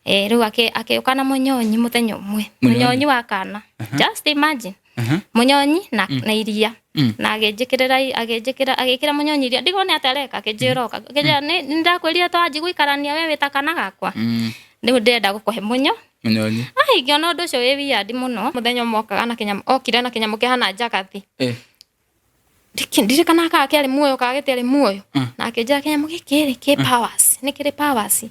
riu akioka na munyonyi muthenya umwe munyonyi wa kana just imagine munyonyi na iria na agekira munyonyi iria ndigone atareka akijiroka akija ni ndakwiria twaji guikarania wewe takana gakwa ni ndenda gukuhe munyonyi ngiona undu ucio wi wiadi muno muthenya mokaga na kinyamo okire na kinyamo kihana jagathi ndirikana ka kiari muoyo ka gitiari muoyo na akija kinyamo gikiri ki powers ni kiri powers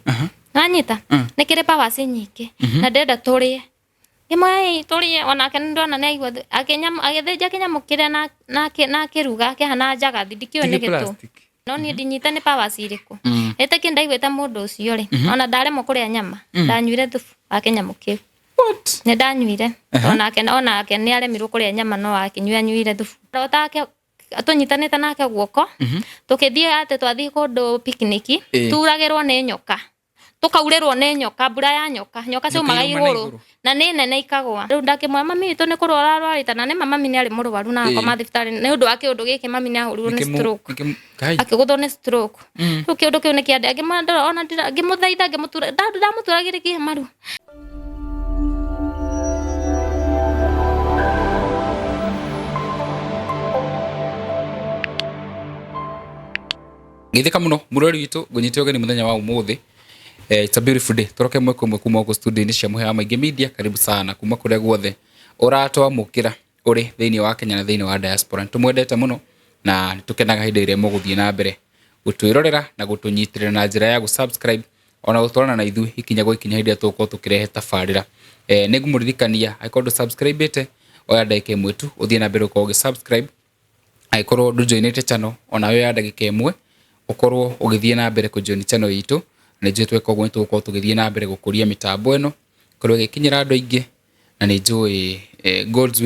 nanyita ni kiri powers nyingi na ndenda turie imwe turie ona ndona na igwa akinyamo agithija kinyamo kire na kiruga kihana jagathi ndikio ni gitu no ni ndinyita ni powers iriku eteke ndaigweta mundu ucio ri ona ndaremo kuria nyama ndanyuire thubu akinyamo kiu what ne ndanyuire ona ake ni aremirwo kuria nyama no akinyuire thubu rotake atunyitanite nake guoko tukithie ate twathie kundu picnic turagirwo ni nyoka tukaurirwo ni nyoka mbura ya nyoka ciumaga iguru na ni nene ikagwa riu ndakimwa mami witu ni kurwara arwarita na ni mami ni ari murwaru na akoma thibitari ni undu wa kiundu giki mami ni ahurirwo ni stroke akiguthwo ni stroke riu kiundu kiu ni kiande ngimwenda ona ngimuthaitha ngimutura ndamuturagirikie maru ngithika muno murori witu gunyite ogeni muthenya wa umuthi it's a beautiful day toroke mwe kuma ku studio ni cia muhea maingi media karibu sana kuma kuria guothe uratwa mukira uri thiini wa Kenya na thiini wa diaspora tumwendete muno na nitukenaga hinde ire muguthie na mbere gutwirorera na gutunyitirira na njira ya subscribe ona gutwarana na ithu ikinya gwikinya hinde tuko tukirehe tafarira nigumuririkania aikorwo subscribe ite oya ndagika imwe tu uthie na mbere uko subscribe aikorwo ndujoinite channel ona we ya ndagika imwe ukorwo ugithie na mbere ku join channel yitu na njue tweka gwe tuko tugithie na mbere gukuria mitambo eno korwo gikinyira andu aingi na ni njue God's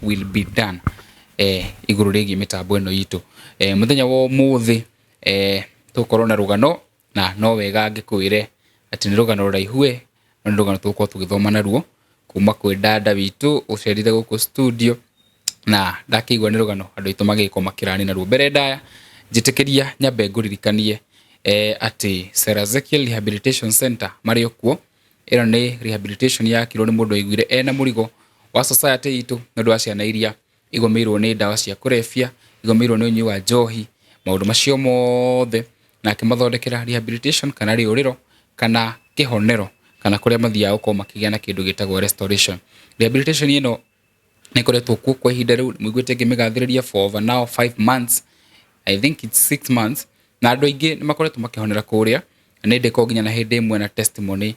will be done iguru rigi mitambo eno yitu muthenya wo muthi tukorwo na rugano na no wega ngikwire ati ni rugano raihue na rugano tuko tugithoma naruo kuma kwi dada witu ucerire guku studio na ndakigwa ni rugano andu itu magiko makirani naruo mbere ndaya njitikiria nyambe nguririkanie ati Ezekiel Rehabilitation Center mari okuo ero ni rehabilitation ya kiro ni mundu aiguire ena murigo wa society itu ndu aciana iria igomirwo ni ndawa cia kurefia igomirwo ni unyi wa njohi maundu macio mothe na kimathondekera rehabilitation kana riuriro kana kihonero kana kuria mathia uko makigia na kindu gitagwo restoration rehabilitation ino ni koretwo kuo kwa ihinda riu mwiguite ngimigathiriria for over now 5 months I think it's 6 months na andu aingi ni makoretwo makihonera kuria ni ndiko nginya na hindi imwe na testimony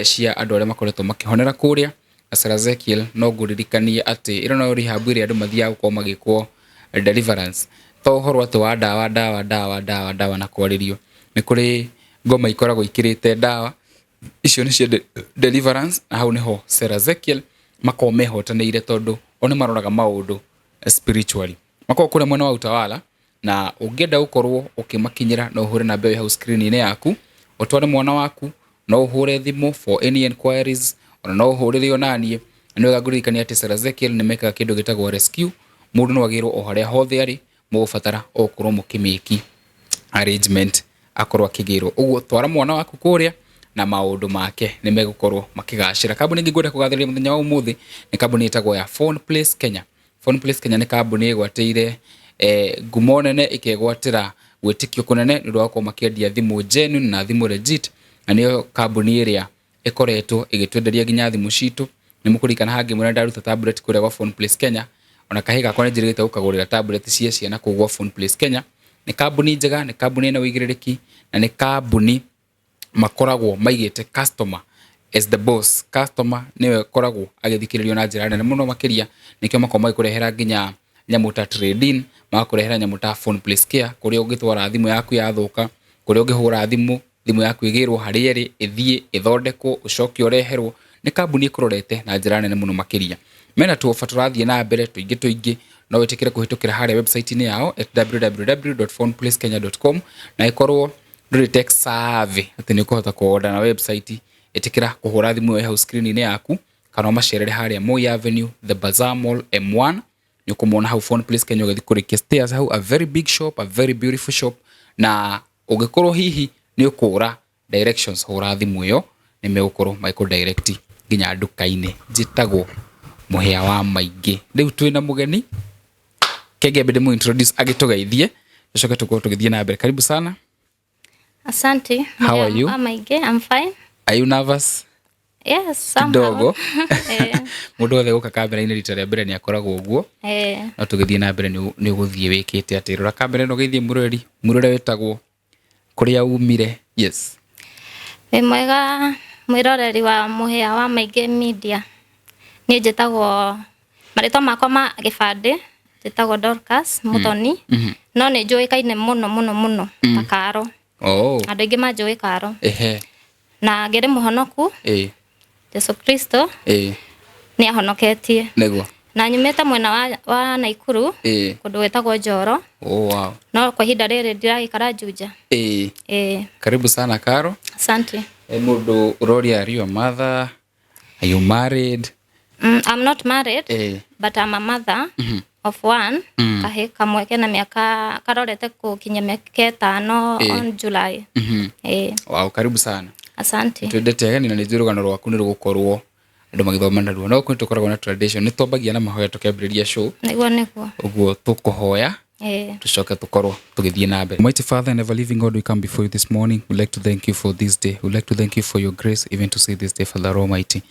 cia andu aria makoretwo makihonera kuria Ezekiel no nguririkanie ati iro no rehab iri andu mathia uko magikwo deliverance to horo ati wa dawa na kwaririo ni kuri ngoma ikoragwo ikirite dawa icio ni cia deliverance na hau niho Ezekiel makomehotanire tondu oni maroraga maundu spiritually mako kure mwena wa utawala na ungenda ukorwo ukimakinyira no uhure na mbeo hau screen ine yaku utware mwana waku no uhure thimu for any inquiries ona no uhurire onanie no gaguririkania ati Ezekiel ni meka kindu gitagwo rescue mundu no agirwo o haria hothe ari mugubatara okorwo mukimiki arrangement akorwo akigirwo uguo twara mwana waku kuria na maundu make ni megukorwo makigacira kambuni ngigwenda kugathiriria muthenya wa umuthi ni kambuni itagwo ya Phone Place Kenya ni kambuni igwateire ngumo nene ikegwatira gwitikio kunene ni rwako makiendia thimu genuine na thimu legit na niyo kambuni iria ikoretwo igitwenderia ginya thimu citu ni mukurikana hangi mwana ndaruta tablet kuria kwa Phone Place Kenya ona kahiga kwa njirite ukagurira tablet cia ciana kugwa Phone Place Kenya ni kambuni njega ni kambuni ina wigiririki na ni kambuni makoragwo maigite customer as the boss customer niwe koragwo agithikiririo na njira nene muno makiria nikyo makoma ikurehera ginya nyamuta trading makurehera nyamuta Phone Place Care kuria ungitwara thimu yaku yathuka kuria ungihura thimu yaku igirwo hari eri ithie ithondekwo ucoki ureherwo ni kambuni ikurorete na njira nene muno makiria mena tu faturathie na mbere tuingi no wetikire kuhitukira haria website ni yao at www.phoneplacekenya.com na ikorwo nduri tech savvy ati ni kuhota kuorder na website etikira kuhura thimu ya screen ni yaku kana macerere haria Moi Avenue the Bazaar Mall M1 ni kumona how Phone Place Kenya githikurikia stairs how a very big shop a very beautiful shop na ugikorwo hihi ni ukura directions hura thimu yo ni megukoro maiko direct nginya nduka-ini njitagwo muhia wa maingi. Riu twina mugeni kenge bede mu introduce agitugeithie tucoke tukorwo tugithie na mbere. Karibu sana. Asante. How are you? I'm fine. Are you nervous? Yes, kidogo. Mundu othe guka kamera-ini rita rĩa mbere ni akoragwo uguo. No tugithie na mbere ni uguthie wikite ati rora kamera no geithie murore wetagwo kuria umire. Yes. Mwega mwiroreri wa muhia wa maingi media. Ni njitagwo marĩtwa makwa ma gĩbandĩ njitagwo Dorcas Muthoni. No ni njuĩkaine mũno ta Karo. Andũ aingĩ manjũĩ Karo. Na ngĩrĩ mũhonoku. Jesu Kristo ni ahonoketie. Nĩguo. Na nyumĩte mwena wa Naikuru kũndũ gwĩtagwo Njoro. Wow. No kwa ihinda rĩrĩ ndiragĩikara Juja. Karibu sana Karo. Asante. Mundu uroria, are you a mother? Are you married? I'm not married, but I'm a mother of one. Kahe kamwe kena miaka karorete kukinya miaka 5 on July. Wow, karibu sana. Asante. Twendete ageni na nĩ rũgano rwaku nĩ rũgũkorwo andũ magĩthoma naruo. No kwĩ tũkoragwo na tradition nĩ twambagia na mahoya tukĩambĩrĩria show. Nĩguo. Ũguo tũkũhoya. Tucoke tukorwo tugithie na mbere. Mighty Father and ever living God, we come before you this morning. We'd like to thank you for this day. We'd like to thank you for your grace even to see this day, Father Almighty.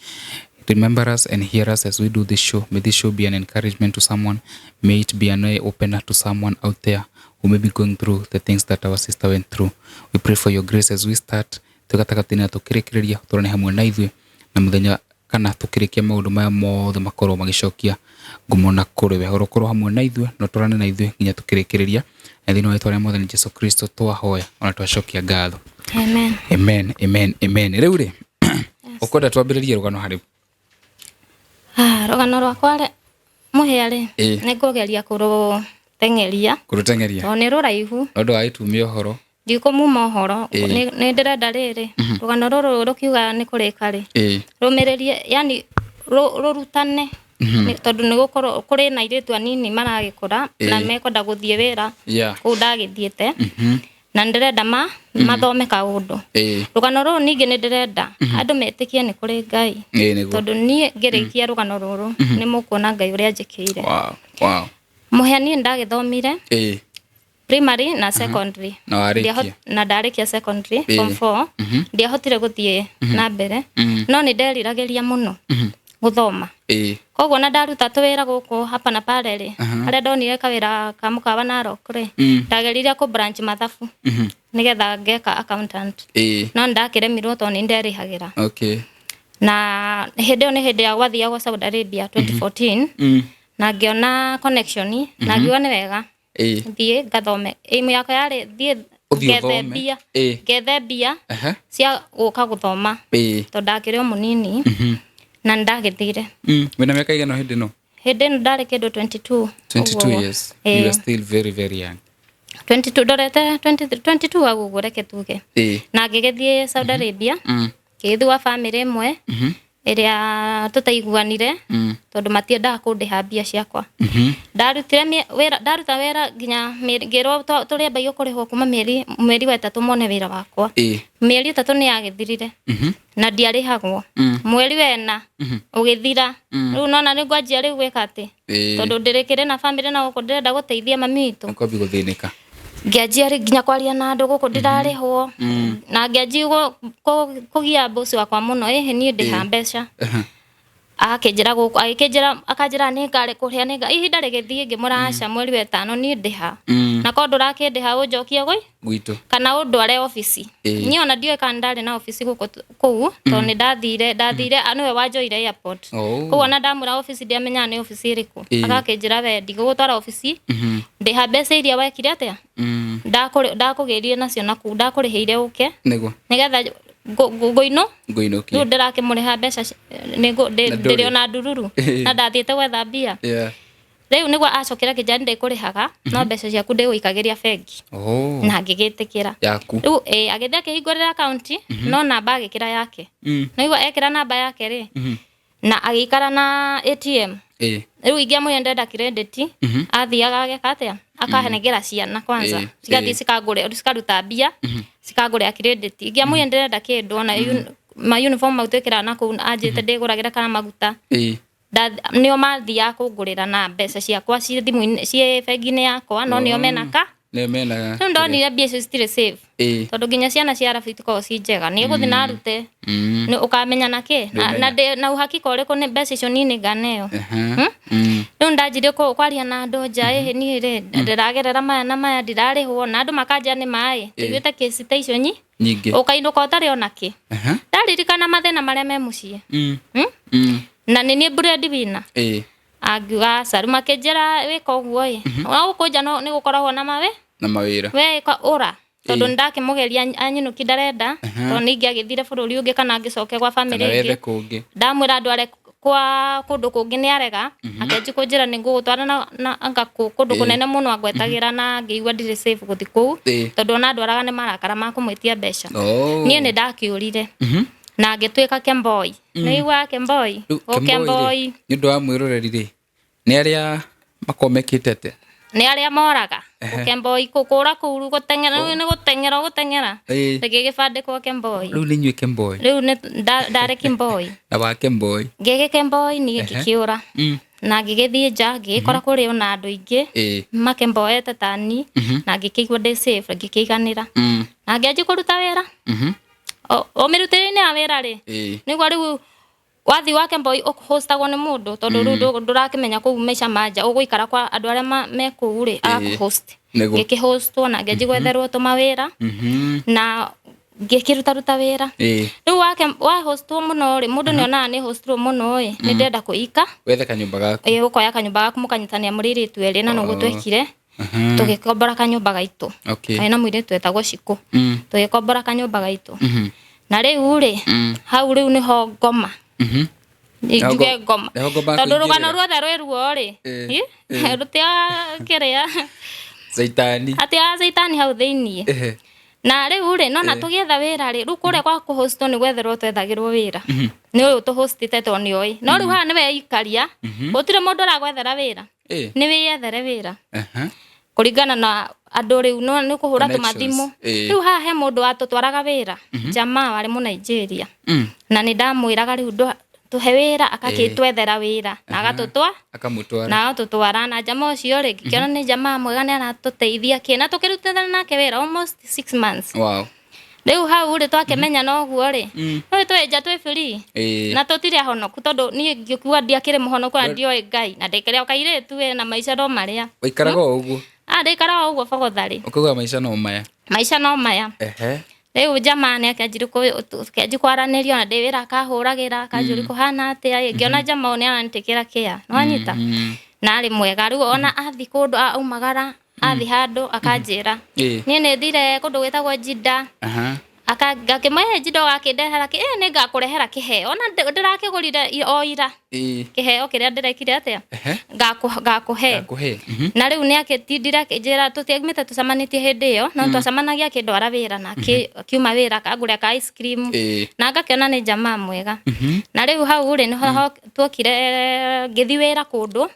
Remember us and hear us as we do this show. May this show be an encouragement to someone. May it be an eye opener to someone out there who may be going through the things that our sister went through. We pray for your grace as we start. Tugatagatina tukirikiria turane hamwe na ithuĩ na muthenya kana tukirikia maundu maya mothe makorwo magicokia ngumo na kuri we horokorwo hamwe na ithuĩ no turane na ithuĩ nginya tukirikiria na thĩinĩ wa itwa rĩa Mwathani Jesu Kristo twahoya ona twacokia ngatho. Amen. Rĩu rĩ ukwenda twambĩrĩrie rũgano harĩ rũgano rwakwa muhia rĩ nĩngũgeria kũrũteng'eria to nĩ rũraihu ũndũ wa itumia ũhoro ndikũmuma ũhoro nĩ ndĩrenda rĩrĩ rũgano rũrũ rũkiuga nĩ kũrĩka rĩ rũmĩrĩrie yani rũrutane tondũ nĩ gũkorwo kũrĩ na airĩtu anini maragĩkũra na mekwenda gũthiĩ wĩra kũu ndagĩthiĩte na ndĩrenda mathome kaũndũ. Rũgano rũrũ ningĩ nĩ ndĩrenda andũ metĩkie nĩ kũrĩ Ngai tondũ niĩ ngĩrĩkia rũgano rũrũ nĩ mũkuona Ngai ũrĩa njĩkĩire. Muhia niĩ ndagĩthomire primary na secondary na ndarĩkia secondary form 4 ndiahotire gũthiĩ na mbere no nĩ nderiragĩria mũno gũthoma. Koguo na ndaruta tũwĩra gũkũ hapa na pale rĩ harĩa ndonire kawĩra ka mũkawa Narok rĩ ndageririe ku branch mathabu nigetha ngeka accountant no ndakĩremirwo tondũ nĩ nderĩhagĩra. Na hĩndĩ ĩyo nĩ hĩndĩ ya gwathiagwo Saudi Arabia 2014 na ngĩona connection na ngiuga nĩ wega thiĩ ngathome. Aim yakwa yarĩ thiĩ gethe mbia cia gũka gũthoma tondũ ndakĩrĩ o mũnini na ndagĩthire. Wĩna mĩaka igana hĩndĩ no? Hĩndĩ ĩno ndarĩ kĩndũ 22 years. You are still very young. 22 ndorete 22 aguo reke tuge. Na ngĩgĩthiĩ Saudi Arabia ngĩthua family ĩmwe ĩrĩa tũtaiguanire tondũ matiendaga kũndĩha mbia ciakwa. Ndaruta wĩra nginya ngĩrwo tũrĩambagia kũrĩhwo kuma mweri wa 3 mone wĩra wakwa. Mĩeri 3 nĩ yagĩthirire na ndiarĩhagwo. Mweri wa 4 ũgĩthira. Rĩu nona nĩ ngwanjia rĩu gwĩka atĩ tondũ ndĩrĩkĩrĩ na family na gũkũ ndĩrenda gũteithia mami witũ. Nĩkwambia gũthĩnĩka. Ngĩanjia nginya kwaria na andũ gũkũ ndirarĩhwo na ngĩanjia kũgia bosi wakwa mũno niĩ ndĩha mbeca. Akĩnjĩra gũkũ akanjĩra nĩ ngarĩ kũrĩa nĩ ihinda rĩgĩthiĩ ngĩmũraca mweri wa 5 niĩ ndĩha na ko ndũrakĩndĩha ũnjokie gwitũ kana ũndware ofici. Niĩ ona ndiũĩ kana ndarĩ na ofici gũkũ kũu tondũ nĩ ndathire nĩwe wanjoire airport. Koguo ona ndamũra ofici ndiamenyaga nĩ ofici ĩrĩkũ. Agakĩnjĩra we ndigũgũtwara ofici ndĩha mbeca iria wekire atĩa ndakũgĩrire nacio naku ndakũrĩhĩire ũke nĩgetha ngoino rĩu ndĩrakĩmũrĩha mbeca ndĩrĩ ona ndururu na ndathiĩte gwetha mbia. Rĩu nĩguo acokera kĩnjani ndĩkũrĩhaga no mbeca ciaku ndĩgũikagĩria bengi na ngĩgĩtĩkĩra. Rĩu agĩthiĩ akĩhingũrĩra account no namba agĩkĩra yake. Nĩguo ekĩra namba yake rĩ na agĩikara na ATM riu ingiamwira ndenda credit athiaga ageka atia akahenegera ciana kwanza cigathi cikagure cikaruta mbia cikagure credit ingiamwira ndenda kindu ona ma uniform mautwikira na ku anjite ndiguragira kana maguta nio mathia kungurira na mbeca ciakwa ci thimu ci bengi-ini yakwa no nio menaka no ndonire mbia icio citire save tondu nginya ciana cia rafiti ko ci njega ni guthi na rute ni ukamenya naki na uhakika uriku ni mbeca icio nini nganeo no ndajire ko kwaria na andu nja ni ri ndiragerera maya na maya ndirarihwo na andu makanja ni mai tigwite kesi ta icio nyingi ukainuka utari onaki ndaririkana mathina maria me mucii na nini breadwinner agiuga saru makejera wika uguo wa ukoja no ni gukoragwo na mawira we ka ora tondu ndakimugeria anyinuki ndarenda to ningi agithire bururi ungi kana angicoke kwa family ingi ndamwira ndware kwa kundu kungi ni arega akenji kunjira ni ngugutwara na anga kundu kunene muno agwetagira na ngiigua ndire safe guthi kuu tondu ona ndwaraga ni marakara makumwitia mbeca nie ni ndakiurire na ngitwika kemboy ni igua kemboy ni ndu wa mwiroreri ri ni aria makomekitete ni aria moraga kemboy kukura kuru gutengera ni gutengera tege gibande kwa kemboy riu ni nyue kemboy riu ni ndare kemboy na wa kemboy ngege kemboy ni gikiura na ngigithie nja ngikora kuri ona andu ingi makemboete tani na ngikigwa ndi safe ngikiganira na ngianji kuruta wira o mirutire-ini ya wira ri niguo riu wathi wake boy hostagwo ni mundu tondu riu ndurakimenya ku mecha manja uguikara kwa andu aria me ku ri host ngikihostwo na ngianji gwetherwo tumawira na ngikiruta wira riu wa hostwo muno ri mundu ni ona ni hostwo muno ni ndenda kuika wethe kanyumba gaku ukoya kanyumba gaku mukanyitania muriritu eri na nugu twekire tugikombora kanyumba gaitu aina mwiritu etagwo Ciku tugikombora kanyumba gaitu na riu ri hau riu niho ngoma njuge ngoma tondu rugano ruothe rwiruo ri rutia kiria saitani hau thiini na riu ri nona tugietha wira ri riu kuria kwa kuhostwo ni gwetherwo twethagirwo wira ni uyu tuhostite to ni oi no riu ha ni we ikaria gutire mundu aragwethera wira ni wiyethere wira kuringana na andu riu no ni kuhura tumathimu riu ha he mundu atutwaraga wira jamaa wari mu Nigeria na ni ndamwiraga riu tuhe wira akagitwethera wira na akamutwara na tutwara na jamaa ucio ri kiona ni jamaa mwega ni aratuteithia kina tukirutithana nake wira almost 6 months riu hau ri twakemenya no guo ri no tweja twi free na tutire honoku tondu ni ngikuwa ndiakire muhonoku na ndio Ngai na ndikire okaire tu na maisha ndo maria waikaraga uguo ndikara uguo fagothari ukuga maisha no maya riu jamaa ni akanjiru kwaranirio na ndiwira akahuragira akanjuri kuhana atia ngiona jamaa ni anantikira kia no anyita na ari mwega riu ona athi kundu aumagara athi handu akanjira ni ni thire kundu gwitagwo Jida akagakimaya Jida gakindehera ni ngakurehera kiheo ona ndirakigurire oira kiheo kiria ndirekire atia ngakuhe na riu ni akitindira kinjira tutiagimite tucamanitie hindi iyo no twacamanagia kindwara wira na kiuma wira kagure ka ice cream na ngakiona ni jamaa mwega na riu hau ri niho twokire ngithi wira kundu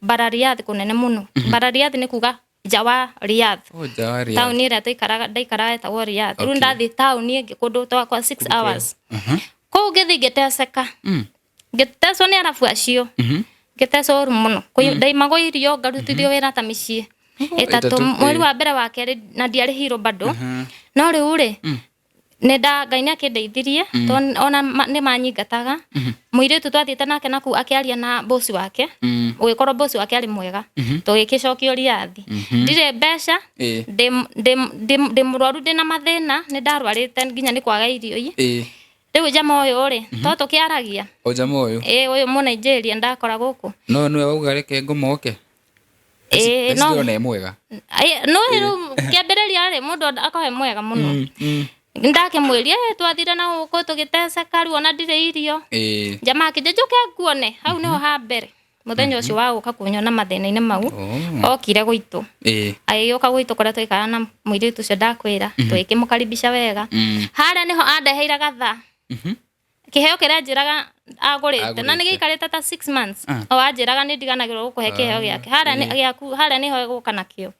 Barariathi kunene muno Barariathi ni kuga Jawa Riyadh town ira ndaikaraga etagwo Riyadh riu ndathi town ingi kundu twa kwa 6 hours ko ngithi ngiteseka ngiteswo ni arafu acio ngiteswo muno ndaimago irio ngarutithio wira ta micii etatu mweri wa mbere wa keri na ndiari hiro bado no riu ri nenda Ngai ni akindeithirie ona ni manyingataga muiritu twathiite nake naku akiaria na boss wake ugikorwo boss wake ari mwega tugikicokio Riyadh ndire mbeca ndi murwaru ndina mathina ni ndarwarite nginya ni kwaga irio riu jamaa uyu ri to tukiaragia jamaa uyu uyu mu Nigeria ndakora guku no niwe wauga reke ngomoke no ne mwega no kiambiriria ri mundu akawe mwega muno ndakimwiria twathire na uko tugiteseka riu ona ndire irio jamaa kijejuke nguone hau niho ha mbere muthenya ucio wa guka kunyona mathina-ini mau okire gwitu ayoka gwitu kora twikara na muiritu ucio ndakwira twikimukaribisha wega haria niho andeheire gatha kiheo kiria njiraga agurite na nigikarite ta 6 months o anjiraga ni ndiganagirwo gukuhe kiheo giake haria ni ho guka nakio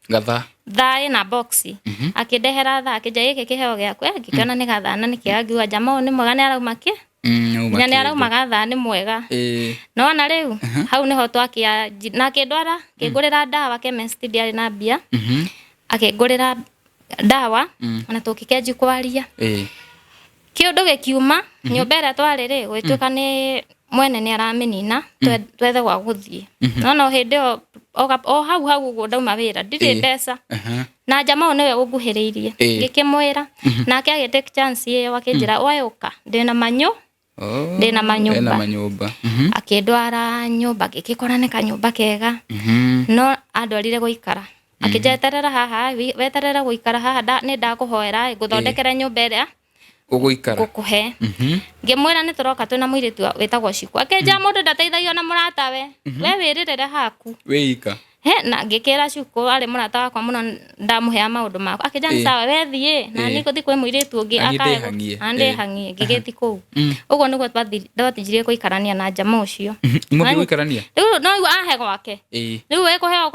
thaa na boxi akindehera thaa akija giki kiheo giakwe ngikiona ni gathana ni kiagiwa jamaa ni mwega ni arauma ki nya ni arauma gathaa ni mwega no na riu hau niho twakia na kindwara kingurira dawa chemist ndiari na bia akingurira dawa na tukikeji kwaria kiundu gikiuma nyumba ira twarire gwituka ni mwene ni aramenina twethe gwa guthie no hindi o hau uguo ndauma wira ndiri mbeca na jamaa niwe unguhiriirie ngikimwira nake agitake chance iyo akinjira wayuka ndina manyumba akindwara nyumba ngikikora ni kanyumba kega no andwarire guikara akijeterera haha weterera guikara haha ni ndakuhoera nguthondekera nyumba ira uguikara gukuhe ngimwira ni turoka twina muiritu wetagwo Ciku akenja mundu ndateithagio na muratawe we wiririre haku weika na ngikira Ciku ari murata wakwa muno ndamuhea maundu makwa akenja ni sawa we thie na ni kuthi kwe muiritu ungi hangie ngigeti kuu uguo niguo twathijirie guikarania na jamaa ucio muthi guikarania riu no ahe gwake riu we kuheo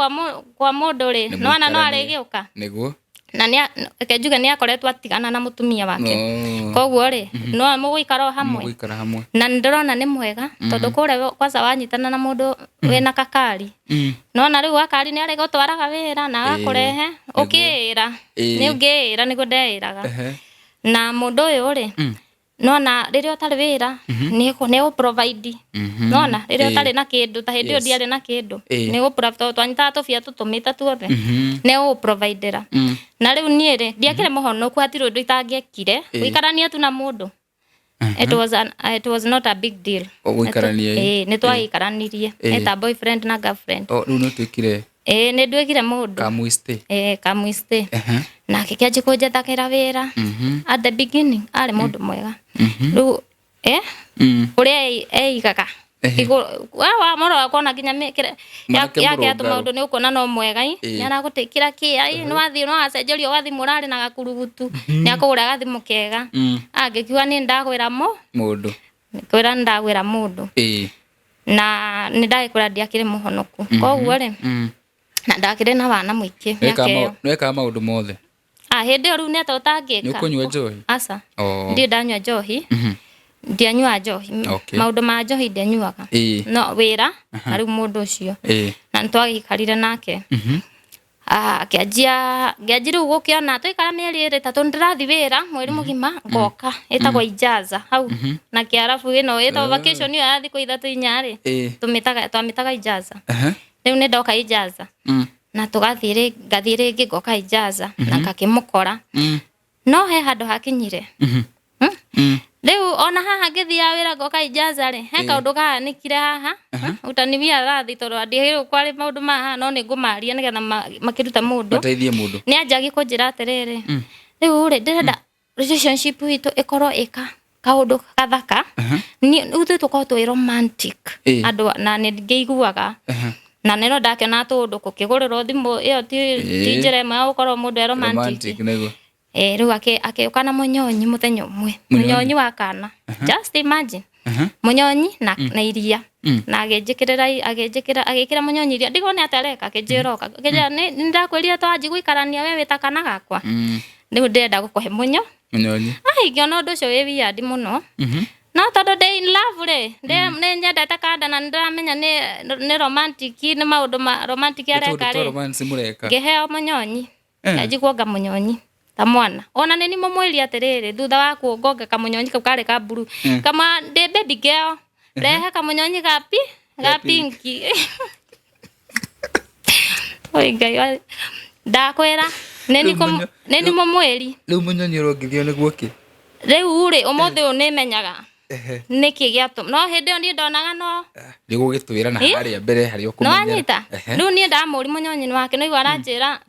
kwa mundu ri no arigiuka niguo na ni akenjuga ni akoretwo atigana na mutumia wake koguo ri no muguikara hamwe na ndirona ni mwega tondu kure kwanza wanyitana na mundu wena kakari no na riu akari ni ari gutwaraga wira na akurehe ukira ni ungira ni gudeiraga na mundu uyu ri no na riria utari wira ni u provide no na riria utari na kindu ta hindi ndiari na kindu ni u provide twanyita tufia tutumita tuothe ni u providera na riu nie ri ndiakire muhonoku hatiru ndu itangiekire guikarania tu na mundu it was not a big deal guikarania ni twaikaranirie eta boyfriend na girlfriend riu no twikire ni ndwikire mundu kamuiste na kikiaje kunjetakira wira at the beginning ari mundu mwega riu uria eigaga wa moro akona kinya mekire yake atu maundu ni ukona no mwega ni aragutikira kia ni wathi no acenjerio wathi murari na gakurugutu ni akugura gathimu kega angikiwa ni ndagwira mundu kwira ndagwira mundu na ni ndaikura ndiakire muhonoku koguo ri na ndakire na wana muiki nweka maundu mothe hindi ru ni tutangika ni kunywa njohi asa ndi ndanywa njohi ndianywa njohi maundu ma njohi ndianyuaga no wira ari mundu ucio na ntwagikarire nake akianjia gukiona twikara mieri iri tatu ndirathi wira mweri mugima ngoka etagwo ijaza hau na kiarafu ino etagwo vacation yo yathi kwa 3 4 twamitaga ijaza riu ni ndoka ijaza na tugathire ngathire ngigoka ijaza na kakimukora no he handu hakinyire riu ona haha ngithia wira ngoka ijaza ri he kaundu kahanikire haha utanibia rathi tondu andihiru kwari maundu maha no ni ngumaria nigetha makiruta mundu bateithie mundu ni anjagi kunjira atiriri riu ri ndirenda relationship itu ikorwo ika kaundu kathaka ni uthe tukorwo twi romantic andu na ni ngeiguaga na neno ndakena tundu kukigurirwo thimu iyo ti njira imwe gukorwo mundu romantic riu akiukana munyonyi muthenya umwe munyonyi wa kana just imagine munyonyi na iria na agikira munyonyi iria ndigone atareka akijiroka akija ni ndakweria twanji guikarania we witakana gakwa riu ndenda gukuhe munyonyi ngiona undu ucio wi wiadi muno no tondu ndi in love ri ni nyendete kanda na ndiramenya ni romantic ni maundu ma romantic areka ri ngiheo munyonyi kaji kuonga munyonyi ta mwana ona nini mumwiri atiriri thutha wa kuongonga kamunyonyi kau kare ka blue kama ndi baby girl rehe kamunyonyi ga pinki oi ngai ndakwira nini mumwiri riu munyonyi urongithio niguo ki riu ri umuthi unimenyaga niki giatu no hindi ndi ndonaga no ndigugitwira na haria mbere hari ukumenya no anyita riu ni ndamuri munyonyi wake no igwa aranjira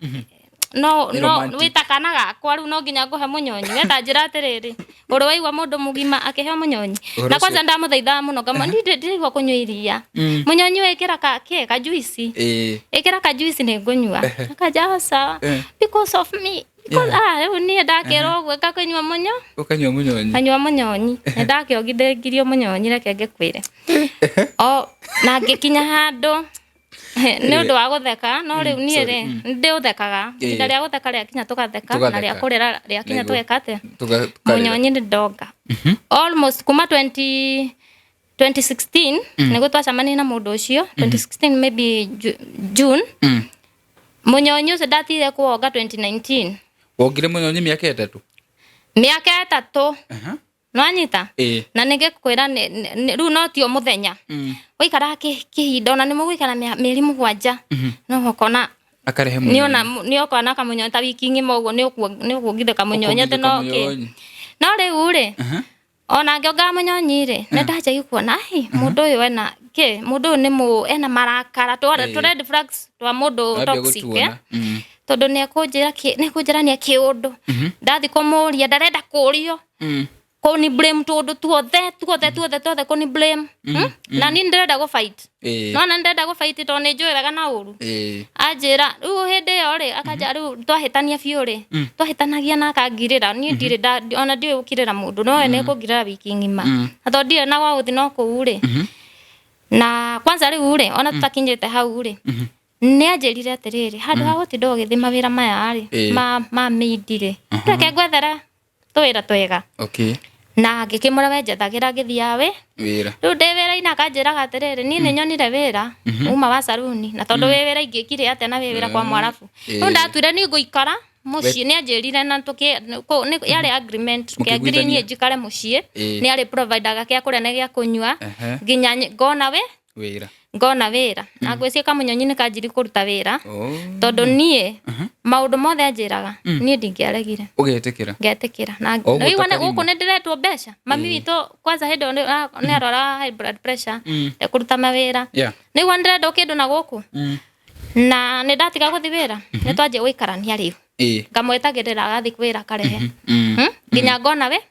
witakana gakwa riu no nginya nguhe munyonyi wenda njira atiriri uri waigua mundu mugima akihe munyonyi na kwanza ndamuthaitha muno kama ndirigwa kunywa iria munyonyi wekira ka juice ikira ka juice ni ngunywa akaja sawa because of me riu nie ndakirwo gwika kunywa munyonyi anywa munyonyi ndakiongithirio munyonyi reke ngikwire na ngikinya handu ni undu wa gutheka no riu nie ri ndi uthekaga nda ria gutheka ria kinya tugatheka na ria kurira ria kinya tugeka ate munyonyi ni ndonga almost kuma 2016 nigo twacamania na mundu ucio 2016 maybe June munyonyi ucio ndatire kuonga 2019 wongire munyonyi miaka 3 no anyita na ningikwira riu no tio muthenya wikara kihinda na nimugwikara mieri 7 no ukona akarehe munyonyi ni ukona kamunyonyi ta wiki ngima uguo ni ukuongithio kamunyonyi te no riu ri ona ngionga munyonyi ri ndaje kuona mundu uyu ena mundu ni ena marakara to red flags twa mundu toxic tondu ni kunjira ni kiundu ndathi kumuria ndarenda kurio koni blame todo tuothe koni blame na ni ndirenda go fight no na ndirenda go fight to ni njwiraga na uru ajira ru hindi yo ri akaja ru twahitania biu ri twahitanagia na akangirira ni ndire ona ndi ukirira mundu no ene kungirira wiki ngima ato ndire na gwa uthi no ku ri na kwanza riu ri ona tutakinyite hau ri ni anjirire atiriri handu ha gutinda ugithima wira maya ri ma midire reke gwethera twira twega na ngikimura wenjethagira ngithia wira riu ndi wira-ini akanjiraga atiriri ni nyonire wira uma wa saruni na tondu wi wira ingikire ate na wi wira kwa mwarabu riu ndatwire ni nguikara mucii ni anjirire na yari agreement tukiagree ni njikare mucii ni ari provider gya kuria na gya kunywa nginya ngona wira na ngwiciria kamunyonyi ni kanjiri kuruta wira tondu nie maundu mothe anjiraga nie ndingiaregire ngetikira na riu guku ni ndiretwo mbeca mami witu kwanza hindo ni arora high blood pressure kuruta mawira nigu ndirenda kindu na guku na ni ndatiga guthi wira ni twanjie guikarania riu ngamwetagirira agathi wira karehe nginya ngona wira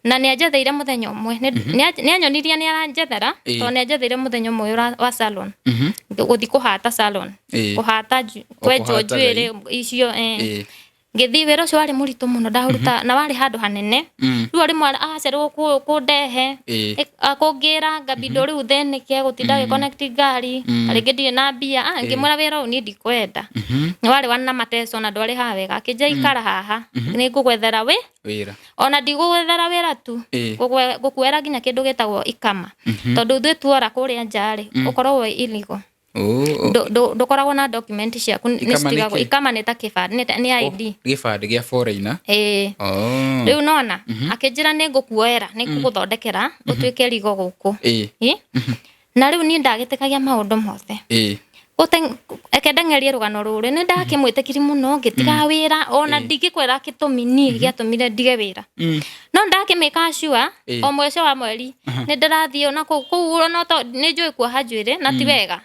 na ni anjetheire muthenya umwe ni anyonirie ni aranjethera to ni anjetheire muthenya umwe wa salon guthi kuhata salon kuhata kwenjwo njwiri icio ngithi wira ucio wari muritu muno ndaruta na wari handu hanene riu ari mwana acerwo kundehe akungira ngabindo riu then kia gutinda connect ngari aringi ndire na mbia ngimwira wira ni ndikwenda ni wari wana mateso na ndwari hawega akija ikara haha ni ngugwethera wira ona ndigugwethera wira tu gukwera nginya kindu gitagwo ikama tondu thwe tuora kuria njari ukorwo iligo ndukoragwo na document ciaku nistigagwo ikama nita kibandi ni ID gibandi gia foreigner riu nona akinjira ni ngukuoera ni nguguthondekera utwike ligo guku na riu ni ndagitikagia maundu mothe ekendengerie rugano ruri ni ndakimwitikiri muno ngitiga wira ona ndigikwera kitumi ni giatumire ndige wira no ndakimika sure o mwesho wa mweri ni ndirathie ona kuura no to ni njui kuoha njwiri na ti wega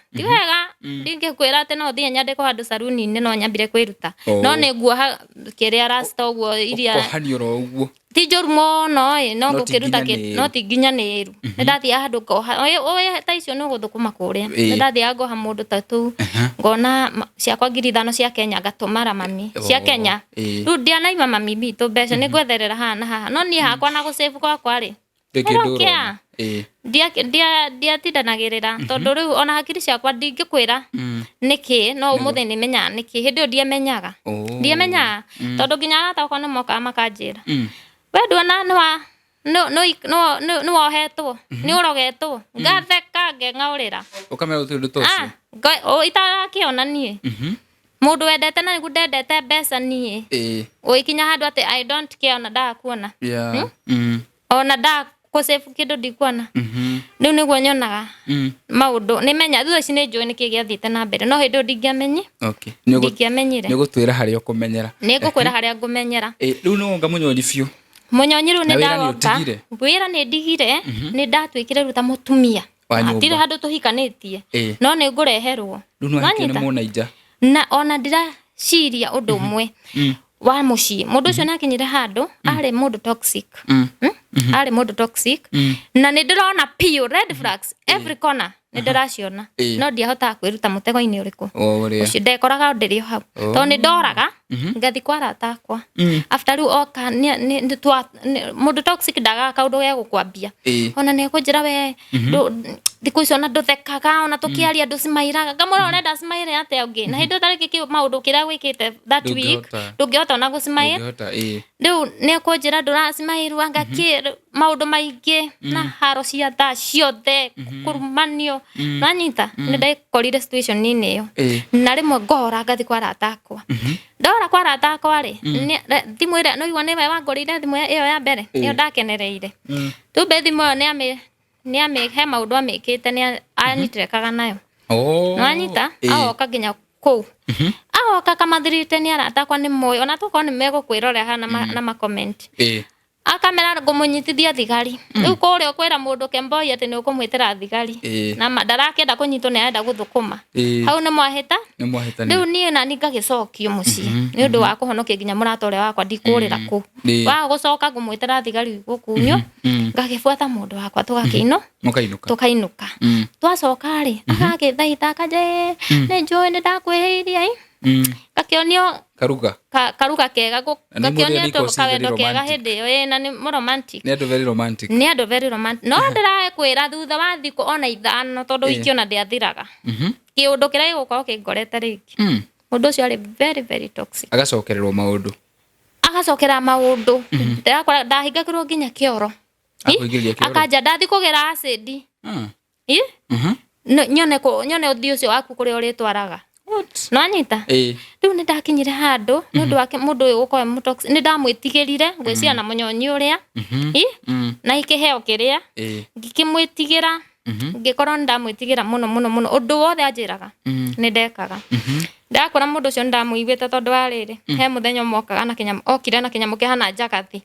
ndingikwira ati no thie nyande kwa handu saruni ni no nyambire kwiruta no ni nguoha kiria rasta uguo iria kohanioro uguo ti njuru muno no ngukiruta no ti nginya niru ni ndathie handu ngoha oye ta icio no guthukuma kuria ni ndathie ngoha mundu tatu ngona ciakwa 5,000 cia Kenya ngatumara mami cia Kenya riu ndianaima mami bitu mbeca ni gwetherera haha na haha no ni hakwa na gusave kwakwa ri ndiatindanagirira tondu riu ona hakiri ciakwa ndingikwira niki no umuthi ni menya niki hindi o ndiamenyaga tondu nginya arata ni moka makanjira wedu ona no wohetwo ni urogetwo ngatheka ngengaurira ukamera utundu tocio itarakiona nie mundu wendete na nigu ndendete mbeca nie uikinya handu ati I don't care ona ndakuona ona nda kusave kindu ndikuona riu niguo nyonaga maundu ni menya thutha ici ni njui niki giathite na mbere no hindi ndingiamenye ndingiamenyire ni gutwira haria ukumenyera ni ngukwira haria ngumenyera riu no nga munyonyi biu munyonyi riu ni ndawonga wira ni ndigire ni ndatwikire ruta mutumia atire handu tuhikanitie no ni ngureherwo riu no hakene munaija na ona ndira ciria undu umwe wa mucii mundu ucio nakinyire handu ari mundu toxic ari mundu toxic na nindirona pure red flags every corner nindiraciona no ndiahota kwiruta mutego-ini uriku ucio ndekoraga ndiri hau to nindoraga ngathi kwa arata akwa after riu oka mundu toxic ndaga kaundu ge gukwambia ona nekunjira we thiku icio na nduthekaga ona tukiaria nducimairaga ngamura urenda cimaire atia ungi na hindu tariki ki maundu kiria gwikite that week ndungihota ona gucimaira riu nekunjira nduracimairwa ngakira maundu maingi na haro cia thaa ciothe kurumanio nanyita nindekorire situation nini iyo na rimwe ngora ngathi kwa arata akwa ndora kwa arata akwa ri thimu iria no iwa niwe wangorire thimu iyo ya mbere iyo ndakenereire tumbe thimu iyo ni he maundu amikite ni anyitirekaga nayo nanyita agoka nginya kuu agoka kamathirite ni arata akwa ni moyo ona tuko ni megukwirora hana na ma comment akamera ngumunyitithia thigari riu kuria kwira mundu kemboi ati ni ukumwitira thigari na ndarakenda kunyitwo ni enda guthukuma hau ni mwahita riu nie na ngagicokio mucii ni undu wa kuhonokia nginya murata uria wakwa ndikurira ku wa gucoka ngumwitira thigari gukunyo ngagifuata mundu wakwa tukainuka twacoka ri agagithaita kaje ni njui ni ndakwiheirie gakionio karuga kega gakionio to kawendo kega hindi iyo na ni romantic ni andu very romantic no ndirakwira thutha wa thiku ona ithano tondu ikiona ndiathiraga kiundu kiria gigukorwo kingorete ringi mundu ucio ari very very toxic agacokererwo maundu ndahingagirwo nginya kioro akanja ndathi kugera acid nyone uthii ucio waku kuria uritwaraga nanyita riu ni ndakinyire handu ni undu wake mundu uyu gukorwo mutoxic ni ndamwitigirire gwiciria na munyonyi uria na ikiheo kiria ngikimwitigira ngikorwo ndamwitigira muno undu wothe anjiraga ni ndekaga ndakora mundu ucio ndamuiguite tondu wa riri he muthenya mokaga na kinyamu okire na kinyamu kihana njagathi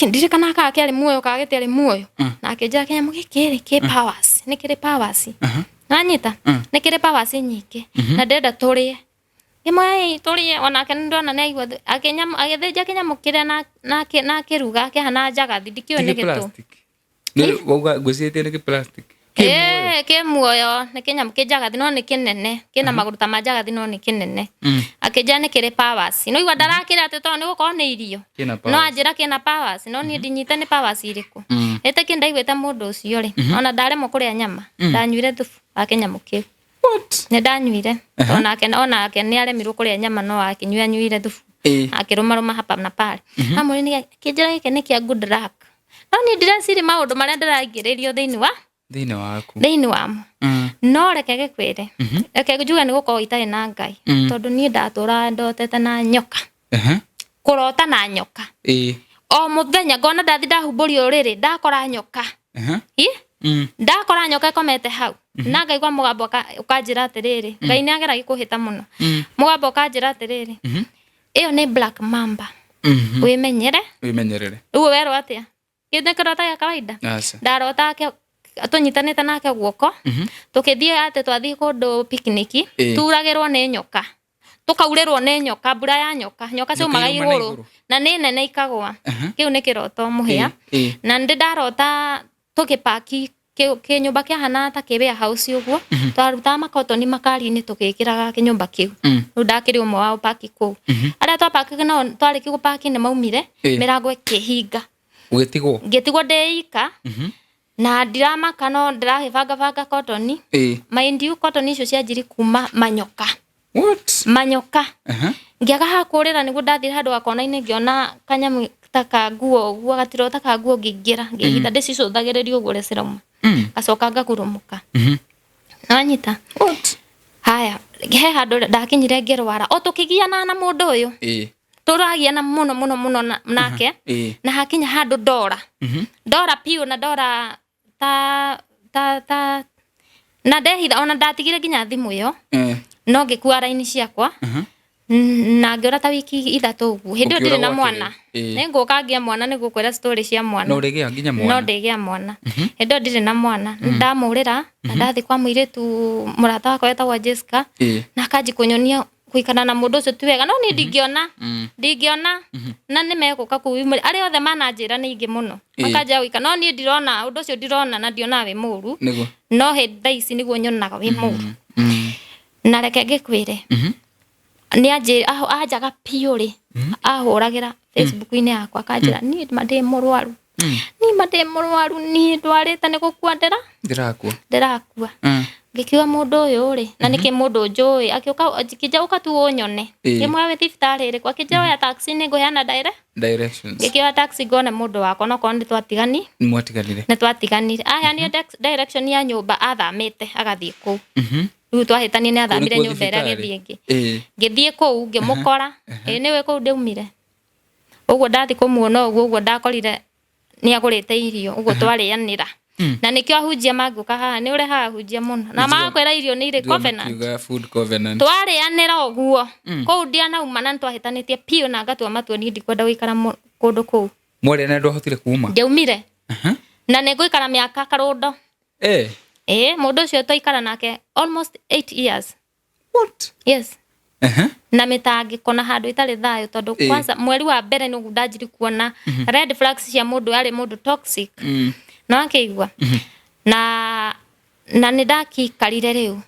ndirikana kake ari muoyo kagete ari muoyo na akinjira kinyamu gikiri ki powers ni kiri powers nanyita nikire powers nyingi na ndenda turie imwe turie ona ndona ni aigua agithija kinyamu kiria na kiruga kihana njagathi ndikio ni gitu ni wauga gwicite ni plastic ke muoyo ni kinyamu kijagathi no ni kinene kina maguru ta majagathi no ni kinene akija ni kire powers no igwa ndarakira ati to ni gukorwo ni irio no anjira kina powers no ni ndinyite ni powers iriku ete kindaigwete mundu ucio ri ona ndaremo kuria nyama ndanyuire thubu akinyamu kiu ni ndanyuire ona ni aremirwo kuria nyama no akinyuire thubu akiruma hapa na pale amuri ni kijira gike ni kia good luck no ni ndiraciri maundu maria ndiraingiririo thiini wamo no reke gikwire reke njuge ni gukorwo itari na Ngai tondu ni ndatura ndotete na nyoka kurota na nyoka o muthenya ngona ndathi ndahumburia uriri ndakora nyoka ndakora nyoka ikomete hau na ngaigua mugambo ukanjira atiriri Ngai ni agera gikuhita muno mugambo ukanjira atiriri iyo ni black mamba wimenyere riu werwo atia kinde kirota ya kawaida ndarota atunyitanite nake guoko tukithie ate twathie kundu picnic turagirwo ni nyoka tukaurirwo ni nyoka mbura ya nyoka ciumaga iguru na ni nene ikagwa kiu ni kiroto muhia na ndi ndarota tukipaki kinyumba kia hana ta kibea house uguo twaruta makotoni makari-ini tukikiraga kinyumba kiu riu ndakiri umwe wa paki ku aria twapaki no twariki gupaki ni maumire mirango ikihinga ngitigwo ndeika na ndiramaka no ndirahibanga kotoni maindiu kotoni icio cianjiri kuma manyoka ngiaga hakurira niguo ndathire handu gakona-ini ngiona kanyamu taka nguo guo gatirota ka nguo ngingira ngihitha ndicicũthagĩrĩria ũguo ũrĩa cirauma gacoka ngagurumuka nanyita haya he handu ndakinyire ngĩrwara o tũkĩgiana na mũndũ ũyũ turagiana muno nake na hakinya handu ndora piu na ndora ta na ndehitha ona ndatigire nginya thimu iyo no ngikua raini ciakwa na ngiora ta wiki ithatu uguo hindi ndire na mwana ninguka ngia mwana nigukwira story cia mwana no ndigia nginya mwana no ndigia mwana hindi ndire na mwana ndamurira na ndathi kwa muiritu murata wakwa etagwa Jessica na akaji kunyonia kuikana na mundu ucio tiwega no ni ndingiona na ni mekuka kuumira ari othe mananjira ni ingi muno makaja wika no ni ndirona undu ucio ndirona na ndiona we muru no he ici niguo nyonaga we muru na reke ngikwire ni ajaga piuri ahuragira Facebook-ini yakwa akanjira ni made murwaru ni ndwarite ni gukua ndirakua ngikiwa mundu uyu ri na niki mundu njui akioka kija ukatu unyone kimwe we thibitari ri kwa kija ya taxi ni nguheana directions ngikiwa taxi ngone mundu wako no kondi twatiganire aya ni direction ya nyumba athamite agathie ku riu twahitani ni athamire nyumba ira ngithie ku ngimukora niwe ku ndeumire uguo ndathi kumuona uguo ndakorire ni agurite irio uguo twarianira na nikio ahunjia maguka haha ni ureha ahunjia muno na makwera irio ni ire covenant twarianira uguo kou ndiana uma na twahitanitie pio na ngatua matua ni ndikwenda guikara kundu kou mwere na ndohotire kuuma ndeumire na niguikara miaka karundo mundu ucio toikara nake almost 8 years what yes na mitangiko na handu itari thayo tondu kwanza mweri wa mbere ni ndanjiri kuona red flags cia mundu ari mundu toxic no akeigua na ni ndakikarire riu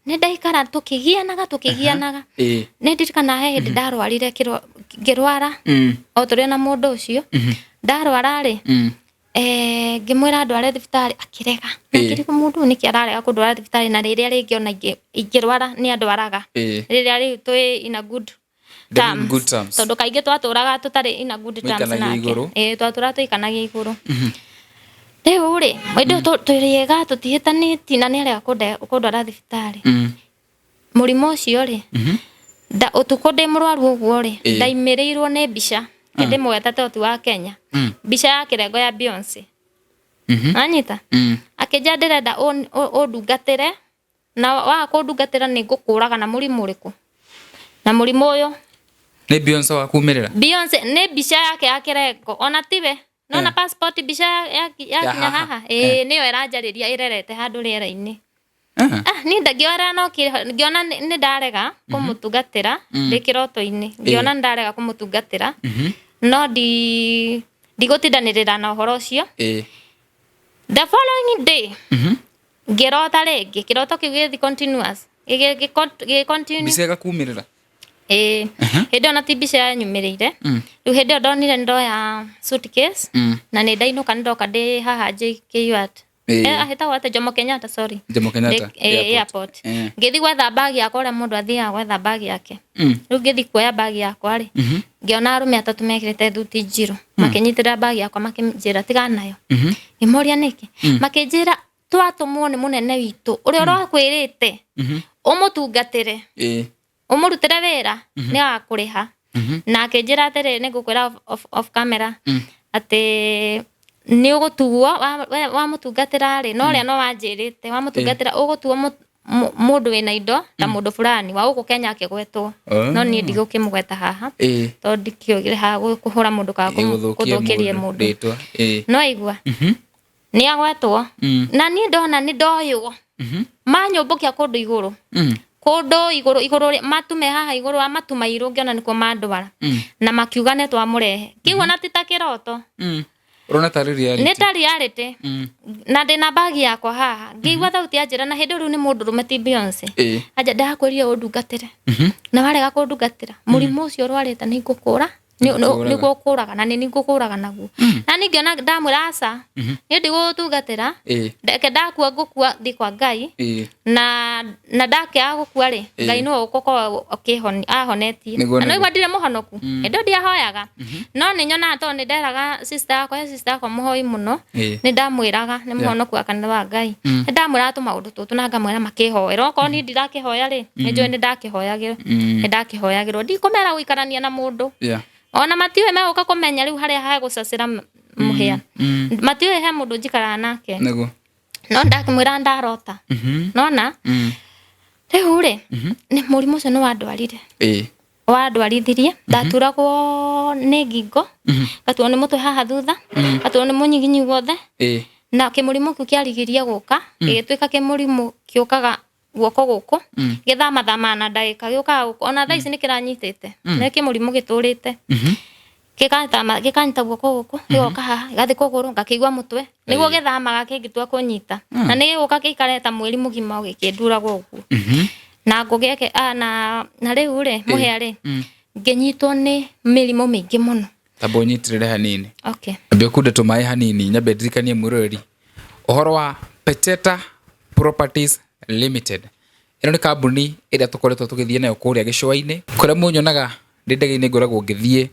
ni ndaikara tukigianaga ni ndirikana he hindi ndarwarire ngirwara o turi na mundu ucio ndarwara ri ngimwira ndware thibitari akirega ngiri mundu niki ararega kundwara thibitari na riria ringi ona ingirwara ni andwaraga riria ri twi in a good terms tondu kaingi twaturaga tutari in a good terms nake twatura tuikanagia iguru riu ri mwindo turiega tutihitaniti na ni arega kundwara thibitari murimo ucio ri utuko ndi murwaru uguo ri ndaimirirwo ni mbica kende mweta tatu wa Kenya mbica ya kirengo ya Beyonce anyita akija ndirenda ndungatire na wa kundungatira ni ngukuraga na murimu uriku na murimu uyu ni Beyonce wa kumirira Beyonce ni mbica yake ya kirengo ona tiwe no na passport mbica ya kinya haha niyo iranjariria irerete handu riera-ini ni ndagiora no ngiona ni ndarega kumutungatira rikiroto-ini ngiona ndarega kumutungatira no ndigutidanirira na uhoro ucio the following day ngirota ringi kiroto kiu githi continuous continue bisega kumirira hindi ona ti mbica yanyumirire riu hindi ndonire ndoya suitcase na ni ndainuka ndoka ndi haha JKU ahitagwo ate Jomo Kenyatta airport ngithi gwetha bagi yakwa uria mundu athiaga gwetha bagi yake riu ngithi kuoya bagi yakwa ri ngiona arume atatu mekirite thuti njiru makinyitira bagi yakwa makinjira tigana nayo ngimoria niki makinjira twatumwo ni munene witu uria urakwirite umutungatire umurutire wira ni akuriha na akinjira atere ni ngukwira off camera ati ni ugutuo wa mutungatira ri no ria no wanjirite wa mutungatira ugutuo mundu wina indo ta mundu fulani wa ugu Kenya akigwetwo no ni ndigukimugweta haha to ndikiogire ha kuhura mundu ka kuthukirie mundu no igua ni agwetwo na ni ndona ni ndoywo manyumbukia kundu iguru matume haha iguru wa matuma iru ngiona niko mandwara na makiuga ne twamurehe kiugo na titakiroto urona tari reality na ndina bagi yakwa haha ngigwa thauti anjira na hindi riu ni mundu rumeti Beyonce aja ndakwiria undungatire na warega kundungatira murimu ucio rwarite ni ngukura ni gukuraga na ni ngukuraga naguo na ni ngiona ndamwira aca ni ndigutungatira ndeke ndakua ngukua thi kwa Ngai na ndakia gukua ri Ngai no ukoko ahonetie na no igwa ndire muhonoku endo ndiahoyaga no ni nyona to ni nderaga sister yakwa muhoi muno ni ndamwiraga ni muhonoku akana wa Ngai ni ndamwira tu maundu tutu na ngamwira makihoera ko ni ndirakihoya ri ni njoi ni ndakihoyagirwo ndikumera guikarania na mundu ona matiwe meguka kumenya riu haria ha gucacira muhia matiwe he mundu njikara nake nego no ndakimwira ndarota nona riu ri ni murimu ucio ni wandwarire wandwarithirie ndaturagwo ni ngingo gatuo ni mutwe haha thutha gatuo ni munyiginyi guothe na kimurimu kiu kiarigiria guka gigituika kimurimu kiukaga guoko guku githama thama na ndagika gioka ona thaa ici ni kiranyitite na kimurimu giturite gikanyita guoko guku gioka haha gathi kuguru ngakigwa mutwe niguo githamaga kingitua kunyita na ni giguka gikareta mweri mugima gikinduraga uguo na ngugeke na riu ri muhia ri nginyitwo ni mirimo mingi muno tabo nyitirire hanini okay ambia kude tumai hanini nyabe ndirikanie mwirori uhoro wa Peteta Properties Limited ino ni kambuni iria tukoretwo tugithie nayo kuria gicwa-ini kuria munyonaga ndindege-ini ngoragwo ngithie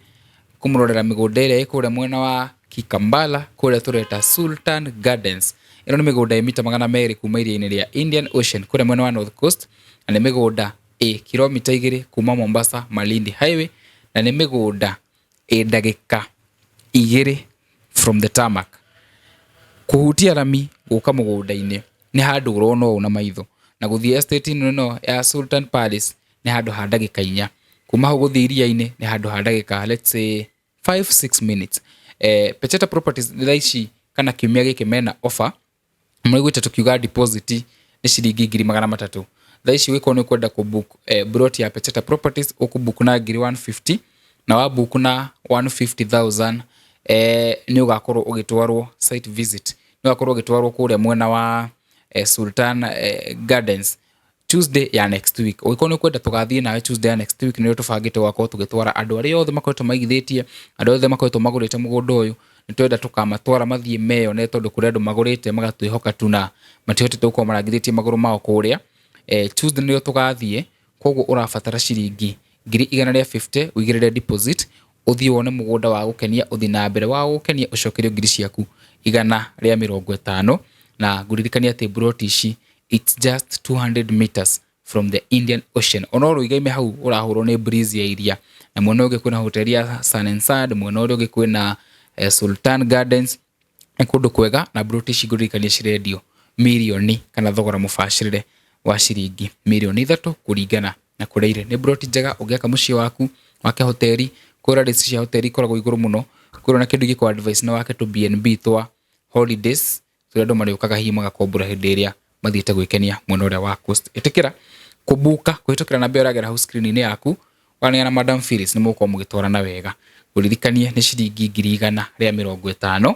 kumurorera migunda iria ikuria mwena wa Kikambala kuria tureta Sultan Gardens ino ni migunda ya mita 200 kuma iria-ini ria Indian Ocean kuria mwena wa North Coast na ni migunda kilomita 2 kuma Mombasa Malindi Highway na ni migunda ndagika 2 from the tarmac kuhutia rami guka mugunda-ini ni handu urona una maitho na guthie estate ino ya Sultan Palace ni handu ha ndagika 4 kuma ho guthie iria-ini ni handu ha ndagika let's say 5-6 minutes Peteta Properties thaici kana kiumia giki mena offer mwigwite tukiuga deposit ni ciringi 300 thaici wiko ni kwenda ku book brot ya Peteta Properties ukubook na 150 na wa book na 150,000 ni ugakorwo ugitwarwo site visit ni ugakorwo ugitwarwo kuria mwena wa Sultan Gardens Tuesday ya next week wiko ni kwenda tugathie nawe Tuesday ya next week ni tubangite wako tugitwara andu aria othe makoretwo maigithitie andu othe makoretwo magurite mugunda uyu ni twenda tukamatwara mathie meyo ne tondu kuria andu magurite magatwihoka tuna matihotete gukorwo marangithitie maguru mao kuria Tuesday ni tugathie koguo urabatara ciringi 150 wigirire deposit uthie wone mugunda wa gukenia uthi na mbere wa gukenia ucokerio ngiri ciaku 150 na nguririkania ati broti ici it's just 200 meters from the Indian Ocean onoro igaime hau urahurwo ni breeze ya iria na mwena uge kwina hoteli ya Sun and Sand mwena uge kwina Sultan Gardens kundu kwega na broti ici nguririkania cirendio milioni kana thogora mubashirire wa ciringi milioni 3 kuringana na kureire ni broti njega ugiaka mucii waku wake hoteli kura rates cia hoteli koragwo iguru muno kura na kindu giko advice na wake to BNB twa holidays turia andu mariukaga hihi magakombura hindi iria mathiite gwikenia mwena uria wa coast itikira kubuka kuhitukira na mbere agera house screen ni yaku wana na Madam Phyllis ni muko mugitwarana wega uririkanie ni ciringi 150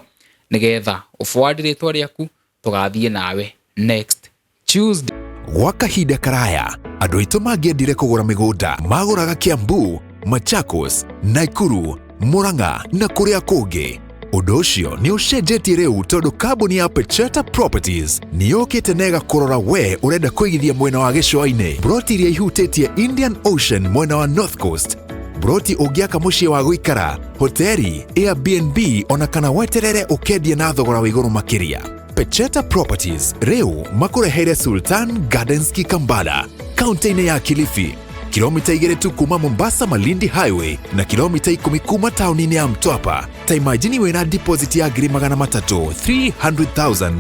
nigetha uforward ritwa riaku tugathie nawe next Tuesday gwa kahinda karaya andu aitu mangiendire kugura migunda maguraga Kiambu, Machakos, Nakuru, Murang'a na kuria kungi. Undu ucio ni ucenjetie riu tondu kambuni ya Peteta Properties ni yukite nega kurora we urenda kuigithia mwena wa gicwa-ini broti iria ihutitie Indian Ocean mwena wa North Coast broti ungiaka mucii wa guikara hoteli Airbnb ona kana weterere ukendia na thogora wa iguru makiria. Peteta Properties riu makurehere Sultan Gardens Kikambala kaunti-ini ya Kilifi kilomita 2 tu kuma Mombasa Malindi Highway na kilomita 10 kuma tauni-ini ya Mtwapa. Ta imagine wena deposit ya 300,000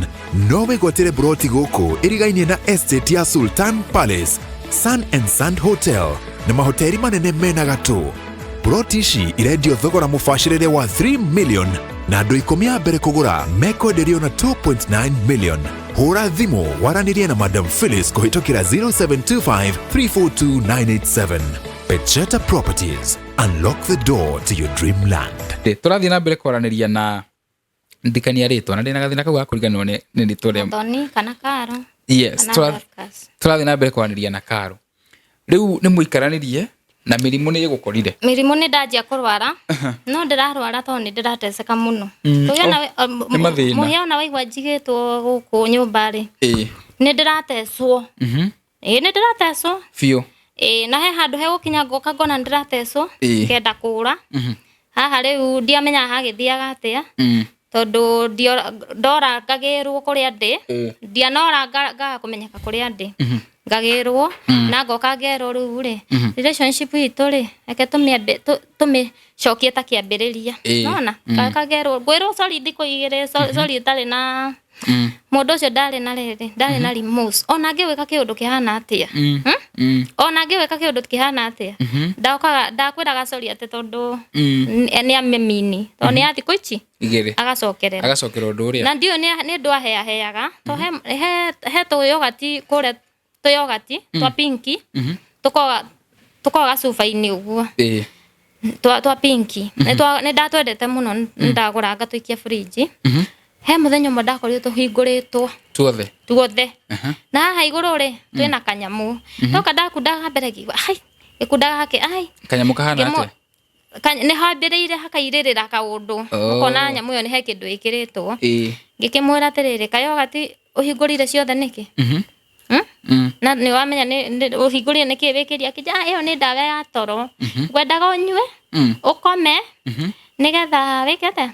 no wigwatire broti guku irigaine na estate ya Sultan Palace, Sun and Sand Hotel na mahoteli manene mena gatu. Broti ici irendio thogora mubashirire wa 3 million na andu 10 mbere kugura mekwenderio na 2.9 million. Hura thimu waranirie na Madam Phyllis kuhitukira 0725342987. Peteta Properties, unlock the door to your dreamland. Turathie na mbere kwaraniria na ndikania ritwa na ndina gathina kau akuriganwo ni ritwa Tony kana Karo. Yes, turathie na mbere kwaraniria na Karo. Riu ni muikaranirie na mirimu ni igukorire. Mirimu ni ndajia kurwara no ndirarwara to ni ndirateseka muno. Tuyo na muhia na waigwa njigitwo guku nyumba ri. Ni ndirateswo. Ni ndirateswo. Fio. Na he handu he gukinya ngoka ngona ndirateswo kenda kura. Haha riu ndiamenya hagithiaga atia. Tondu ndora ngagirwo kuria ndi. Ndianora ngaga kumenyeka kuria ndi. Ngagirwo na ngoka ngero riu ri relationship itu ri eke tumi cokie ta kiambiriria nona ngagirwo ngwirwo sorry thiko igire sorry tari na mundu ucio ndari na riri ndari na remorse ona ngiwika kiundu kihana atia ona ngiwika kiundu kihana atia ndakwiraga sorry ate tondu ni amemini to ni athi kuichi igire agacokera undu uria na ndio ni ndwa heaga to he to yogati kure to yogurt twa pinki tukoga sufa-ini uguo twa pinki ne ndatwendete muno ndagura ngatwikia fridge he muthenya mo ndakorire tuhingũrĩtwo tuothe na haha igũrũ ri twina kanyamu toka ndakundaga mbere kiwa ai ikundaga hake ai kanyamu kahana ate ne hambĩrĩire hakairĩrĩra kaũndũ ukona nyamu yo ni he kindu ikiritwo ngikimwira atiriri kayogati uhingũrire ciothe niki na ni wamenya ni uhingũrire niki wikiria kija iyo ni ndawa ya toro ngwendaga unywe ukome nigetha wikete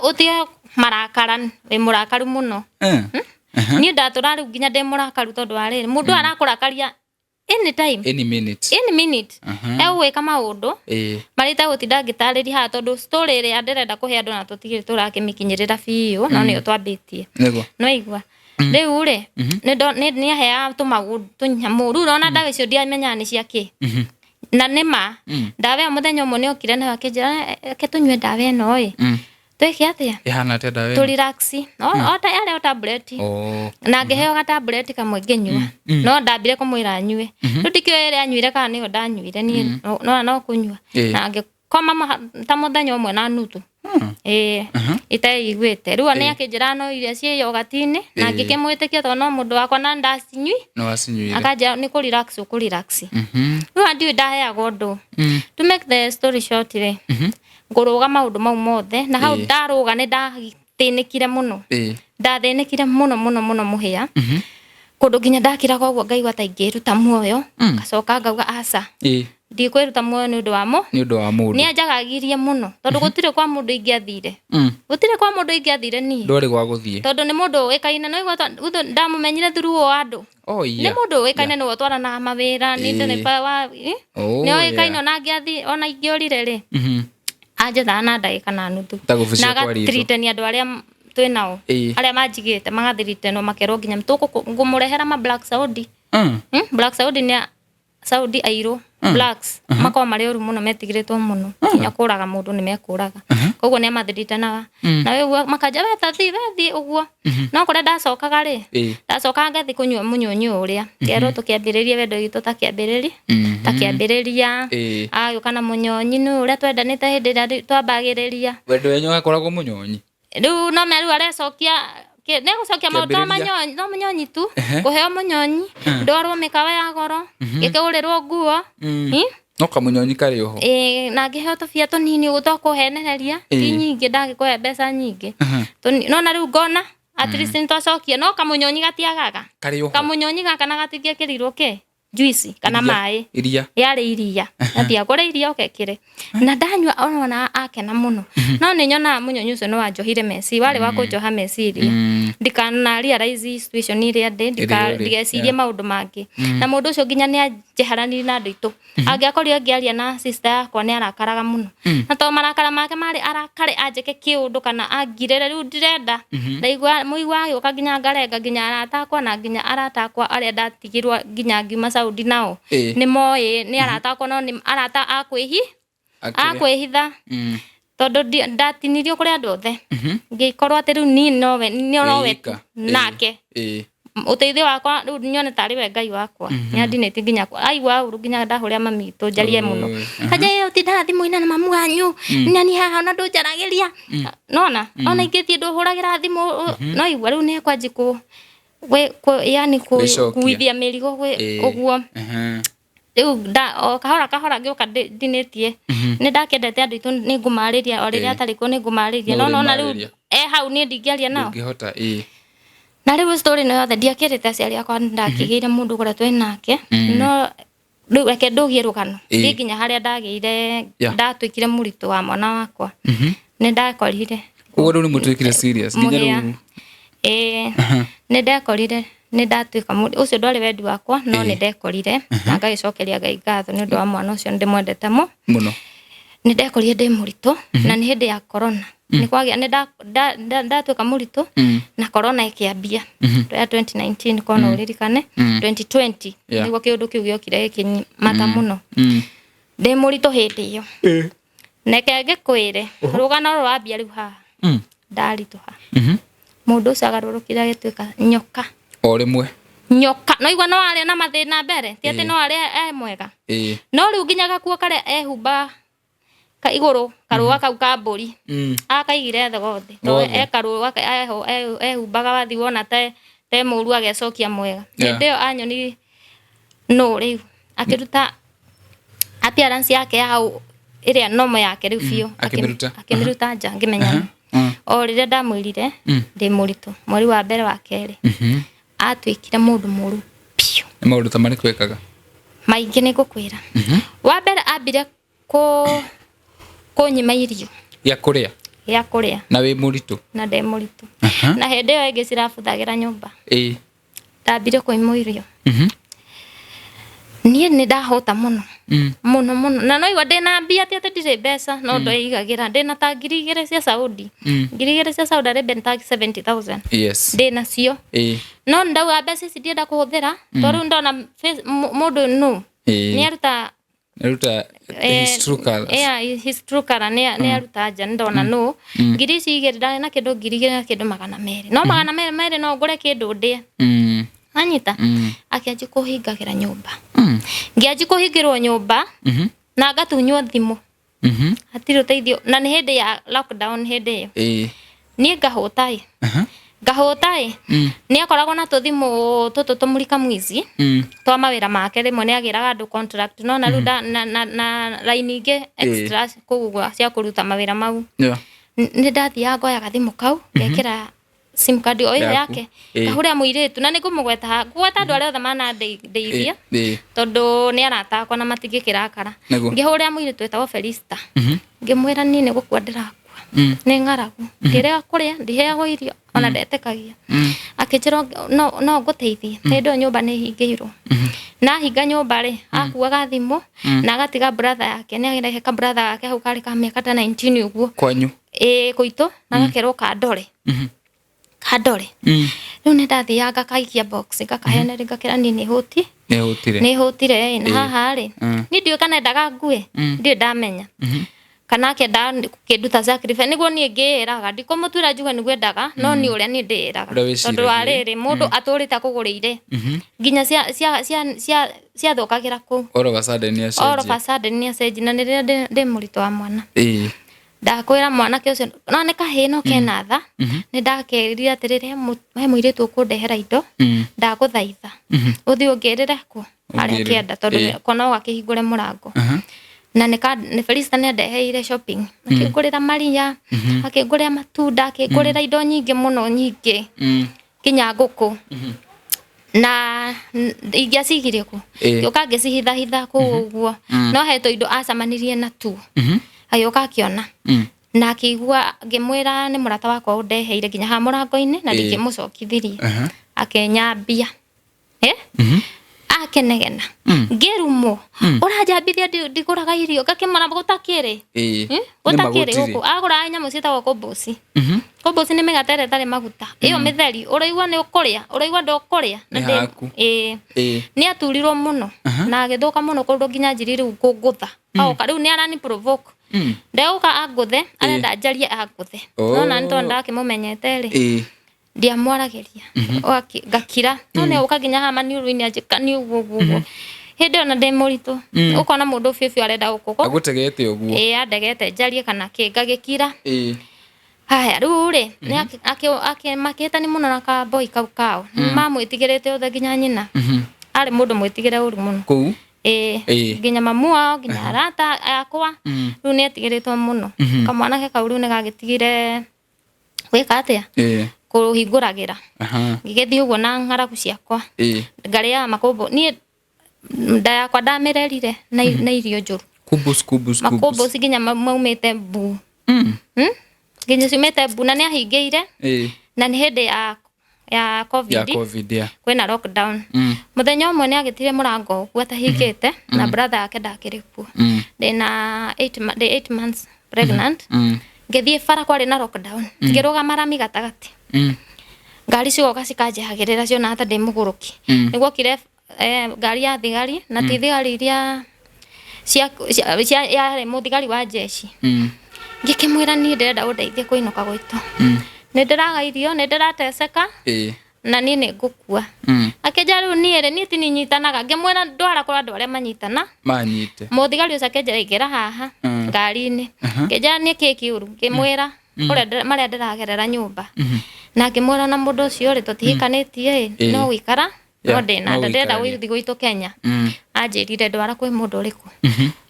utige marakara we murakaru muno ni ndatura riu nginya ndi murakaru tondu wa riri mundu arakurakaria any minute ewe kama undo marita gutinda ngitarĩria ha tondu story ri ndirenda kuhe andu na tutigire turakimikinyirira biu no ni twambitie no igwa riu ri ni ahea tunyamu riu ona ndawa icio ndiamenya ni ciaki na nima ndawa ya muthenya umwe ni okire na akinjira ke tunywe ndawa ino tweke atia ihana ate ndawa to relax ota yale tablet na ngeheo ga tablet kamwe ngenywa no ndambire kumwira nyue rutikio ile anyuire kana ni ndanyuire ni no kunywa na ngekoma ta muthenya umwe na nutu itaigwite riu ani akinjira no iria cie yogatini na ngikimwitikia to no mundu wakwa na ndasinywi no asinyuire akaja ni ku relax riu andi ndaheaga undu to make the story short re nguruga maundu mau mothe na hau ndaruga ni ndatinikire muno ndathinikire muno muhia kundu nginya ndakira koguo ngaigua ta ingiruta muoyo gacoka ngauga aca ndikwiruta muoyo ni undu wa mundu ni anjagagirie muno tondu gutire kwa mundu ingiathire ni ndori gwa guthie tondu ni mundu wikaine no igwa ndamumenyire through o andu ni mundu wikaine no twarana mawira ni ndenepa wa ni wikaine na ngiathi ona ingiorire ri aje thana ndagika na nuthu na gatriteni andu aria twinao aria manjigite magathiritenwo makerwo nginya ngumurehera ma black saudi black saudi ni saudi airo blacks makao mari oru muno metigiritwo muno nginya kuraga mundu ni mekuraga koguo ni mathiritenaga na we makaja wethi uguo no kure ndacokaga ri ndacoka ngathi kunywa munyonyi uria kero tukiambiriria wendo gitu takiambiriria ayo kana munyonyi ni uria twendanite hindi ria twambagiriria wendo wenyu gakoragwo munyonyi riu no meru arecokia ne gucokia maundu manyonyi no munyonyi tu kuheo munyonyi ndwarwo mikawa ya goro gikigurirwo nguo no kamunyonyi kari oho na ngiheo tubia tunini uguo kuhenereria ti nyingi ndagikuhe mbeca nyingi no na riu ngona at least nitwacokia no kamunyonyi gatiagaga kamunyonyi gaka na gatingiekirirwo juice kana mai yari iria atia gora iria okekire na ndanywa ona akena muno no ni nyona munyonyi ucio no wanjohire meci wari wa kunjoha meciria ndikana realize situation iria ndigecirie maundu mangi na mundu ucio nginya ni anjeharani na andu itu angiakorire ngiaria na sister yakwa ni arakaraga muno na to marakara make mari arakare anjeke kiundu kana angirere riu ndirenda ndaigua muigwa yoka nginya ngarenga nginya aratakwa na nginya aratakwa aria ndatigirwa nginya ngiuma Saudi nao ni moe ni aratakwa no ni arata akwihitha tondu ndatinirio kuri andu othe ngikorwo ati riu ni nowe nake uteithio wakwa riu nyone tari we ngai wakwa ni andineti nginya aigua uru nginya ndahuria mami to njarie muno kaje utinda thimu-ina na mamu wanyu nani haha ona ndunjaragiria nona ona ingitie nduhuragira thimu no igua riu ni kwanjiku yani kuithia mirigo uguo riu kahora ngioka ndinetie ni ndakendete andu itu ni ngumariria o riria atariko ni ngumariria no na riu hau ni ndingiaria nao ngihota na riu story no yothe ndiakirite aciari akwa ndakigire mundu kuria twinake no riu reke ndugie rugano ndi nginya haria ndagire ndatwikire murito wa mwana wakwa ni ndakorire uguo riu ni mutwikire serious nginya riu ni ndekorire ni ndatwika ucio ndwari wendi wakwa no ni ndekorire na ngagicokeria ngai ngatho ni undu wa mwana ucio ndimwendete muno ni ndekorire ndi murito na ni hindi ya corona ni kwagia ni ndatwika murito na corona ikiambia ya 2019 kona uririkane 2020 niguo kiundu kiu giokire gikimata muno ndi murito hindi iyo neke ngikwire rugano rwambia riu haha ndarituha mundu ucio agarurukire agituika nyoka o rimwe nyoka no igwa no aria na mathina mbere ti ati no aria mwega no riu nginya gakuo kare ehumba ka iguru karua kau ka mburi akaigire thogothe to karua ehumbaga wathi wona te muru agecokia mwega ndio anyoni no riu akiruta appearance yake hau iria nomo yake riu bio akimiruta nja ngimenya o rire ndamwirire ndi muritu mweri wa mbere wa keri atwikire mundu muru bio ni maundu ta mariku ekaga maingi ni gukwira wa mbere ambire kunyima irio ya kuria na we muritu na ndi muritu na hende yo ingi cirabuthagira nyumba ndambire kunyima irio nie ni ndahota muno na no igwa ndina mbia ti ati ndire mbeca no ndoigagira ndina ta 2,000 cia Saudi 2,000 cia Saudi Arabia ta 70,000 yes ndina cio no ndauga mbeca ici ndienda kuhuthira to riu ndona mundu no ni aruta his true color ni aruta nja ndona no ngiri ici igirira na kindu 2,000 na kindu 200 no 200 no ngure kindu ndie anyita akiaje kuhingagira nyumba ngiaje kuhingirwo nyumba na ngatunywo thimu hatiro teithio na ni hindi ya lockdown hindi yo ni ngahutai ni akoragwo na tuthimu tumurika mwizi twa mawira make rimwe ni agiraga andu contract no na ruda na line ingi extra kugwa cia kuruta mawira mau ni ndathia ngoya gathimu kau gekira sim card o yake kahuria muiretu na nigumugweta andu aria othe mana ndeithia tondu ni arata akwa na matingikirakara ngihuria muiretu etagwo Felista ngimwira ni gukua ndirakua ni ngaragu ndirega kuria ndiheagwo irio ona ndetekagia akijira no nguteithie tondu nyumba ni hingirwo na hinga nyumba ri akuaga thimu na agatiga brother yake ni agira heka brother yake hau kari ka miaka 19 uguo kwanyu kuito na gakerwo kandore riu ni ndathiaga kaikia box gakahene ngakira ni hutire na haha ri ni ndio kana ndaga ngue ndio ndamenya kana kenda kinduta sacrifice niguo ni ngiraga ndikumutura juga ni gwendaga no ni uria ni ndiraga tondu ariri mundu aturite kugurire nginya cia thokagira ku all of a sudden ni acenji na niria ndi murito wa mwana ndakwira mwana ke ucio no ni kahino kenatha ni ndakerire atirire he muiritu ukundehera indo ndaguthaitha uthi ungirire ku aria kienda tondu kono gakihingure murango na ni Felista ni ndeheire shopping akigurira maria akigurira matunda akigurira indo nyingi muno nyingi kinya nguku na igiacigire ku yoka ngicihitha ku uguo no heto indo acamanirie na tu ayoka akiona na akigua ngimwira ni murata wakwa undeheire nginya ha murango-ini na ndikimucokithirie akenyambia akenegena ngerumo urajambithia ndiguraga irio ngakimara gutakiri guku agura nyamu cietagwo kombosi kombosi ni migatere tari maguta iyo mitheri uraigwa ni ukuria uraigwa ndukuria na ni aturirwo muno na agithuka muno kundu nginya njiri riu kungutha auka riu ni arani provoke ndeuka aguthe arenda njarie aguthe no na nto ndakimumenyete ri ndiamwarageria ngakira none ukaginya hama ni uruini ajikani uguo hindi ona ndi muritu ukona mundu fifi arenda gukuko agutegete uguo andegete njarie kana ngagikira haya riu ri makita ni muno na ka boy kau kao mamwitigirite othe nginya nyina ari mundu mwitigire uri muno ku nginya mamua nginya arata akwa riu ni etigiritwo muno kamwana ke kau riu ni gagitigire wika atia kuhinguragira ngigethie uguo na ngaragu ciakwa ngaria makombo ni ndayakwa ndamirerire na irio njuru kubus makombo nginya maumite mbu nginya cimite mbu na ni ahingiire na ni hindi ya covid kwina lockdown muthenya umwe ni agitire murango ku atahingite na brother yake ndakiri ku ndina 8 months pregnant ngethie fara kwari na lockdown ngiruga marami gatagati ngari cigoka cikajehagirira cio na hata ndi muguruki niguo kire ngari ya thigari na ti thigari iria ya muthigari wa jeshi ngikimwira ni ndenda undeithie kuinuka gwitu ni ndiraga irio ni ndirateseka na niĩ nĩ ngũkua akĩnjĩra rĩu niĩ tininyitanaga ngĩmwĩra ndwara kũrĩ andũ arĩa manyitana manyite mũthigari ũcio akĩnjĩra ingĩra haha ngari-inĩ ngĩnjĩra niĩ kĩ kĩũru ngĩmwĩra ũrĩa marĩa ndĩragerera nyũmba na ngĩmwĩra na mũndũ ũcio rĩ tũtihikanĩtie no wĩkara no ndĩna nda ndĩrenda gũthiĩ gwitũ Kenya anjĩrire ndwara kwĩ mũndũ ũrĩkũ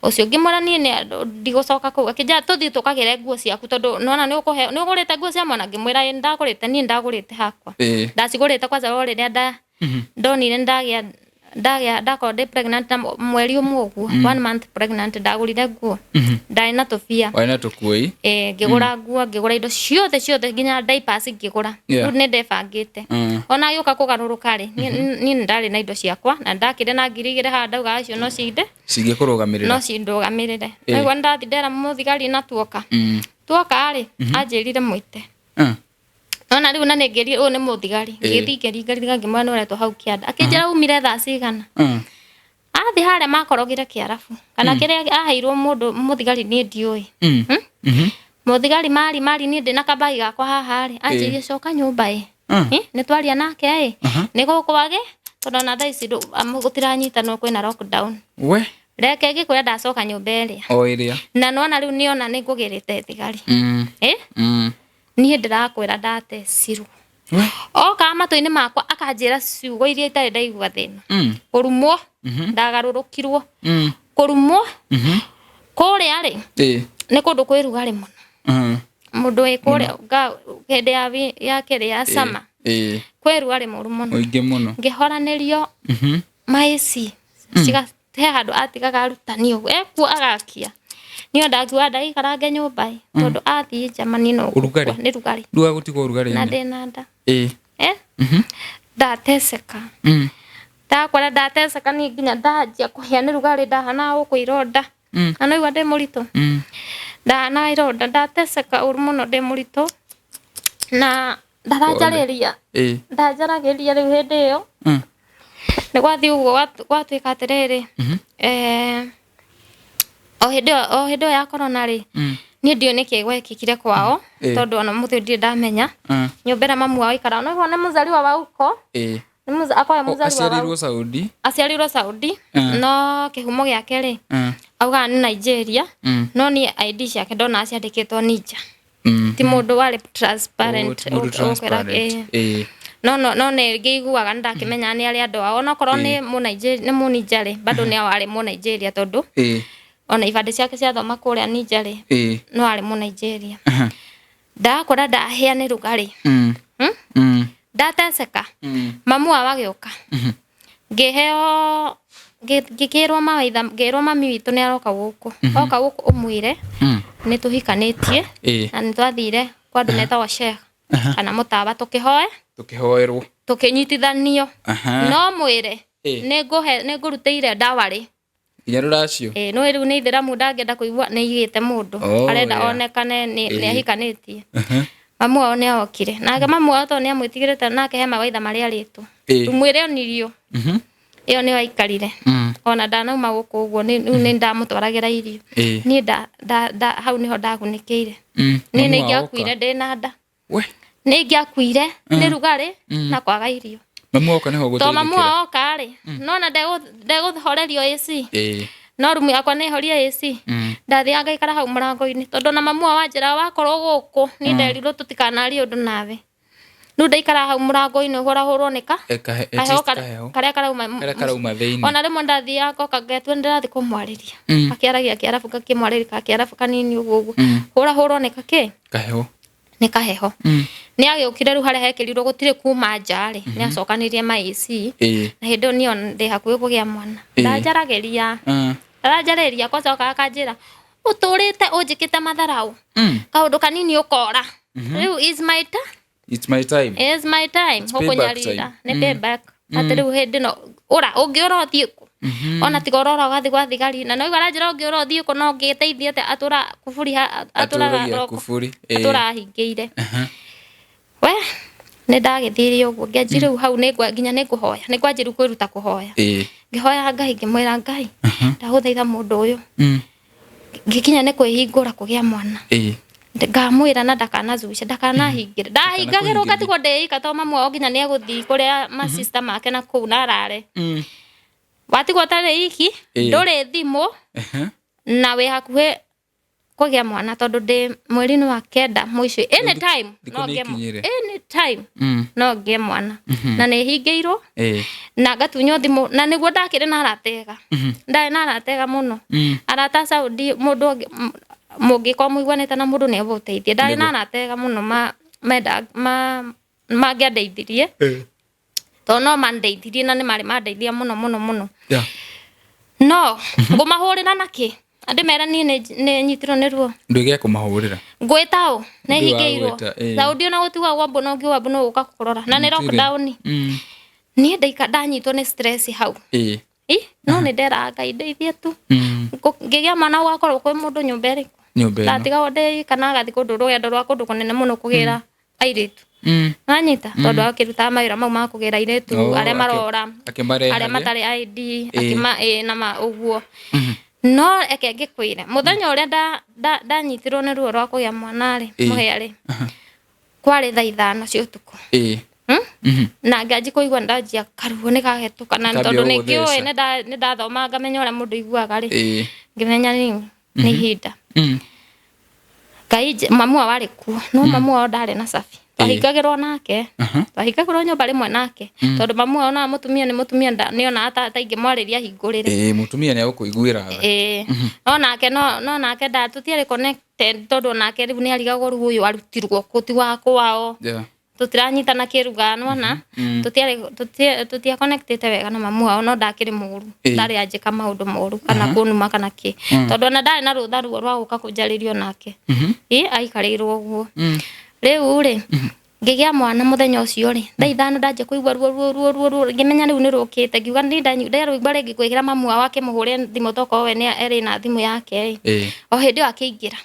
ũcio ngĩmwĩra niĩ ndigũcoka kũu akĩnjĩra tũthiĩ tũkagĩre nguo ciaku tondũ nona nĩ ũgũrĩte nguo cia mwana ngĩmwĩra ndagũrĩte niĩ ndagũrĩte hakwa ndacigũrĩte kwanza rĩrĩa ndonire ndakorwo ndĩ pregnant na mweri ũmwe ũguo 1 month pregnant ndagũrire nguo ndarĩ na tũbia wena tũkuoi ngĩgũra nguo ngĩgũra indo ciothe nginya diapers ngĩgũra rĩu nĩ ndebangĩte ona gĩũka kũgarũrũka rĩ niĩ ndarĩ na indo ciakwa na ndakĩrĩ na ngiri igĩrĩ haha ndauga acio no cingĩkũrũgamĩrĩra no cindũgamĩrĩre nĩguo ndathi ndera mũthigari na tuoka rĩ anjĩrire mwĩte ona rĩu na nĩngĩri ũyũ nĩ mũthigari ngĩringa ngĩmwĩra nĩ ũretwo hau kĩanda akĩnjĩra umire thaa cigana athi harĩa makorogire kĩarabu kana kĩrĩa aheirwo mũthigari niĩ ndiũĩ mũthigari mari niĩ ndĩ na kabagi gakwa haha rĩ anjĩrire coka nyũmba nĩ twaria nake nĩ gũkwage tondũ na thaa ici gũtiranyitanwo kwĩna lockdown reke ngĩkwĩra ndacoka nyũmba ĩrĩa na nona rĩu nĩona nĩ ngũgĩrĩte thigari niĩ ndĩrakwĩra ndatecirwo oka matũ-inĩ makwa akanjĩra ciugo iria itarĩ ndaigua thĩna kũrumwo ndagarũrũkirwo kũrumwo kũrĩa rĩ nĩ kũndũ kwĩ rugarĩ mũno mũndũ wĩ kũrĩa hĩndĩ ya kĩrĩ ya sama kwĩ rugarĩ mũru mũno ngĩhoranĩrio maici cigahe handũ atigaga arutani ũguo ekuo agakia niyo ndakiwa ndaikarange nyũmba tondũ athiĩ Germany no nĩ rugarĩ nduga gũtigwo rugarĩ na ndĩna nda ndateseka ndakwara ndateseka niĩ nginya ndanjia kũhĩa nĩ rugarĩ ndahana gũkũ ironda na no igua ndĩ mũritũ ndahana ironda ndateseka ũru mũno ndĩ mũritũ na ndaranjarĩria rĩu hĩndĩ ĩyo nĩ gwathiĩ ũguo gwatuĩka atĩrĩrĩ o hĩndĩ ĩyo ya corona rĩ niĩ ndiũ nĩkĩ gwekĩkire kwao tondũ ona mũthĩ ndirĩ ndamenya nyũmba ĩrĩa mamu wao aikara no nĩ mũzaliwa wa huko akoya mũzaliwa aciarirwo Saudi no kĩhumo gĩake rĩ augaga nĩ Nigeria no niĩ ID ciake ndona ciandĩkĩtwo Ninja ti mũndũ warĩ transparent no nĩ ngĩiguaga ndakĩmenya nĩ arĩa andũ ao onakorwo nĩ mũnija rĩ bado nĩ warĩ mũnigeria tondũ ona ibande ciake ciathoma kũrĩa Ninja rĩ no arĩ mũnigeria ndakora ndahĩa nĩ rugarĩ ndateseka mamu wao agĩũka ngĩheo ngĩkĩrwo mawaitha ngĩrwo mami witũ nĩ aroka gũkũ ũmwĩre nĩ tũhikanĩtie na nĩ twathire kwa andũ metagwo sheikh kana mũtaba tũkĩhoerwo tũkĩnyitithanio no mwĩre nĩ ngũrutĩire ndawa rĩ inya rũracio no rĩu nĩ itheramu ndangĩenda kũigua nĩ igĩte mũndũ arenda onekane nĩ ahikanĩtie mamu wao nĩ okire nake mamu wao tondũ nĩ amwĩtigĩrĩte nake he mawaitha marĩa arĩtwo mwĩre onirio ĩyo nĩyo aikarire ona ndanauma gũkũ ũguo nĩ ndamũtwaragĩra irio niĩ hau nĩho ndagunĩkĩire niĩ nĩ ingĩakuire ndĩna nda nĩ ingĩakuire nĩ rugarĩ na kwaga irio mamu oka nĩho gũteithĩkĩra mamu oka rĩ nona ndegũhorerio AC no rumu yakwa nĩ horia AC ndathiaga ngaikara hau mũrango-inĩ tondũ na mamu wanjĩra wakorwo gũkũ nĩ nderirwo tũtikanarie ũndũ nawe rĩu ndaikara hau mũrango-inĩ hũrahũrwo nĩ karĩa karauma thĩinĩ ona rĩmwe ndathiaga ngoka ngetua ndĩrathiĩ kũmwarĩria akĩaragia kĩarabu ngakĩmwarĩria kĩarabu kanini ũguo hũrahũrwo nĩ kaheho nĩ kaheho nĩ agĩũkire rĩu harĩa hekĩrirwo gũtirĩ kuma nja rĩ nĩ acokanĩrie ma AC na hĩndĩ ĩyo niĩ ndĩ hakuhĩ kũgĩa mwana ndaranjarĩria kwanza akanjĩra ũtũrĩte ũnjĩkĩte matharaũ kaũndũ kanini ũkora rĩu it's my time hũkũnyarira nĩ payback atĩ rĩu hĩndĩ no ũngĩũra ũthiĩ kũ ona tiga ũrora ũgathiĩ gwa thigari na no aranjĩra ũngĩũra ũthiĩ kũ no ngĩteithia atĩ atũra kuburi atũra hingĩire we nĩ ndagĩthire ũguo ngĩanjire rĩu hau nginya nĩ ngũhoya nĩ ngwanjĩrĩu kwĩruta kũhoya ngĩhoya Ngai ngĩmwĩra Ngai ndagũthaitha mũndũ ũyũ ngĩkinya nĩ kwĩhingũra kũgĩa mwana ngamwira na ndakanazucia ndakanahingire ndahingagirwo gatigwo ndeika to mamu wao nginya ni aguthii kuria ma sister make na kuu na arare watigwo tari iki nduri thimu na we hakuhe kugia mwana tondu ndi mweri-ini wa kenda muico anytime no ngie mwana na ni hingiirwo na ngatunyo thimu na niguo ndakire na aratega ndari na aratega muno arata Saudi mundu mungikwa muigwanite na mundu ni abuteithie ndari na aratega muno mangiandeithirie to no mandeithirie na ni mari mandeithia muno no ngumahurira naki andi mera ni nyitirwo ni ruo ndugia kumahurira ngwitao na hingiirwo Saudi na gutigwa wambo no ngiwa no uka kurora na ni lockdown ni ndaika ndanyitwo ni stress hau no ni ndera Ngai ndeithie tu ngigia mwana wakorwo kwi mundu nyumbere ndatiga wode kana gathi kundu rugendo rwa kundu kunene muno kugira airitu anyita tondu akiruta mawira mau ma kugira airitu aria marora aria matari ID akima na ma uguo no eke ngikwire muthenya uria ndanyitirwo ni ruo rwa kugia mwana ri muheari kwari thaa 5 cia utuku na ngaji kuigwa ndajia karuo ni gahetuka na tondu ni kioi ni ndathoma ngamenya uria mundu iguaga ri ngimenya ni hinda Ngai mamu wari kuo no mamu wao ndari na safi twahingagirwo nake twahingagirwo nyumba rimwe nake tondu mamu wao na mutumia ni mutumia ni ona ata ingi mwariria hingurire mutumia ni agukuiguira no nake nda tutiari connected tondu nake riu ni arigagwo ruo uyu arutirwo kuti wako wao tutiranyitana kiruga nona tutia connected wega na mamu wao no ndakiri muru ndari anjika maundu moru kana kunuma kana ki tondu na ndari na rutha ruo rwa guka kunjaririo nake aikarirwo uguo riu ri ngigia mwana muthenya ucio ri thaa 5 ndaje kuigwa ruo ngimenya riu ni rukite ngiuga ni ndarugwa ringi kuigira mamu wao akimuhuria thimu toko we ni eri na thimu yake o hindi akiingira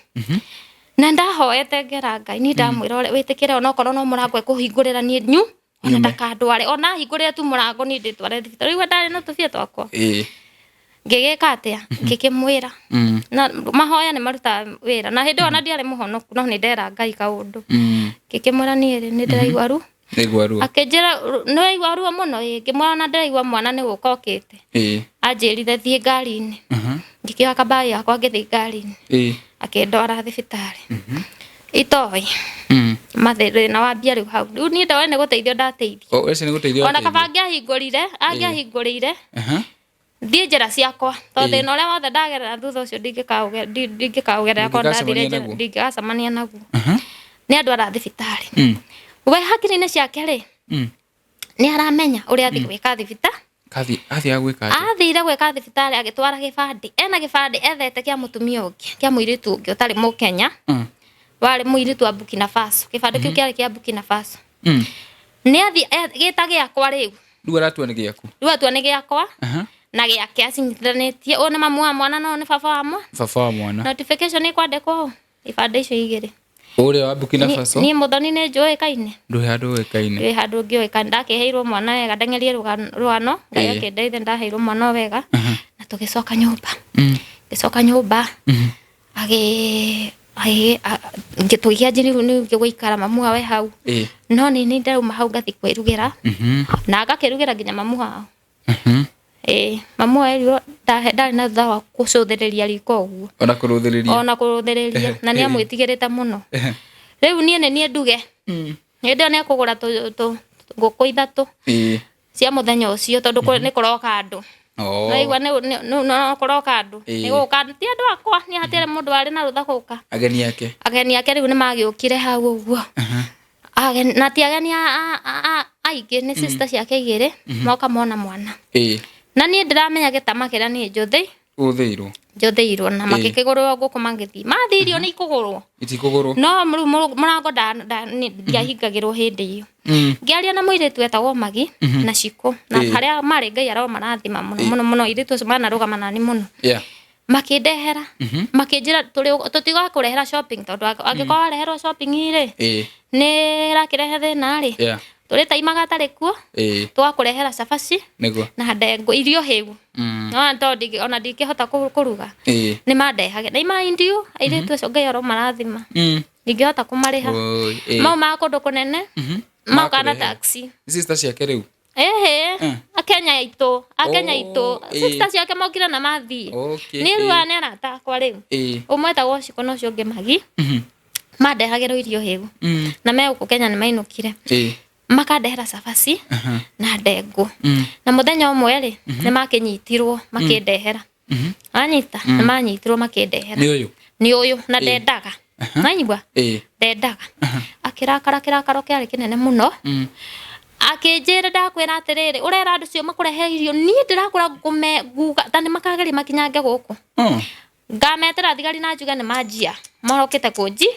na ndahoete ngera Ngai ni ndamwira witikire ona korwo no murango ekuhingurira ni nyu ona ndakandware ona hingurire tu murango ni nditware thibitari riu ndari no tufie twakwa ngigika atia ngikimwira na mahoya ni maruta wira na hindi ona ndiare muhonoku no ni ndera Ngai kaundu ngikimwira ni ndiraigwa ru akenjira no igwa ru muno ngimwira na ndiraigwa mwana ni guka okite anjirire thie ngari-ini ngikiwa kabai yakwa ngithi ngari-ini akendwara thibitari itoi mathere na wambia riu hau riu ni ndawe ni guteithio ndateithio ese ni guteithio ona kaba angiahingurire thie njira ciakwa to thina uria wothe ndagerera thutha ucio ndingikaugerera ko ndathire ndingicamania naguo ni andwara thibitari we hakiri-ini ciake ri ni aramenya uria athi gwika thibitari athire gwika thibitari agitwara gibandi ena gibandi ethete kia mutumia ungi kia muiritu ungi utari mukenya wari muiritu wa Burkina Faso gibandi kiu kiari kia Burkina Faso ni athi gita giakwa riu atua ni giaku ni giakwa na giake acinyithanitie ona mamu wa mwana no ni baba wa mwana notification ikwandikwo gibandi icio igiri uria wa Burkina Faso ni muthoni ni njui kaine nduhe andu wekaine we handu ngioi kaine ndakiheirwo mwana wega ndengerie ruano Ngai akindeithia ndaheirwo mwana wega na tugicoka nyumba ngitugia njiri ni ngiguikara mamu wawe hau no ni ndauma hau ngathi kwirugira na ngakirugira nginya mamu wao mamu wawe ndari na thutha wa gucuthiriria riko uguo ona kuruthiriria na ni amwitigirite muno riu ni nduge ndio ni akugura nguku 3 cia muthenya ucio tondu ni kuroka andu naigwa no kuroka andu ni guka ti andu akwa ni hatire mundu ari na rutha guka ageni yake riu ni magiukire hau uguo na ti ageni aingi ni sister ciake igiri moka mona mwana na ni ndiramenya gitama kira ni njuthiirwo na makikigurwo guku mangithi mathirio ni ikugurwo itikugurwo no murango ndiahingagirwo hindi iyo ngiaria na muiritu etagwo Magi na Ciko na haria mari Ngai aro marathima muno iritu acio manarugama nani muno makindehera makinjira tutiga kurehera shopping tondu angikwa wareherwo shopping iri ni rakirehe thina ri turi taimaga tari kuo twakurehera cabaci na ndengu irio hiu no tondu ona ndingihota kuruga ni mandehage na ima indio iritu acio Ngai aro marathima ndingihota kumariha mau ma kundu kunene mauka na taxi sister ciake riu akenya itu sister ciake maukira na mathi ni ruwa ni arata kwa riu umwe ta wociko no cio ngimagi mandehagĩrwo irio hĩu na me gũkũ Kenya nĩ mainũkire makandehera cabaci na ndengũ na mũthenya ũmwe rĩ nĩ makĩnyitirwo makĩndehera anyita nĩ manyitirwo makĩndehera nĩ ũyũ na ndendaga nanyigua ndendaga akĩrakara kĩarĩ kĩnene mũno akĩnjĩra ndakwĩra atĩrĩrĩ ũrera andũ cio makũrehe irio niĩ ndĩrakũra nguga ta nĩ makageria makinyange gũkũ ngametera thigari na njuga nĩ manjia morokĩte kũnji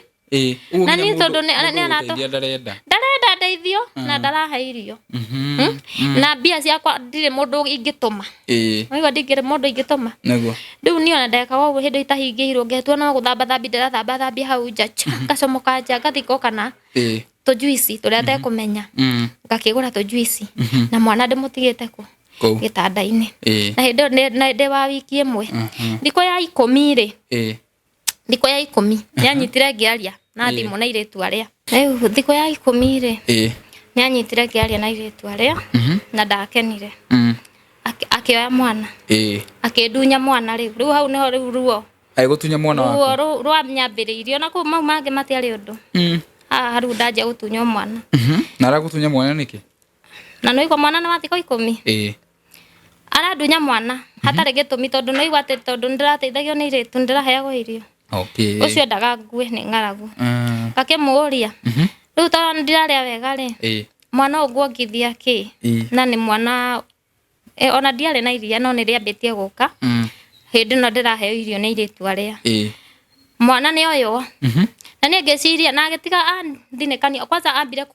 na ni tondu ni anato ndarenda ndeithio na ndarahe irio na mbia ciakwa ndire mundu ingituma oiga ndingire mundu ingituma naguo riu ni ona ndeka ũguo hindi itahingĩirwo ngetwo no gũthamba thambi ndĩrathamba thambi hau nja ngacomoka nja ngathiko kana tujuici turia tekumenya ngakĩgũra tujuici na mwana ndĩmutigĩte ku gĩtanda-inĩ na hindi wa wiki ĩmwe ndiko ya 10 rĩ ndiko ya 10 nyanyitire ngiaria na thimu na iretu aria riu ndiko ya 10 ri nyanyitire ngiaria na iretu aria na ndakenire akioya mwana akidunya mwana riu hau niho riu ruo aigutunya mwana wako ruo rwanyambĩrĩirio na kũ mau mangĩ matiarĩ ũndũ haru ndaje gutunya mwana na aragutunya mwana niki na noiko mwana na mathiko 10 aradunya mwana hatarĩ gĩtũmi tondũ noigwa atĩ tondũ ndĩrateithagio nĩ iretu ndĩraheagwo irio ucio ndaga ngue nĩ ng'aragu ngakĩmũũria rĩu tondũ ndirarĩa wega rĩ mwana ũguongithia kĩ na nĩ mwana ona ndiarĩ na iria no nĩrĩambĩtie gũka hĩndĩ no ndĩraheo irio nĩ iretu aria mwana nĩ oywo na niĩ ngĩciria na agĩtiga thinĩkania kwanza ambire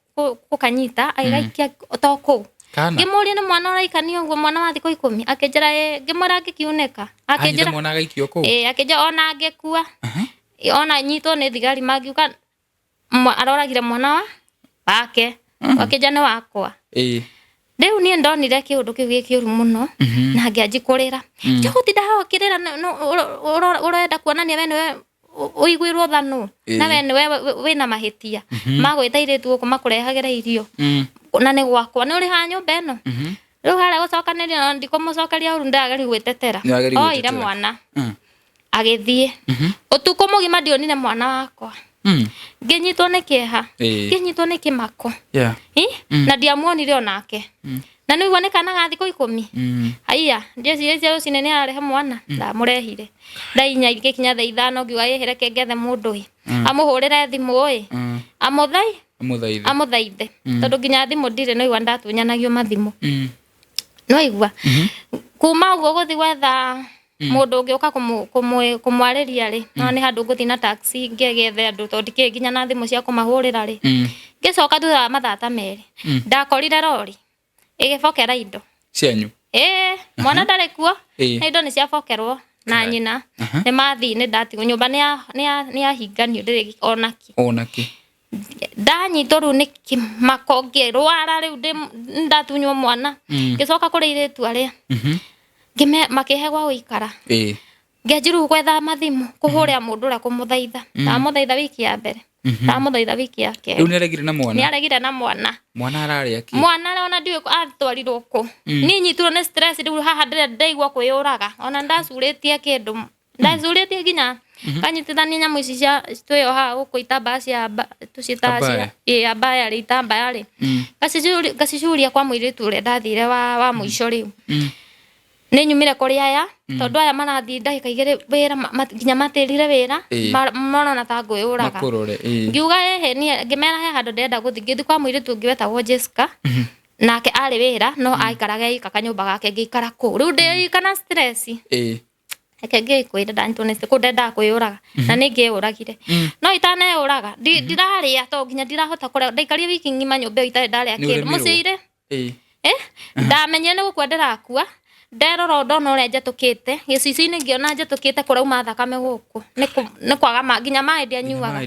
gũkanyita agĩgaikia to kũu ngĩmũũria nĩ mwana ũraikanio ũguo mwana wa thikũ 10 akĩnjĩra ngĩmwĩra ngĩkiunĩka akĩnjĩra mwana agaikio kũu akĩnjĩra ona angĩkua ona nyitwo nĩ thigari magiuka aroragire mwana wake akĩnjĩra nĩ wakwa rĩu niĩ ndonire kĩũndũ kĩu gĩkĩũru mũno na ngĩanji kũrĩra njogutinda hao kĩrĩra ũrenda kuonania we nĩwe ũiguĩrwo thanu na we nĩwe wĩna mahĩtia magwĩta iretu gũkũ makũrehagĩra irio na nĩ gwakwa nĩ ũrĩ ha nyũmba ĩno rĩu harĩa gũcokanĩria no ndikũmũcokeria ũru ndageri gwĩtetera oire mwana agĩthiĩ ũtukũ mũgima ndionire mwana wakwa ngĩnyitwo nĩ kĩeha ngĩnyitwo nĩ kĩmako na ndiamuonire onake na nĩguo nĩ kana ga thikũ 10 haiya ndĩciria rũcinĩ nĩ arehe mwana ndamũrehire ndainya igĩkinya thaa 5 ngiuga yehere kengethe mũndũ amũhũrĩre thimũ amũthaithe tondũ nginya thimũ ndirĩ no igua ndatunyanagio mathimũ no igua kuma ũguo gũthi gwetha mũndũ ũngĩũka kũmwarĩria rĩ no nĩ handũ ngũthi na taxi ngĩgethe andũ tondũ ndikĩrĩ nginya na thimũ cia kũmahũrĩra rĩ ngĩcoka thutha wa mathaa ta merĩ ndakorire rori ĩgĩbokera indo cianyu mwana ndarĩ kuo na indo nĩ ciabokerwo na nyina nĩ mathi nĩ ndatigwo nyũmba nĩ yahinganio ndĩrĩ onaki ndanyitwo rĩu nĩ kĩmako ngĩrwara rĩu ndatunywo mwana ngĩcoka kũrĩ iretu arĩa makĩhe gwa gũikara ngĩanjirwo gwetha mathimũ kũhũrĩra mũndũ ũrĩa kũmũthaitha ndamũthaitha wiki ya mbere ndamũthaitha wiki ya kerĩ rĩu nĩaregire na mwana nĩaregire na mwana ararĩa kĩ mwana ona ndiũĩ atwarirwo kũ niĩ nyitirwo nĩ stress rĩu haha ndaigua kwĩyũraga ona ndacurĩtie kĩndũ ndacurĩtie nginya kanyitithania nyamũ ici cia twĩyoha gũkũ itambaya cia abaya rĩ itambaya rĩ ngacicuria kwa mũirĩtu ũrĩa ndathire wa mũico rĩu nĩ nyumire kũrĩ aya tondũ aya marathiĩ ndagĩka 2 wĩra nginya matĩrire wĩra marona ta ngwĩyũraga ngiuga niĩ ngĩmera he handũ ndĩrenda gũthiĩ ngĩthiĩ kwa mũirĩtu ũngĩ wetagwo Jessica nake arĩ wĩra no aikaraga eika kanyũmba gake ngĩikara kũu rĩu ndĩika na stress eke ngĩkwĩra ndanyitwo nĩ kũu ndendaga kwĩyũraga na nĩ ngĩyũragire no itaneyũraga ndirarĩa to nginya ndirahota kũrĩa ndaikarire wiki ng'ima nyũmba ĩyo itarĩ ndarĩa kĩndũ mũcĩire ndamenyire nĩ gũkua ndĩrakua nderora ndona ũrĩa njatũkĩte gĩcicio-inĩ ngĩona njatũkĩte kũrauma thakame gũkũ nĩ kwaga nginya maĩ ndianyuaga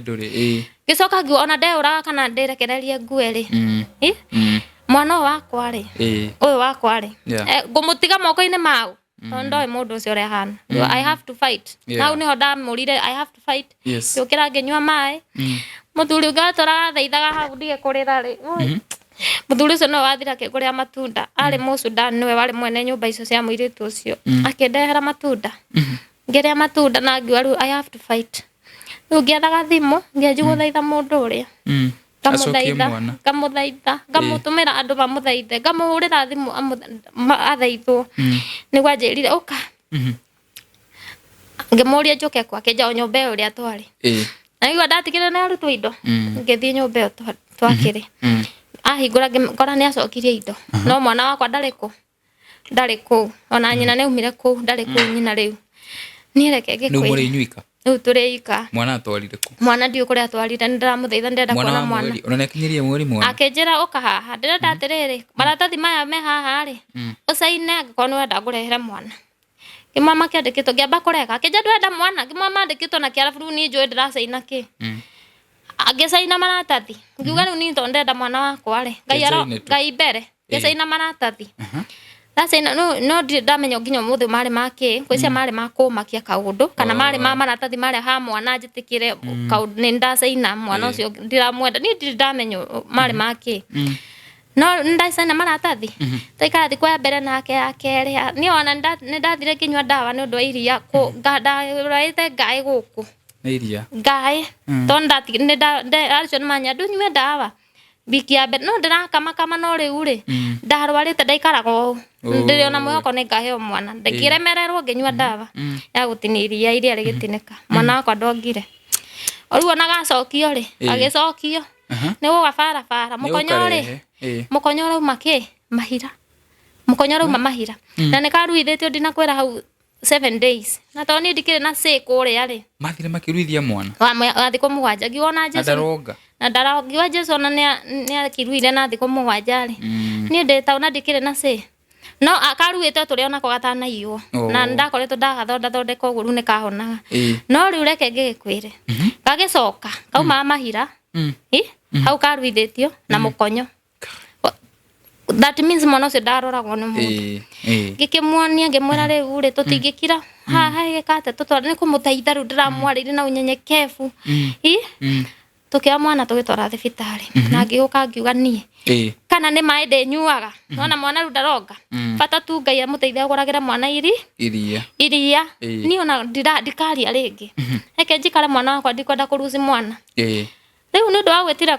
ngĩcoka ngiuga ona ndeyũraga kana ndĩrekererie ngue rĩ mwana ũyũ wakwa rĩ ngũmũtiga moko-inĩ mau Ndoe mundu ucio ria hana I have to fight now ni hoda murire I have to fight yokira ngenywa mai muthuri ugatora thaithaga hau ndige kurira ri muthuri ucio no wathira ke kuria matunda ari Musudan niwe wari mwene nyumba icio cia muiritu ucio akindehera matunda ngeria matunda na ngiwaru I have to fight ngiathaga thimu ngianjugo thaitha mundu uria kamuthaitha ngamutumira andu mamuthaithe ngamuhurira thimu athaithwo niguo anjirire uka ngimuria njuke kwake njao nyumba uria twari na niguo ndatigire na arutwo indo ngithii nyumba twakiri ahingura ngora ni acokirie indo no mwana wakwa ndari ku ona nyina ne umire ku ndari ku nyina riu ni reke ngikwe ni muri nyuika turiika mwana atwarire ku mwana ndio kuria atwarire ndiramuthaitha ndenda kuona mwana ona nekinyirie mweri mwana akenjira uka haha ndirenda atiriri maratathi maya me haha ri ucaine ngikono wenda ngurehera mwana kimama kiandikitwo ngiamba kureka akenja ndwenda mwana kimama andikitwo na kiarabu ni njui ndiracaina ki agecaina maratathi ngiuga riu ni to ndenda mwana wakwa ri ngai mbere gecaina maratathi Sasa no ndamenya nginya muthe mari make kwicia mari makumakia kaundu kana mari maratathi mari ha mwana njitikire kaundu ni ndacaina mwana ucio ndiramwenda ni ndamenya mari make no ndacaina maratathi taikarathi kwa mbere nake akeri ni ona ndathire kinywa ndawa ni undu wa iria ngadaite ngai guku iria ngai tonda acio ni manya ndunywe ndawa bikia bet no ndirakamaka no riu ri ndarwarite ndaikaraga ndiri ona mwako ni ngaheo mwana ndikiremererwo nginywa ndawa ya gutiniria iria rigitinika mwana wakwa ndongire oru ona gacokio ri agicokio ni gugabara mukonyo rauma ki mahira mukonyo rauma mahira na nikaruithitio ndinakwira hau 7 days na toni ndikire na kuri ari mathire makiruithia mwana wa thiko mugwanja ngiona Jesu na ndarogiwa Jesu na ni akiruire na thiko mugwanja ari ni ndeta ona ndikire na no akaruite turi ona ko gatana iyo na ndakoretwo ndagathondeka ugu ni kahonaga no riu reke ngikwire gagicoka kauma mahira hau karuithitio na mukonyo that means mwana ucio ndaroragwo ni mundu ngikimwonia ngimwira riu ri tutingikira haha gikate tutwara ni kumuthaitha riu ndiramwarire na unyenyekevu tukia mwana tugitwara thibitari na ngiguka ngiuga nie kana ni mai ndenyuaga nona mwana riu ndaronga bata tu ngai amuteithia aguragira mwana iria ni ona ndikaria ringi reke njikare mwana wakwa ndikwenda kuruzi mwana riu ni undu wa gwitira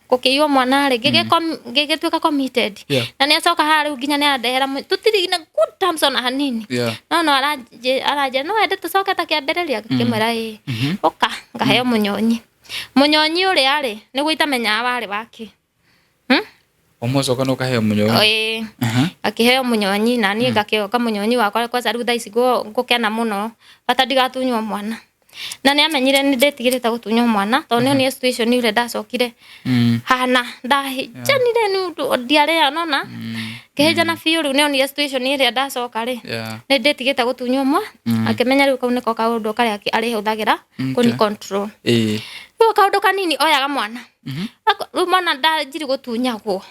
kukiyo mwana ri ngigituika committed na ni acoka hari nginya ni andehera tutiri na good terms ona hanini no araje no ende tucoke ta kiambiriria kimera oka ngaheo munyonyi uri ari ni guita menya wari wake omocoka no kaheo munyonyi akiheo munyonyi na ni ngakioka munyonyi wakwa kwa saru thaisi ngukena muno bata ndigatunywa mwana na ni amenyire ni ndetigirite gutunywa mwana to ni situation ile ndacokire hana ndahijanire ni ndiare nona kehejana fiuru ni situation ile ndacoka ri ni ndetigirite gutunywa mwana akimenya riu kau niko kaundu kari ari huthagira kuni control riu kaundu kanini oyaga mwana riu mwana ndanjiri gutunyagwo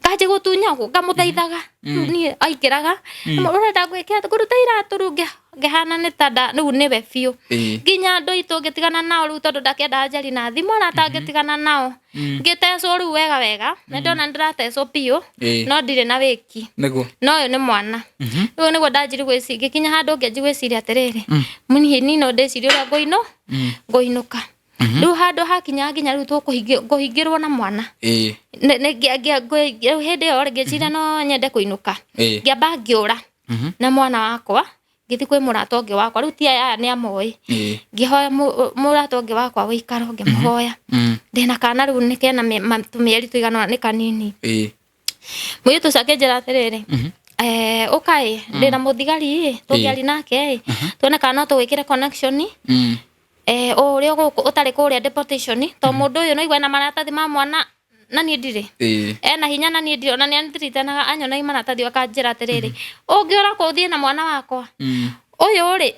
kaje gutunyagwo ngamuthaithaga ni aikiraga urenda gwikira kuruta iratu runge ngehana ni tada riu ni we biu nginya andu itu ngitigana nao riu tondu ndakenda ajali na thimu na tangitigana nao ngitecwo riu wega na ndona ndiratecwo piu no ndire na wiki no uyu ni mwana riu niguo ndanjiri gwiciria ngikinya handu ngianji gwiciria atiriri munini no ndiciria uria nguinuka riu handu hakinya nginya riu tukuhingirwo na mwana hindi yo ngiciria no nyende kuinuka ngiamba ngiura na mwana wakwa ngithi kwi murata ungi wakwa riu ti aya ni amoi ngihoya murata ungi wakwa wikaro ngimuhoya ndina kana riu ni kena tumieri tuigana ni kanini muitu sakenjera atiriri ukai ndina muthigari tungiari nake tuone kana tuwikire connection uria utari kuria deportation to mundu uyu no igwa na maratathi ma mwana na ni ndire ena hinya na ni ndire ona ni andiritanaga anyona imaratathi akanjira atiriri ungiora kuthie na mwana wakwa uyu ri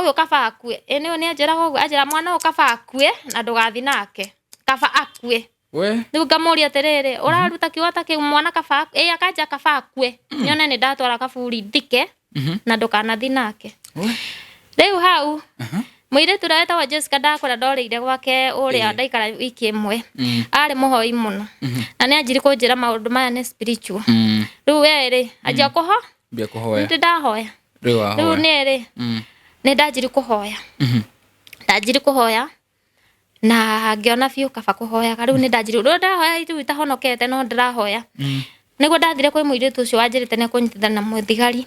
uyu kaba akue ene ni anjira go ajira mwana ukaba akue na ndugathi nake kaba akue we riu ngamuria atiriri uraruta kiwata ki mwana kaba akaja kabakwe nyone ni ndatwara kaburi thike na ndukanathi nake riu hau mwire tureta wa Jessica ndakora ndorire gwake uria ndaikara wiki imwe ari muhoi muno na ni anjiri kunjira maundu maya ni spiritual riu weri ajia kuhoya ndahoya riu nere ni ndanjiri kuhoya ndanjiri kuhoya na ngiona biu kaba kuhoya riu ni ndanjiri ndahoya riu itahonokete no ndirahoya niguo ndathire kwi muiritu ucio wanjirite ne kunyitithana na muthigari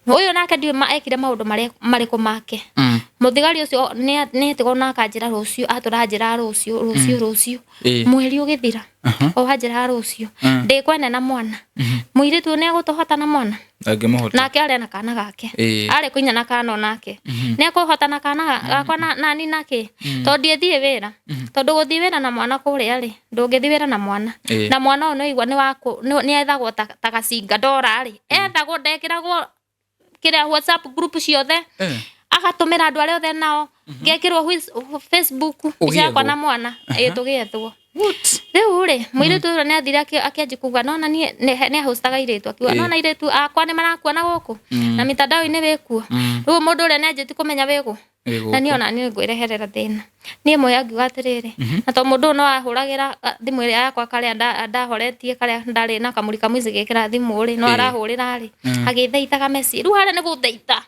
uyu nake ndiwe ekire maundu mariko make muthigari ucio ni tigona akanjira rucio aturanjira rucio mweri ugithira o hanjira rucio ndikwene na mwana muiritu ni agutohota na mwana nake ari na kana gake ari kuinya na kana nake ni akuhota na kana gakwa nani nake tondu ethie wira tondu guthie wira na mwana kuri ari ndungithie wira na mwana no igwa ni wako ni ethagwo ta gacinga ndora ari ethagwo ndekiragwo kira WhatsApp group ciothe agatumira andu aria othe nao ngekirwo Facebook cia na mwana tugiethwo riu ri muiritu ni athira akianji kuga nona ni hostaga iretu akiwa nona iretu akwa ni marakuona guku na mitandao ini wikuo riu mundu uria ni anjiti kumenya wigu na ni ona ni ngwireherera thina ni moya ngiuga atiriri na to mundu no ahuragira thimu iria yakwa kare ndahoretie kare ndari na kamuri kamwici gekira thimu ri no arahurira ri agithaitaga message riu hara ni guthaita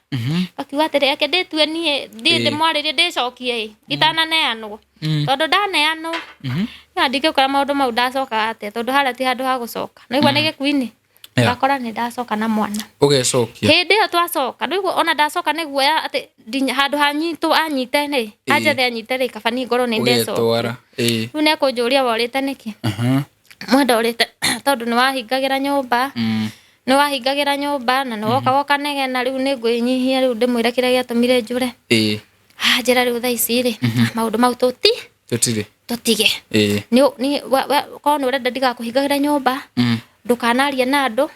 akiuga atiriri ake nditue nie ndi mwaririe ndicokie itana neanwo tondu ndaneanwo ndike kora maundu mau ndacoka ate tondu hara ti handu ha gucoka no igwa ni gikuini ngakora ni ndacoka na mwana ugecokia hindi yo twacoka riu ona ndacoka ni guoya ati handu hanyitu anyite ni ajathe anyite ri kabani ngoro ni ndecoka riu ne kunjuria worite niki mwenda urite tondu ni wahingagira nyumba ni wahingagira nyumba na no woka nege na riu ni ngwinyihia riu ndimwire kiria giatumire njure njira riu thaa ici ri maundu mau tutige ni kono urenda ndigakuhingagira nyumba ndukanaria na andu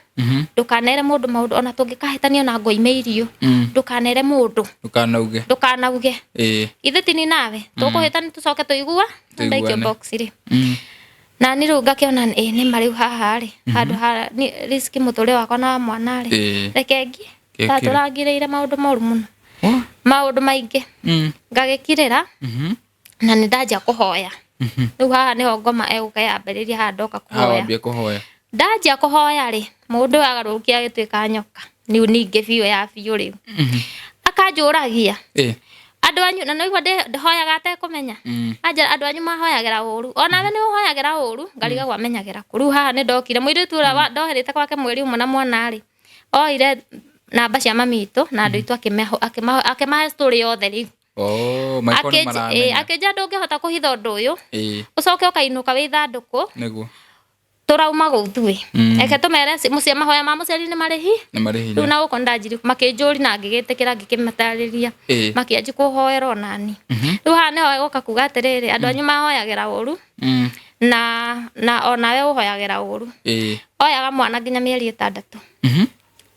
ndukanere mundu maundu ona tungikahitania na ngoime irio ndukanere mundu ndukanauge itheti ni nawe tukuhitani tucoke tuigua ndaikio box ri na ni ru ngakiona ni mari haha ri handu ha riski muture wakwa na mwana ri rekengi taturangirire maundu moru muno maundu maingi ngagikirira na ni ndaja kuhoya riu haha niho ngoma eguka yambiriria handoka kuhoya ndaja kuhoya ri mundu agarukia agituika nyoka niu ninge biu ya biu riu akanjuragia andu anyu na noigwa ndehoyaga atekumenya anja andu anyu mahoyagira uru ona we ni uhoyagira uru ngariga gwamenyagira kuru haha ni ndokire muiritu ura ndoherete kwake mweri umwe na mwana ri oire namba cia mamitu na andu itu akimahe story yothe riu maikoni maramenye akija ndungihota kuhitha undu uyu ucoke ukainuka wi thanduku niguo turauma guthui eke tumere mucia mahoya ma muciari ni marihi riu na guko ndanjiri makinjuri na ngigitikira ngikimatariria makianji kuhoerwo nani riu ha neho egoka kuga atiriri andu anyu mahoyagira uru na ona we uhoyagira uru oyaga mwana nginya mieri 6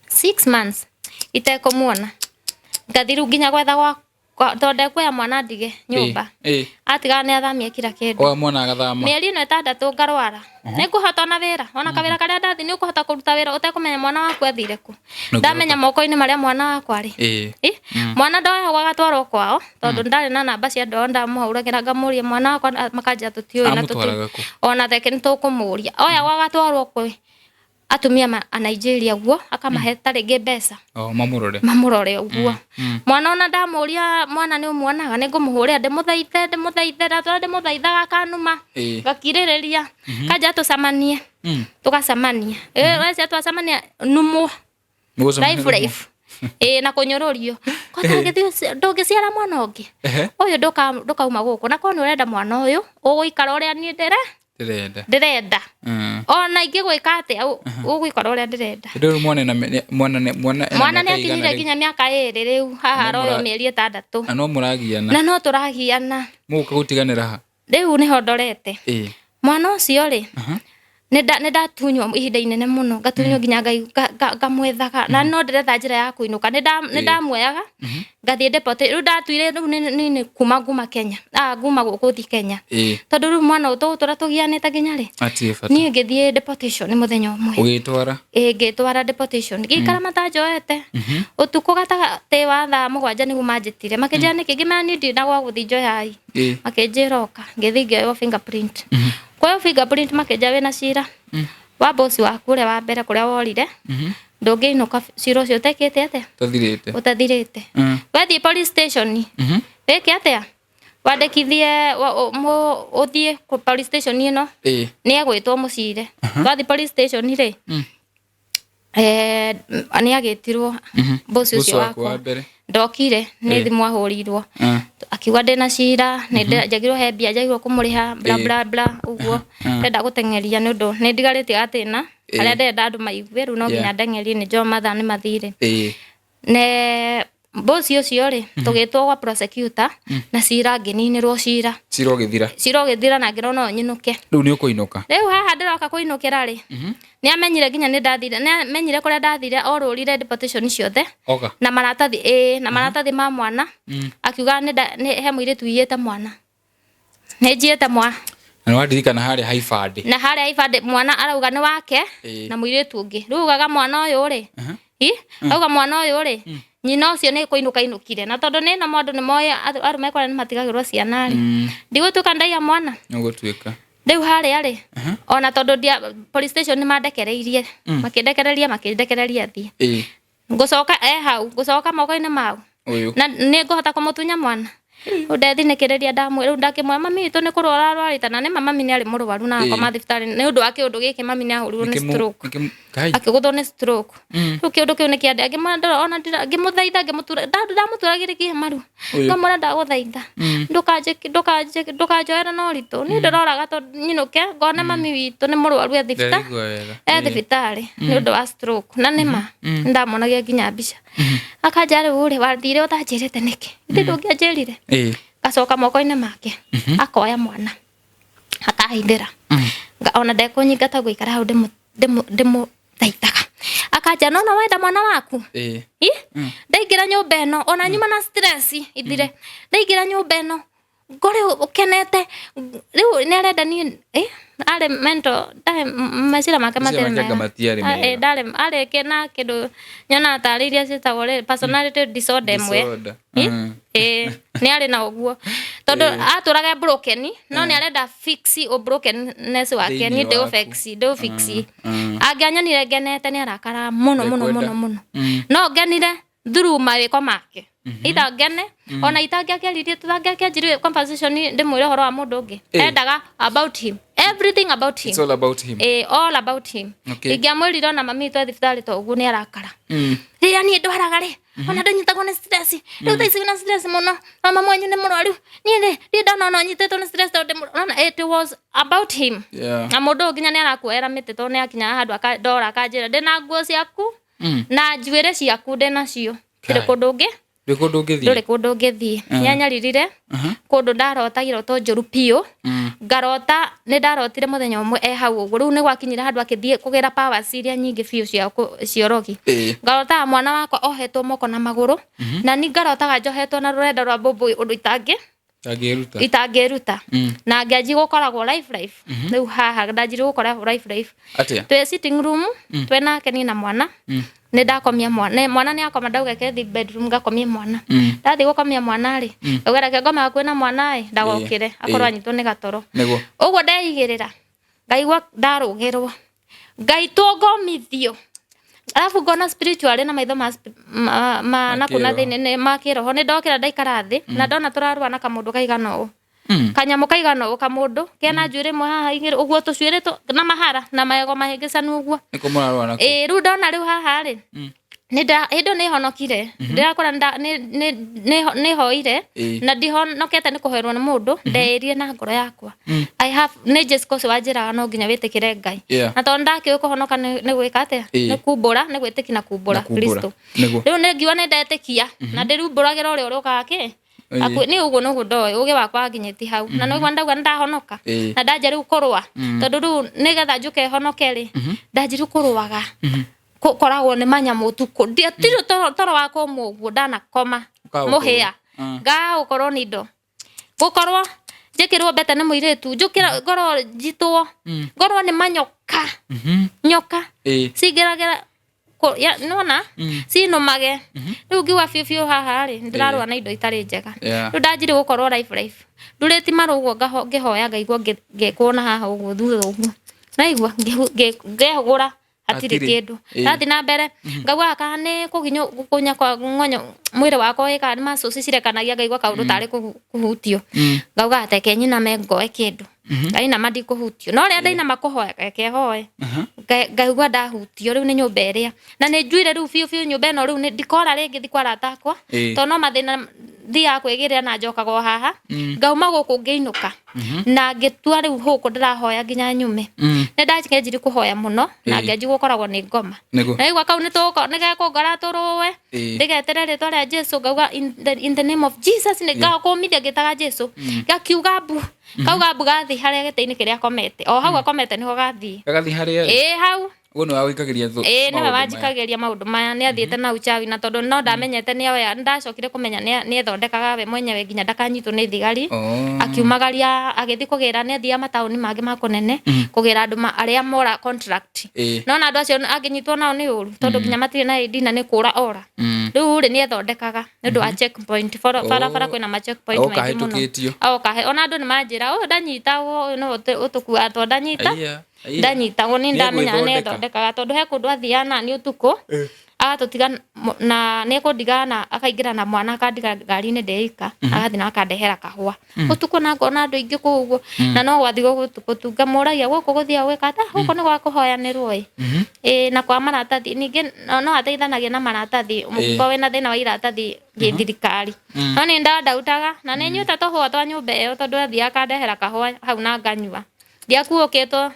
6 months itekumuona ngathiru nginya gwetha gwa tonde kwa mwana ndige nyumba atiga ni athamia kira kindu mwana agathama mieri no 6 ngarwara nikuhota na wira ona kawira karia ndathi ni ukuhota kuruta wira utekumenya mwana waku athire ku ndamenya moko-ini maria mwana wakwa ri mwana ndoya gwagatwarwo kwao tondu ndari na namba cia ndo ndamuhauragira ngamuria mwana wakwa makanja tutioi na tutu ona theke ni tukumuria oya gwagatwarwo kwi atumia a Nigeria guo akamahe taringi mbeca mamurore uguo mwana ona ndamuria mwana ni umuonaga ni ngumuhuria ndimuthaithe ndimuthaithaga kanuma gakiririria kaja tucamanie tugacamania wese twacamania numu life na kunyururio kota ngithio ndungiciara mwana ungi uyu ndukauma guku na kono urenda mwana uyu uguikara uria ni ndirenda ona ingi gwika ati uguikara uria ndirenda ndio mwana ni akinyire nginya miaka 2 riu haha royo mieri 6 na no turagiana muka gutiganira ha riu niho ndorete mwana ucio ri neda tunywa ihinda inene muno gatunywa nginya ngamwethaga na no ndiretha njira ya kuinuka neda muoyaga ngathie deportation ru ndatuire ru ni kuma nguma Kenya nguma guthi Kenya tondu ru mwana utura tugianite nginya ri ni ngithie deportation ni muthenya umwe ugitwara ngitwara deportation gikara matajoete utuko gata te wa thaa 7 ni gumanjitire makinjira ni kingima ni ndi na gwa guthi njoyai makinjiroka ngithi ngioyo fingerprint kwa hiyo fingerprint makeja wena cira wa boss waku ule wa mbere kuria worire ndungiinuka cira ucio utekete ate utathirite wathie police station weke atia wandikithie uthie ku police station ino ni agwitwo mucire wathie police station ri ani agitirwo boss ucio wako ndokire ni thimu ahurirwo akiuga ndena cira ni njagirwo he mbia njagirwo kumuriha bla bla bla uguo ndenda gutengeria ni undu ni ndigarite atina aria ndenda andu maigue ru no nginya ndengerie ni jo matha ni mathire ne boss ucio ri tugitwo kwa prosecutor na cira ngininirwo cira ugithira na ngirona nyinuke riu ni ukuinuka riu haha ndiroka kuinukira ri ni amenyire nginya ni ndathire ni amenyire kuria ndathire orurire deportation ciothe na maratathi ma mwana akiuga ni he muiritu yiyete mwana ni njiyete mwana na wadirikana hari haifade na hari haifade mwana arauga ni wake na muiritu ungi riu ugaga mwana uyu ri auga mwana uyu ri nyina ucio ni kuinuka inukire na tondu ni na mwandu ni moya arume kwara ni matigagirwo ciana ri ndigutuka ndaiya mwana ugutuika riu hari ari ona tondu dia police station ni mandekereirie makindekereria thie ngucoka hau ngucoka moko-ini mau na ni nguhota kumutunya mwana ndethinikireria ndamu riu ndakimwa mami tu ni kurwara arwarita na ni mami ni ari murwaru na akoma thibitari ni undu wake undu giki mami ni ahurirwo ni stroke akiguthwo ni stroke riu kiundu kiu ni kiande ngimwandora ona ngimuthaitha ndamuturagirikie maru ngamwira ndaguthaitha ndukanjoera no ritu ni ndoraga to nyinuke ngona mami witu ni murwaru thibitari ni undu wa stroke na nima ndamonagia nginya mbica akajare uri wathire utanjirite niki ndi ndungianjirire gacoka moko-ini make akoya mwana akahindira ona ndekunyingata guikara hau ndimu thaitaga akaja no wenda mwana waku ndaingira nyumba ino ona nyuma na stress ithire ndaingira nyumba ino ngore ukenete riu ni arenda ni ale mento masira makamate dale ale kena kido nyona tariria citagore personality disorder mwe ni ale na uguo tondu aturaga broken no ni arenda fix o brokenness wake ni do fix aganyonire genete ni arakara muno no genire through mawiko make ita gene ona itangiakeririe tutangĩakĩanjirie conversation ndimwire horo wa mundu ungi endaga about him everything about him it's all about him all about him ingiamwirire ona mami twa thibitari to uguo ni arakara riria ni ndwaraga ri ona ndanyitagwo ni stress riu thaicĩ na stress muno mama mwanyu ni mũrwaru ni ndona ona nyitetwo ni stress tondu it was about him na mundu nginya ni arakuera mĩtĩ tondu ni akinya handu akandora akanjĩra ndina nguo ciaku na njuĩrĩ ciaku ndinacio kire kundu ungi nduri kundu ngithie nyanyaririre kundu ndarota iroto njuru piu ngarota ni ndarotire muthenya umwe hau uguo riu ni gwakinyira handu akithie kugira power iria nyingi piu ciorogi ngarota mwana wakwa ohetwo moko na maguru na ni ngarotaga njohetwo na rurenda rwa bobo undu itangiruta na ngianji gukoragwo life riu haha ndanjire gukoragwo life twe sitting room twenake ni na mwana ni ndakomia mwana ni akoma ndauga ke bedroom ngakomia mwana ndathi gukomia mwana ri ugera ke ngoma kwina mwana ndagokire akorwo anyitwo ni gatoro uguo ndeigirira ngaigwa ndarugirwo ngaitwo ngomithio alafu ngona spiritual na maitho ma na kuna thini ma kiroho ni ndokira ndaikara thi na ndona turarua na kamundu kaigana u kanyamu kaigana u kamundu kena njuire mwe haha igire uguo tucuire na mahara na mayego mahingicanu uguo niko murarua nako riu ndona riu haha ri indo ni honokire ndirakora ni hoire na ndihonokete ni kuherwo ni mundu ndeirie na ngoro yakwa I have ni just cause wajira no nginya witikire Ngai na tondu ndakiwe kuhonoka ni gwika atia ni kumbura ni gwitiki na kumbura Kristo riu ni ngiwa ni ndetikia na ndirumburagera uria urokake ni uguo no gudoe uge wakwa nginyeti hau na no gwanda gwanda honoka na ndajeru kurwa tondu ru nigetha njuke honoke ri ndajeru kurwaga koragwo ni manyamu tuku ndiatiru toro wako muguo ndana koma muhia ga ukorwo ni ndo gukorwo njikirwo beta na muiretu njukira ngoro jitwo ngoro ni manyoka nyoka sigeragera ya nona sino mage riu ngiwa fiu haha ri ndirarwa na indo itari njega riu ndajire gukorwo life ndureti marugo ngihoya ngaigua ngekuona haha uguo thutha uguo naigua ngehugura atiri kindu ndathi na mbere ngauga kana kunya kwa ngonyo mwire wako ika ni masosi cirekanagia ngaigua kaundu tari kuhutio ngauga ateke nyina mengoe kindu ngai na mandi kuhutio no ria ndaina makuhoya kehoe ngaigua ndahutio riu ni nyumba iria na ni njuire riu fiu nyumba ino riu ndikora ringi thikwara takwa to no mathina thia kwigirira na njokago haha ngauma guku ngeinuka na ngitua riu huku ndirahoya nginya nyume ni ndakenjiri kuhoya muno na ngenji gukoragwo ni ngoma na igwa kau ni gegekongora turuwe ndigetere ritwa ria Jesu ngauga in the name of Jesus ni ngakumithia ngitaga Jesu ngakiuga mbu kauga mbu gathi haria giteini kiria komete o hau akomete niho gathi haria hau Wono awikagiria thu. Ni wajikagiria maundu maya ni athiete na uchawi na tondu no ndamenyete ni oya ndacokire kumenya ni thondekaga we mwenyewe nginya ndakanyitwo ni thigari akiumagaria agithi kugira ni athia matauni mage makonene kugira andu aria mora contract no na andu acio aginyitwo nao ni uru tondu nginya matire na ID na ni kura ora riu ri ni thondekaga ni ndu a checkpoint fara kwina ma checkpoint mai muno kahe ona andu ni manjira ndanyita no utukua to ndanyita ndanyita ngoni ndamenya ne thondekaga tondu he kundu athiana ni utuku agatutiga na ne kundigana akaingira na mwana akandiga ngari-ini ndeika agathi na akandehera kahua utuku na ngona andu ingi kuguo na no gwathi gutunga muragia guku guthia gwikata guku ni gwa kuhoyanirwo na kwa maratathi ningi no ateithanagia na maratathi muko wina thina wa iratathi githirikari no ni ndautaga na ni nyuta tuhua twa nyumba iyo tondu athia akandehera kahua hau na nganyua ndiakuoketwo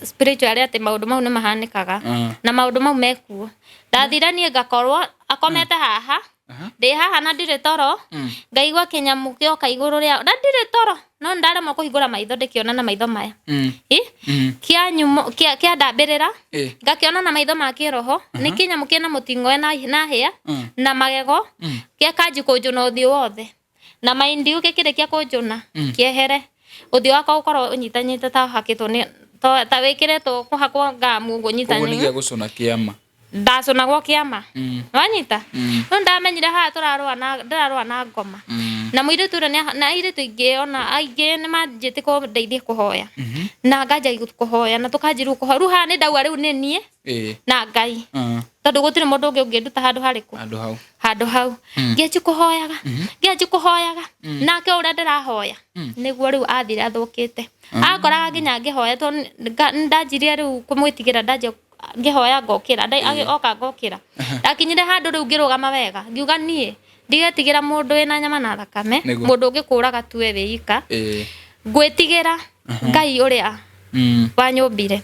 spiritual ati maundu mau ni mahanikaga na maundu mau mekuo ndathira nie ngakorwo akomete haha ndi haha na ndire toro ngaigua kinyamu gioka iguru ria na ndire toro no ndare mo kuhingura maitho ndikiona na maitho maya kia nyumo kia ndambirira ngakiona na maitho ma kiroho ni kinyamu kina mutingo na hia na magego kia kanji kunjuna uthio wothe na maindi ukikirikia kunjuna kiehere uthio wako ukorwo unyitanyite ta hakitwo ni ta wikiretwo kuhakwa ngamu gunyitanyite ugunia gucuna kiama ndacunagwo kiama wanyita no ndamenyire ha ndararwa na ngoma na muiritu na iritu ingi ona aingi ni manjite ko ndeithie kuhoya na nganja kuhoya na tukanjiru kuhoya ruha ni ndauga riu ni nie na ngai tondu gutire mundu ungi unginduta handu hariku handu hau ngeji kuhoyaga nake uria ndirahoya niguo riu athire athukite akoraga nginya ngihoya to ndanjirie riu kumwitigira ndanje ngihoya ngokira oka ngokira ndakinyire handu riu ngirugama wega ngiuga nie ndigetigira mundu wina nyama na thakame mundu ungikuraga tuwe wika ngwitigira ngai uria wanyumbire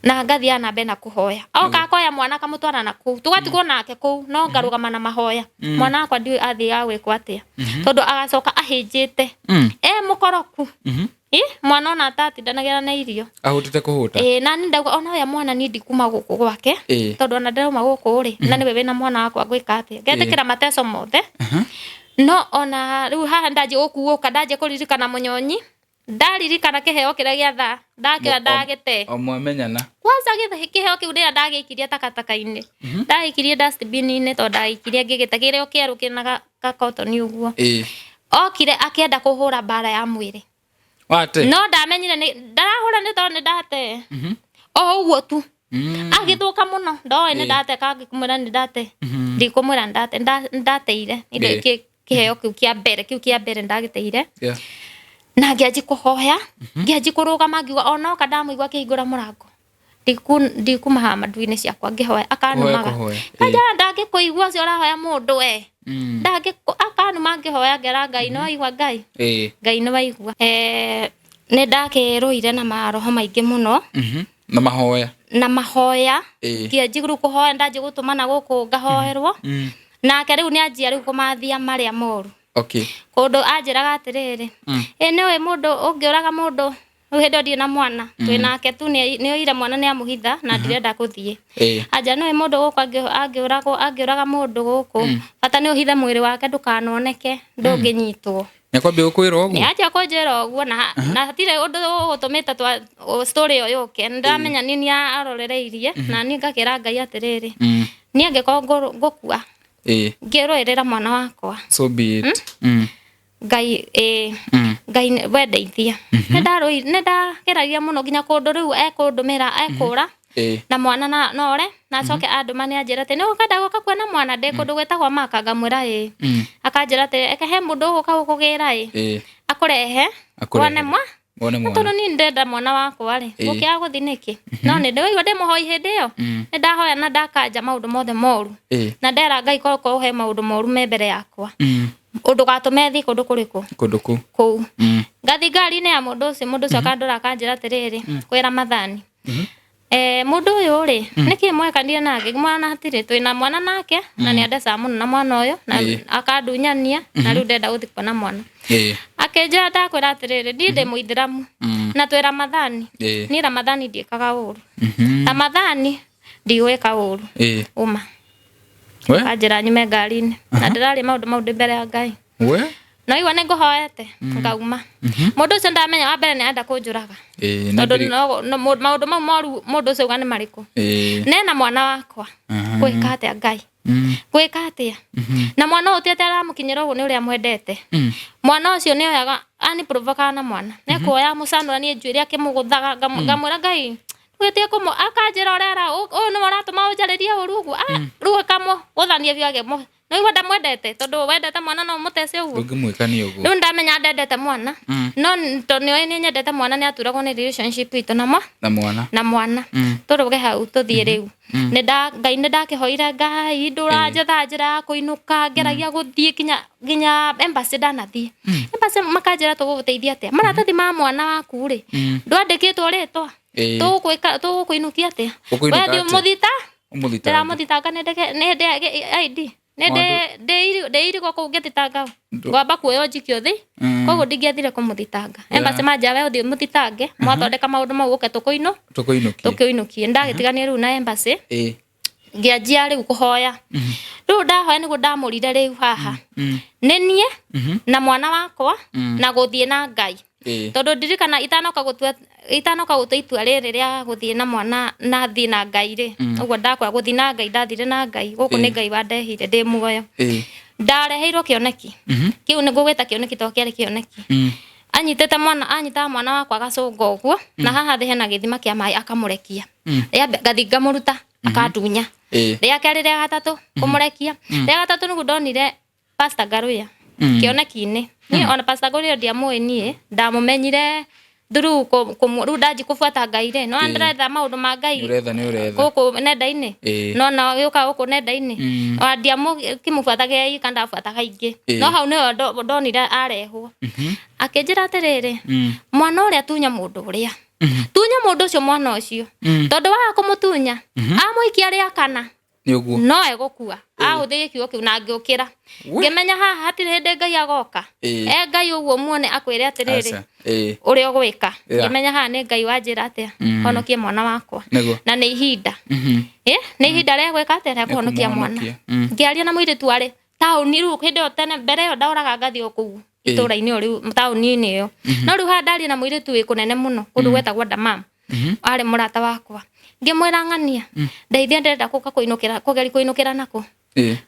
na ngathia na mbena kuhoya oka koya mwana kamutwara na ku tugatigwo nake ku no ngarugama na mahoya mwana akwa ndi athi awe kwatia tondu agacoka ahinjite mukoroku mwana ona tatindanagira na irio ahutite kuhuta na ni ndauga ona ya mwana ni ndikuma guku gwake tondu ona ndirauma guku ri na niwe wina mwana wakwa gwika atia ngetikira mateso mothe no ona riu haha ndaje gukuuka ndaje kuririkana munyonyi ndaririkana kiheo kiria gia tha ndakira ndagite omwamenyana kwanza kiheo kiu ndia ndagikiria takataka-ini ndagikirie dustbin-ini to ndagikirie ngigita kiria kieru kina ka cotton uguo okire akienda kuhura bara ya mwiri wate no ndamenyire ni ndarahura ni to ni ndate uguo tu agithuka muno ndoe ni ndate kagikumira ni ndate ndikumira ndateire indo kiheo kiu kia mbere ndagiteire na ngiaji kuhoya ngiaji kurugama ngiuga ona kadamuigua kihingura murango ndikumaha mandu-ini ciakwa ngihoya akanumaga kaja ndangikuigua cio rahoya mundu akanuma ngihoya ngera ngai no igua ngai no waigua ni ndakiruire na maroho maingi muno na mahoya ngiaji kuhoya ndaje gutumana guku ngahoerwo nake riu ni anjia riu kumathia maria moru okay kundu anjiraga atiriri niwe mundu ungiuraga mundu uhendo ndi na mwana twinake tu ni oire mwana ni amuhitha na ndirenda kuthie anja niwe mundu guku angiuraga mundu guku bata ni uhithe mwiri wake ndukanoneke ndunginyitwo Nakwambia ukwira ogu. Ni acha kujera ogu na hatire undu utumita twa story yo yoke ndamenya nini arorereirie na ni ngakira Ngai atiriri ni angeko ngokua ngiroerera mwana wakwa so be it Ngai Ngai wendeithia nenda geragia muno ginya kundu riu ekundumira ekura na mwana na nore na coke anduma ni anjira te ni ukenda guka kwena mwana de kundu gwetagwa makanga mwira akanjira te ekehe mundu guka gukugira akurehe wone mwana tondu ni ndenda mwana wakwa ri gukia guthi niki no ni ndewe inde muhoi hindi yo ni ndahoya na ndakanja maundu mothe moru na ndera Ngai koko he maundu moru me mbere yakwa undu gatume thi kundu kuriku ku ngathi ngari ni ya mundu ucio akandura akanjira atiriri kwira mathani mundu uyu ri niki mwekanie nake mwana hatire twina mwana nake na ni andesa muno na mwana uyu na akandunyania na riu ndenda guthi kuona mwana akenjira ndakwira atiriri ndi muithiramu na twira mathani ni Ramadhani ndiekaga uru Ramadhani ndiweka uru uma ajira nyume ngari-ini na ndirari maundu mau mbere ya Ngai no iwa ninguhoete ngauma mundu ucio ndamenya wa mbere ni anda kunjuraga maundu mau moru mundu ucio gani mariku nena mwana wakwa gwika atia Ngai gwika atia na mwana ucio ataramukinyira ugu ni uria mwendete mwana ucio ni oyaga ani provoka na mwana ne kuoya mucanura ni njuiri akimuguthaga ngamwira Ngai wetie kumo akanjira orera no maratuma unjariria urugu ruwe kamo uthanie biage mo no iwa ndamwendete tondu wendete mwana no mutece ugu ngimwikani ugu no ndamenya ndendete mwana no tondu ni nyendete mwana ni aturagwo ni relationship itu na mwana turuge hau tuthie riu Ngai ndakihoire Ngai nduranjetha njira kuinuka ngeragia guthie ginya embassy ndanathie embassy makanjira tuguteithia atia maratathi ma mwana waku ri ndwandikitwo ritwa tukuinukia atia wethi muthita ndiramuthitanga nende ID nende kwa kungithitanga ngwamba kuoyo njikio thi koguo ndingiathire kumuthitanga embassy manjawe uthie muthitange mwathondeka maundu mau uke tukuinukie ndagitigania riu na embassy ngianjia riu kuhoya riu ndahoya niguo ndamurire riu haha nenie na mwana wakwa na guthie na Ngai tondu ndirikana itanoka gutua itua riri ria guthie na mwana na thie na Ngai ri uguo ndakwa guthie na Ngai ndathire na Ngai guku ni Ngai wandehire ndi muoyo ndareheirwo kioneki kiu ni gugweta kioneki to kiari kioneki anyitete mwana wakwa agacunga uguo na haha thi hena githima kia mai akamurekia ria ngathi ngamuruta akandunya ria keri ria gatatu kumurekia ria gatatu nigu ndonire Pastor Garuya kioneki-ini ni ona Pastor Garuya ndiamui nie ndamumenyire through riu ndanji kubuata Ngai ri no andretha maundu ma Ngai guku nenda-ini no na yuka guku nenda-ini ndiamu kimubuataga ika ndabuataga ingi no hau niyo ndonire arehwo akinjira atiriri mwana uria tunya mundu uria tunya mundu ucio mwana ucio tondu wa kumutunya amuikia ria kana no egukua ahuthie kiugo kiu na ngiukira ngimenya haha hatire hindi Ngai agoka Ngai uguo muone akwire atiriri uria gwika ngimenya haha ni Ngai wanjira atia honokie mwana wakwa na ni ihinda ni ihinda ria gwika atia ria kuhonokia mwana ngiaria na muiritu ari tauni riu hindi yo tene mbere yo ndauraga ngathi okuu itura-ini riu tauni-ini iyo no riu ha ndari na muiritu wi kunene muno kundu gwetagwo Ndama ari murata wakwa ngimwira ng'ania ndeithia ndenda kuka kuinukira nako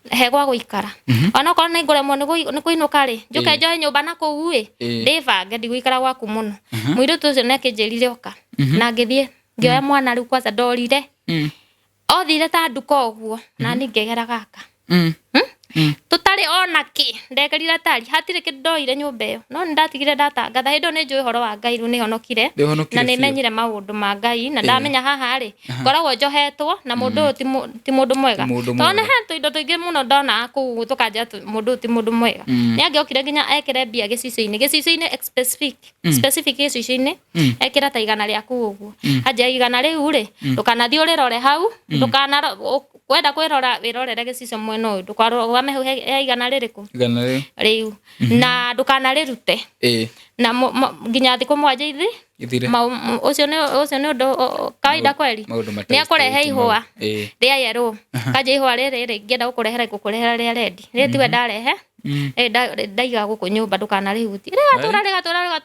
hegwa guikara ona korwo ni nguremwo ni kuinuka ri njuke njoe nyumba nako ui ndibange ndigwikara gwaku muno muiritu ucio nekinjirire oka na ngithie ngioya mwana riu kwanza ndorire othire ta nduka uguo na ni ngegera gaka tutari ona ki ndekerire tari hatire kindu ndoire nyumba iyo no ndatigire ndatangatha hindo ni njui horo wa Ngai ru ni honokire na ni menyire maundu ma Ngai na ndamenya haha ri ngoragwo njohetwo na mundu ti mundu mwega tone he indo tuingi muno ndona ku tukanja mundu ti mundu mwega ni angiokire nginya ekire mbia gicicio-ini specific gicicio-ini ekira ta igana ria ku uguo anja igana riu ri ndukanathie urirore hau ndukana kwenda kwirora wirorere gicicio mwena uyu ndukaro mehu igana ririku riu na ndukanarирute na nginya thiku mwanja ithire ucio ni undu kawaida kweli ni akurehe ihwa ria yero kaje ihwa riri ngienda gukurehera ria red ri tiwe ndarehe ndaiga guku nyumba ndukanarihuti rigatura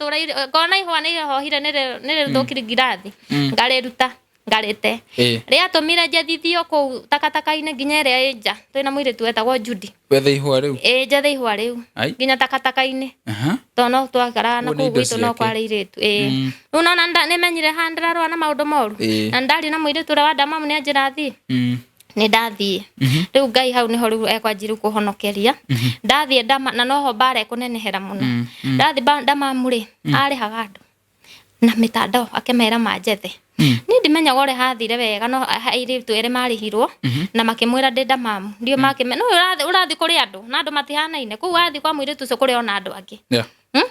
kona ihwa ni hohire ni thukiri ngirathi ngariruta ngarite ria tumire njethithio ku takataka-ini nginya ria enja twina muiritu wetagwo Judy wethe ihwa riu njethe ihwa riu nginya takataka-ini tono twakara na ku gwitu no kwari iritu riu nona ni menyire handira na maundu moru na ndari na muiritu ria wa ndamamu ni anjira thi ni ndathie riu Ngai hau niho riu ekwanjiru kuhonokeria ndathie ndama na noho bare kunenehera muno ndathi ndamamu ri ari hagandu na mitandao akemera manjethe ni ndimenyaga ore hathire wega no hairi twere marihirwo na makimwira ndenda mamu ndio makimena no urathi kuri andu na andu matihanaine ku wathi kwa mwire tuco kuri ona andu angi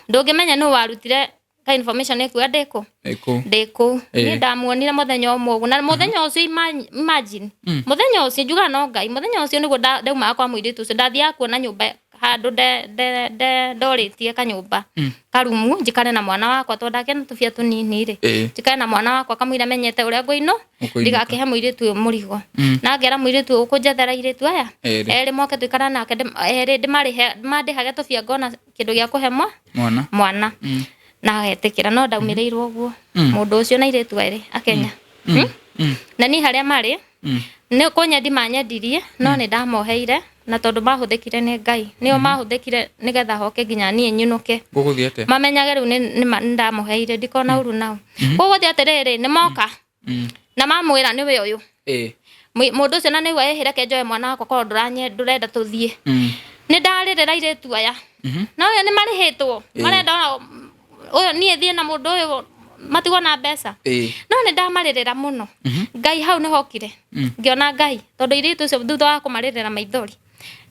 ndungimenya no warutire ka information eku ndeko ni ndamuonire muthenya umwe na muthenya ucio imagine muthenya ucio njuga no Ngai muthenya ucio niguo ndauma kwa mwire tuco ndathia kuona nyumba handu ndoritie kanyumba karumu njikane na mwana wakwa tondake na tufia tunini ri njikane na mwana wakwa kamwira menyete uria ngwino ndigakihe muiritu uyu murigo na ngera muiritu ukunjethera iritu aya eri moke twikara nake eri ndimandihage tufia ngona kindu gia kuhe mwana na agetikira no ndaumireirwo guo mundu ucio na iritu eri akenya na ni haria mari ni kunya ndimanyendirie no ni ndamoheire na tondu mahuthikire ni Ngai nio mahuthikire nigetha hoke nginya nie nyunuke guguthiete mamenyage riu ni ndamuheire ndikona uru nao guguthie atiriri ni moka na mamwira ni we uyu mundu ucio na niwe ehire kenjoe mwana wakwa korwo ndurenda tuthie ni ndaririra iritu aya na uyu ni marihitwo marenda uyu nie thie na mundu uyu matigo na mbeca no ni ndamaririra muno Ngai hau ni hokire ngiona Ngai tondu iritu ucio thutha wa kumaririra maithori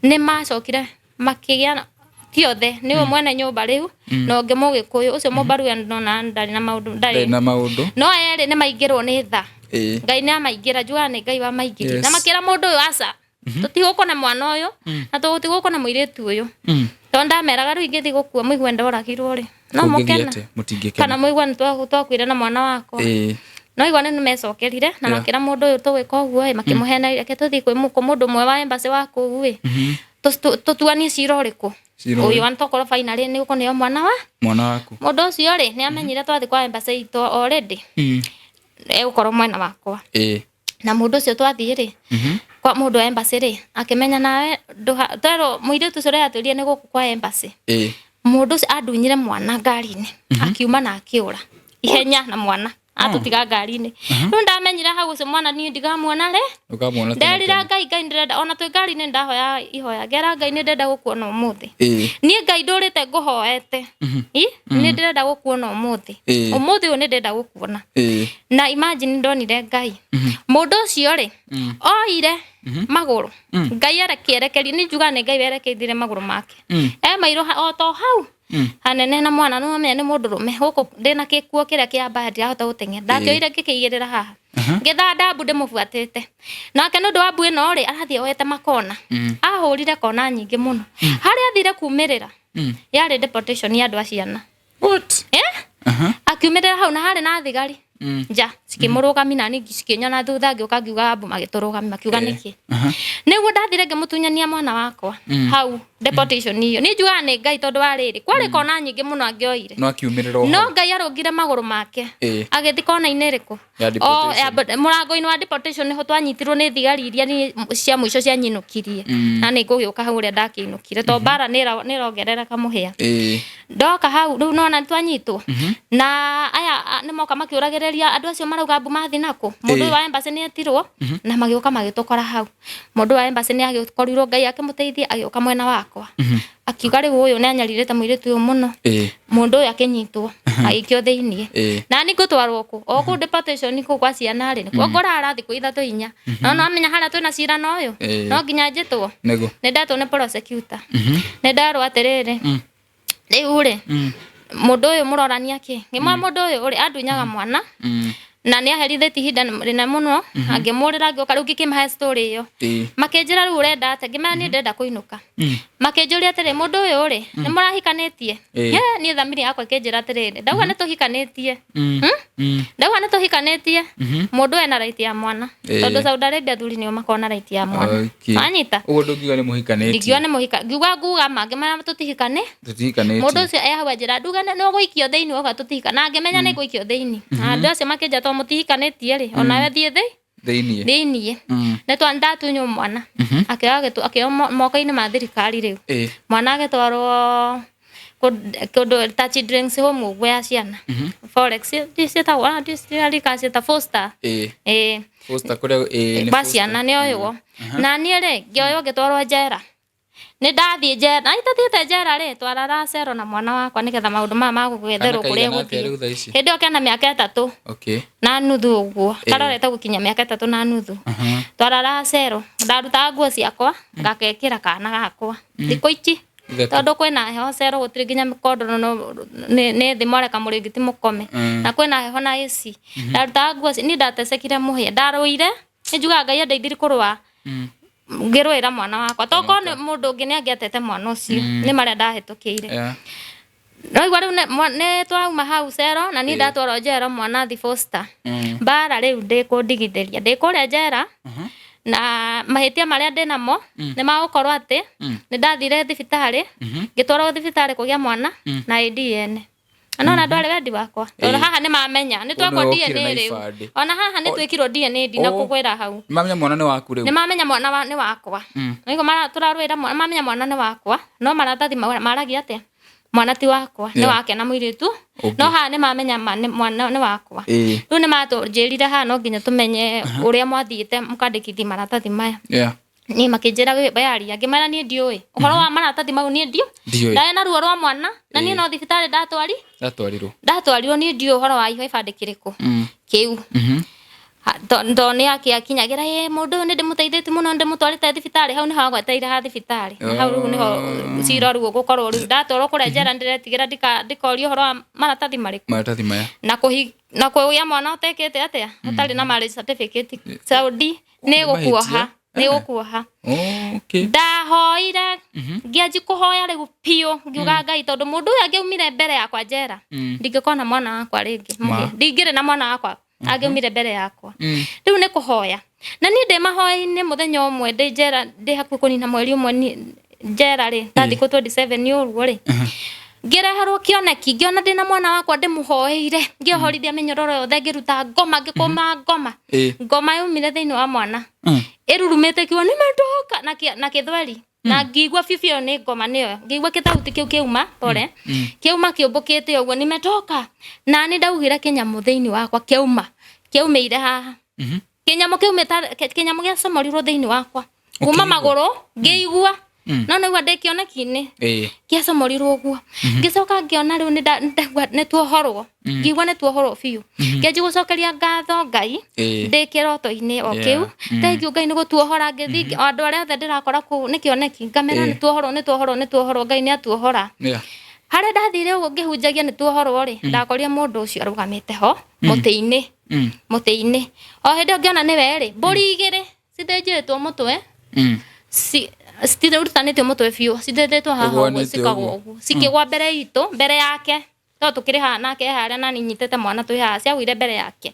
ni macokire makigia tiothe niwe mwene nyumba riu no ngimugikuyu ucio mubaru ndona ndari na maundu no eri ni maingirwo ni tha Ngai ni amaingira njua ni Ngai wa maingiri na makira mundu uyu aca tutigukona mwana uyu na tutigukona muiritu uyu tonda meraga riu ingithi gukua muigwe ndoragirwo ri no mukena kana muigwa ntwakwire na mwana wako no igwa ni mecokerire na makira mundu uyu tuwika uguo makimuhena reke tuthi kwi mundu mwe wa embassy wako uwe tutuani ciroriku uyu antokoro finally ni ukoneo mwana waku mundu ucio ri ni amenyire twathi kwa embassy ito already ukoro mwena wakwa na mundu ucio twathi ri kwa mundu wa embassy ri akimenya nawe twero muire tucure aturie ni guku kwa embassy mundu ucio adunyire mwana ngari-ini akiuma na akiura ihenya na mwana atutiga ngari-ini riu ndamenyire hau ucio mwana ni ndigamuona ri nderira Ngai ndirenda ona twi ngari-ini ndahoya ihoya ngera Ngai ni ndenda gukuona umuthi ni Ngai ndurite nguhoete ni ndirenda gukuona umuthi uyu ni ndenda gukuona na imagine ndonire Ngai mundu ucio ri oire maguru Ngai arekerekeri ni njuga ni Ngai werekeithire maguru make mairo o to hau hanene na mwana no amenye ni mundu rume huko ndina kikuo kiria kia badi ahota guteng'era ndakioire ngikigirira haha ngitha ndambu ndimubuatite nake nundu wa mbu ino ri arathie oete makona ahurire kona nyingi muno haria athire kumirira yari deportation ya andu a ciana akiumirira hau na hari na thigari nja sikimurugami na ningi sikinyona thutha ngiuka ngiuga ambu magiturugami makiuga niki niguo ndathire ngimutunyania mwana wakwa hau deportation iyo ni njuga ni Ngai tondu wa riri kwari kona nyingi muno angioire no akiumirira no Ngai arungire maguru make agithi kona iniriku murango-ini wa deportation niho twanyitirwo ni thigari iria ni cia mwisho cia nyinukirie na ni ngugiuka hau uria ndakinukire to bara ni rogerereka muhia ndoka hau riu nona twanyitwo na aya ni moka makiuragireria andu acio marauga ambu mathi nako mundu wa embassy ni etirwo na magiuka magitukora hau mundu wa embassy ni agikorirwo Ngai akimuteithia agiuka mwena wakwa akiuga riu uyu ni anyaririte muiritu uyu muno mundu uyu akinyitwo agikio thiini na ni gutwarwo ku oku deportation ku kwa ciana ri nikuo ngorara thiku 3-4 no amenya haria twina cira no uyu no nginya njitwo ni ndatwo ni prosecutor ni ndarwo atiriri riu ri mundu uyu murorania ki ngimwa mundu uyu uri andunyaga mwana na ni aheritheti hinda rina muno angimurira ngioka riu ngikimha story iyo makenjira riu urenda ate ngimenya ni ndenda kuinuka makenjuria atiri mundu uyu ri ni murahikanitie ni thamiri yakwa ikenjira atiri ndauga ni tuhikanitie ndauga ni tuhikanitie mundu ena right ya mwana tondu Saudi Arabia thuri nio makona right ya mwana anyita ugo ndungiga ni muhikanitie ngiwa ni muhika ngiwa nguga ngimenya tutihikane mundu ucio ehau njira nduga ni uguikio thiini oka tutihikana ngimenya ni guikio thiini andu acio makenja to mutihikanitie ri onawe thie thiini ne twanda tunyo mwana akio moka-ini ma thirikari riu mwana agetwarwo kodo touch drinks home ugwe ya ciana forex disita foster foster kure basiana ni oyo na ni ri ngioyo gitwarwo njera ni ndathie njera na itathiete njera ri twarara cero na mwana wakwa nigetha maundu magugwetherwo kuria guthie hindi okena miaka 3 na nuthu uguo karorete gukinya miaka 3 na nuthu twarara cero ndaruta nguo ciakwa ngakekira kana gakwa thiko ici tondu kwina heho cero gutiri nginya mikondo ni thimore kamurigiti mukome na kwina heho na AC ndaruta nguo ni ndatecekire muhia ndaruire ni njuga Ngai andeithiri kurwa ngirwira mwana wakwa toko ni mundu ngi ni angiatete mwana ucio ni maria ndahetukire no igwa riu ne twauma hau cero na ni ndatwaro njera mwana thi foster bara riu ndikundigithiria ndikuria njera na mahitia maria ndinamo ni magukorwo ati ni ndathire thibitari ngitwarwo thibitari kugia mwana na ADN anona ndware wendi wakwa tora haha ni mamenya ni twakwa DNA riu ona haha ni twikirwo DNA ndina kugwira hau mamenya mwana ni waku riu ni mamenya mwana ni wakwa nigo mara turarwira mwana mamenya mwana ni wakwa no maratathi maragia atia mwana ti wakwa ni wake na muiritu no haha ni mamenya mwana ni wakwa riu ni matunjirire haha no nginya tumenye uria mwathiite mukandikithia maratathi maya ni makinjira bayari ngimara ni ndiui uhoro wa maratathi mau ni ndio ndae na ruo rwa mwana na ni no thibitari ndatwarirwo ni ndio uhoro wa iho ibandikiriku kiu ndo ni akikinyagira mundu ni ndimuteithiti muno ndimutwarite thibitari hau ni hagweteire ha thibitari hau ni ho ciro ruo gukorwo ru ndatwarwo kuria njera ndiretigira ndikorio uhoro wa maratathi maya na kuya mwana utekete atia utari na marriage certificate Saudi ni gukuoha ndahoire ngianji kuhoya riu pio ngiuga Ngai tondu mundu uyu angiumire mbere yakwa njera ndingikona mwana wakwa ringi ndingire na mwana wakwa angiumire mbere yakwa riu ni kuhoya na ni ndi mahoya-ini muthenya umwe ndi njera ndi hakuhi kunina mweri umwe njera ri ta thiku 27 ni uruo ri ngireherwo kioneki ngiona ndina mwana wakwa ndimuhoeire ngiohorithia minyororo yothe ngiruta ngoma ngikoma ngoma yumire thiini wa mwana irurumite kiwa nimendoka na kithweri na ngigwa fifio ni ngoma niyo ngigwa kitauti kiu kiuma pore kiuma kiumbukite uguo nimetoka na ni ndaugire kinyamu thiini wakwa kiumire haha kinyamu kinyamu gia somorirwo thiini wakwa kuma maguru ngiigua no nigwa ndikioneki-ini kia somorirwo uguo ngicoka ngiona riu ni tuohorwo ngigwa ni tuohorwo biu ngianji gucokeria ngatho Ngai ndi kiroto-ini o kiu thank you Ngai ni gutuohora ngithi andu aria othe ndirakora ku ni kioneki ngamera ni tuohorwo Ngai ni atuohora haria ndathire uguo ngihunjagia ni tuohorwo ri ndakoria mundu ucio arugamite ho muti-ini o hindi ngiona ni we ri mburi igiri cithinjitwo mutwe stile urutanite mutwe biu cithethetwo haha uguo cikagwo uguo cikigwa mbere itu mbere yake to tukiri haha nake haria na ninyitete mwana twi haha ciagwire mbere yake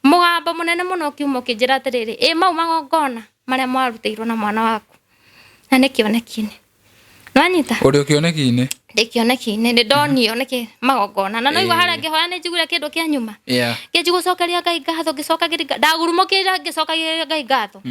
mugambo munene muno kiumo kinjira atiriri mau magongona maria mwarutirwo na mwana waku na ni kioneki-ini nwanyita uri kioneki-ini ndikioneki-ini ni ndonio niki magongona na no igwa haria ngihoya ni njigure kindu kia nyuma ngianji gucokeria Ngai ngatho ngicokagirira ndagurumukira ngicokagirira Ngai ngatho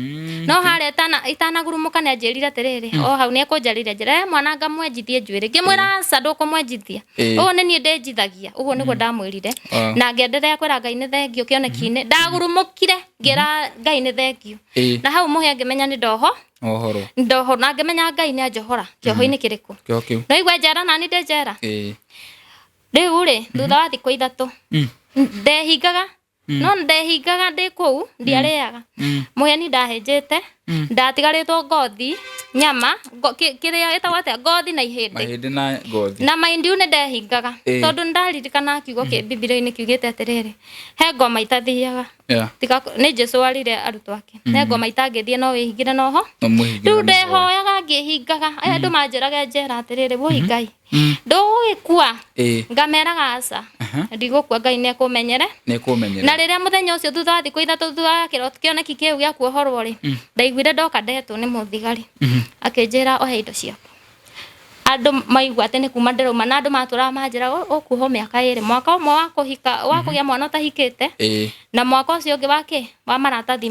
no haria itanagurumuka ni anjirire atiriri o hau ni ekunjarire njira mwana ngamwenjithie njuiri ngimwira aca ndukumwenjithia uguo ni nie ndinjithagia uguo niguo ndamwirire na ngienderea kwira Ngai ni thengio kioneki-ini ndagurumukire ngira Ngai ni thengio na hau muhia ngimenya ni ndoho na ngimenya Ngai ni anjohora kioho-ini kiriku no igwa njera na ni ndejera riu ri thutha wa thiku 3 ndehingaga no ndehingaga ndi kuu ndiareaga muheni ndahenjete ndatigaritwo ngothi nyama kiria etawate ngothi na ihindi na ngothi na maindiu ne ndehingaga tondu ndaririkana kiugo ki Biblia-ini kiugite atiriri he ngoma itathiaga tika ni Jesu arire arutwo ake ne ngoma itangithie no wihingire noho riu ndehoyaga ngihingaga aya andu manjiraga njera atiriri woi Ngai ndugikua ngameraga aca ndigukua Ngai ne kumenyere na riria muthenya ucio thutha wa thiku ithatu thutha wa kiroti kioneki kiu gia kuohorwo ri ndaiguire ndoka ndetwo ni muthigari akinjira ohe indo ciaku andu maigua ati ni kuma ndirauma na andu matura manjira ukuho miaka iri mwaka umwe wa kuhika wa kugia mwana utahikite na mwaka ucio ungi wake wa maratathi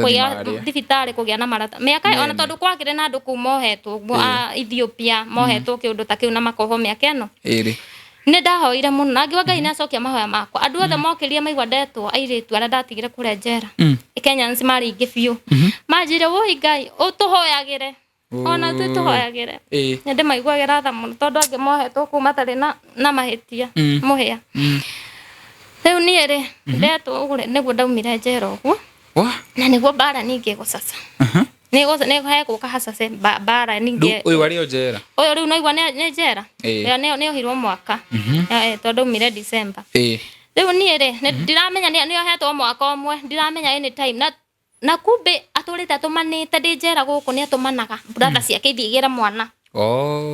kugia thibitari kugia na maratathi miaka ona tondu kwakire na andu kumohetwo Ethiopia mohetwo kiundu ta kiu na makoho miaka eno iri ne ndahoire muno na ngiwa Ngai nacokia mahoya makwa andu othe mokiria maigua ndetwo airitu ara ndatigire kure njera Kenya nsi mari ingi biu manjire woi Ngai utuhoyagire ona tutuhoyagire nde maiguagira tha muno tondu angi mohetwo kuma tari na mahitia muhia riu nie ri ndetwo ugure niguo ndaumire njera uguo na niguo bara ningi gucaca nego he guka hacace bara ningi uyu wari njera uyu riu naigua ni njera ne ohirwo mwaka tondu umire December riu nie ri ndiramenya ni ohetwo mwaka umwe ndiramenya any time na kumbe aturite atumanite ndi njera guku ni atumanaga brother ciake ithigira mwana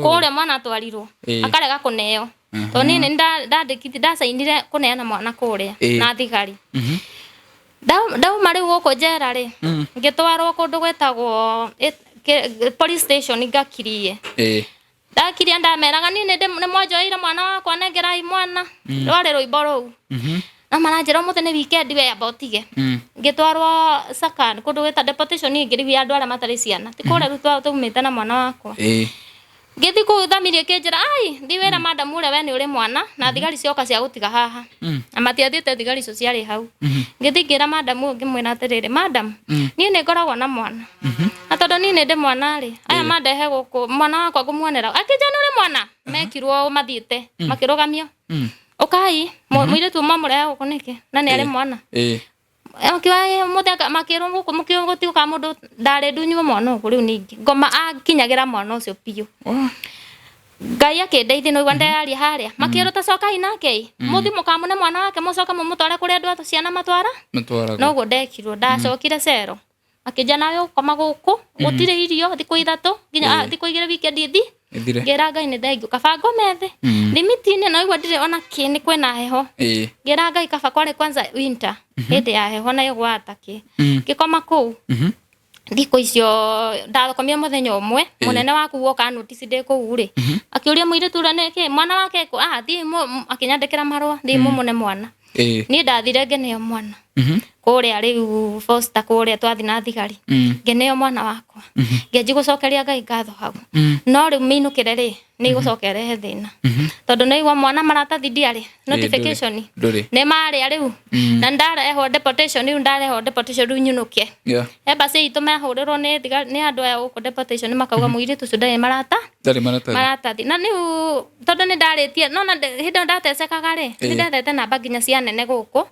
kuria mwana atwarirwo akarega kuneo to nini ndandikiti ndasainire kuneana mwana kuria na thigari ndauma riu guku njera ri ngitwarwo kundu gwetagwo police station ngakirie ndakiria ndameraga nini ni mwanjoire mwana wakwa nengerai mwana rwari rwimbo ruu na manajira muthe ni weekend we abotige ngitwarwo sakan kundu gweta deportation ngiriwi andu ara matari ciana tikore rutwa tumite na mwana wakwa ngithi kuthamirie kinjira ai ndiwira madam ure we ni uri mwana na thigari cioka cia gutiga haha na matiathite thigari icio ciari hau ngithi ngira madam ngimwira atiriri madam ni ngoragwo na mwana na tondu ni ndi mwana ri aya mandehe guku mwana wakwa ngumuonera akija ni uri mwana mekirwo mathiite makirugamio ukai muiretu mamureha guku niki na ni ari mwana akiwa mutheka makirwo guku mukiongo ka mundu ndare ndunyu mwana ugu riu ningi ngoma akinyagira mwana ucio piu Ngai akindeithia no igwa ndari haria makirwo tacoka inake muthimo kamune mwana wake mucoka mumutware kuri andu atu ciana matwara no go ndekirwo ndacokire cero akija nayo koma guku gutire irio thiku ithatu nginya thiku igire weekend ithi ngira Ngai ni thengiu kaba ngomethe limitine no igwa ndire ona kini kwena heho ngira Ngai kaba kware kwanza winter hindi ya heho na igwata ki gikoma ku ndiko icio ndathokomia muthenya umwe munene waku woka notice de ko ure akiuria muire turaneke mwana wake ko thi akinyandikira marwa thi mumune mwana ni ndathire ngeneo mwana kuria riu foster kuria twathi na thigari ngeneo mwana wakwa ngeji gucokeria Ngai ngatho hau no riu minukire ri ni gucokere thina tondu ni igwa mwana maratathi ndiari notification ne mari riu na ndareho deportation riu ndareho deportation riu nyunuke basi itume hurirwo ni thigari ni andu aya guku deportation makauga muire tu ndari maratathi na niu tondu ni ndaritie no na hindo ndatecekaga ri ni ndathete namba nginya cia nene guku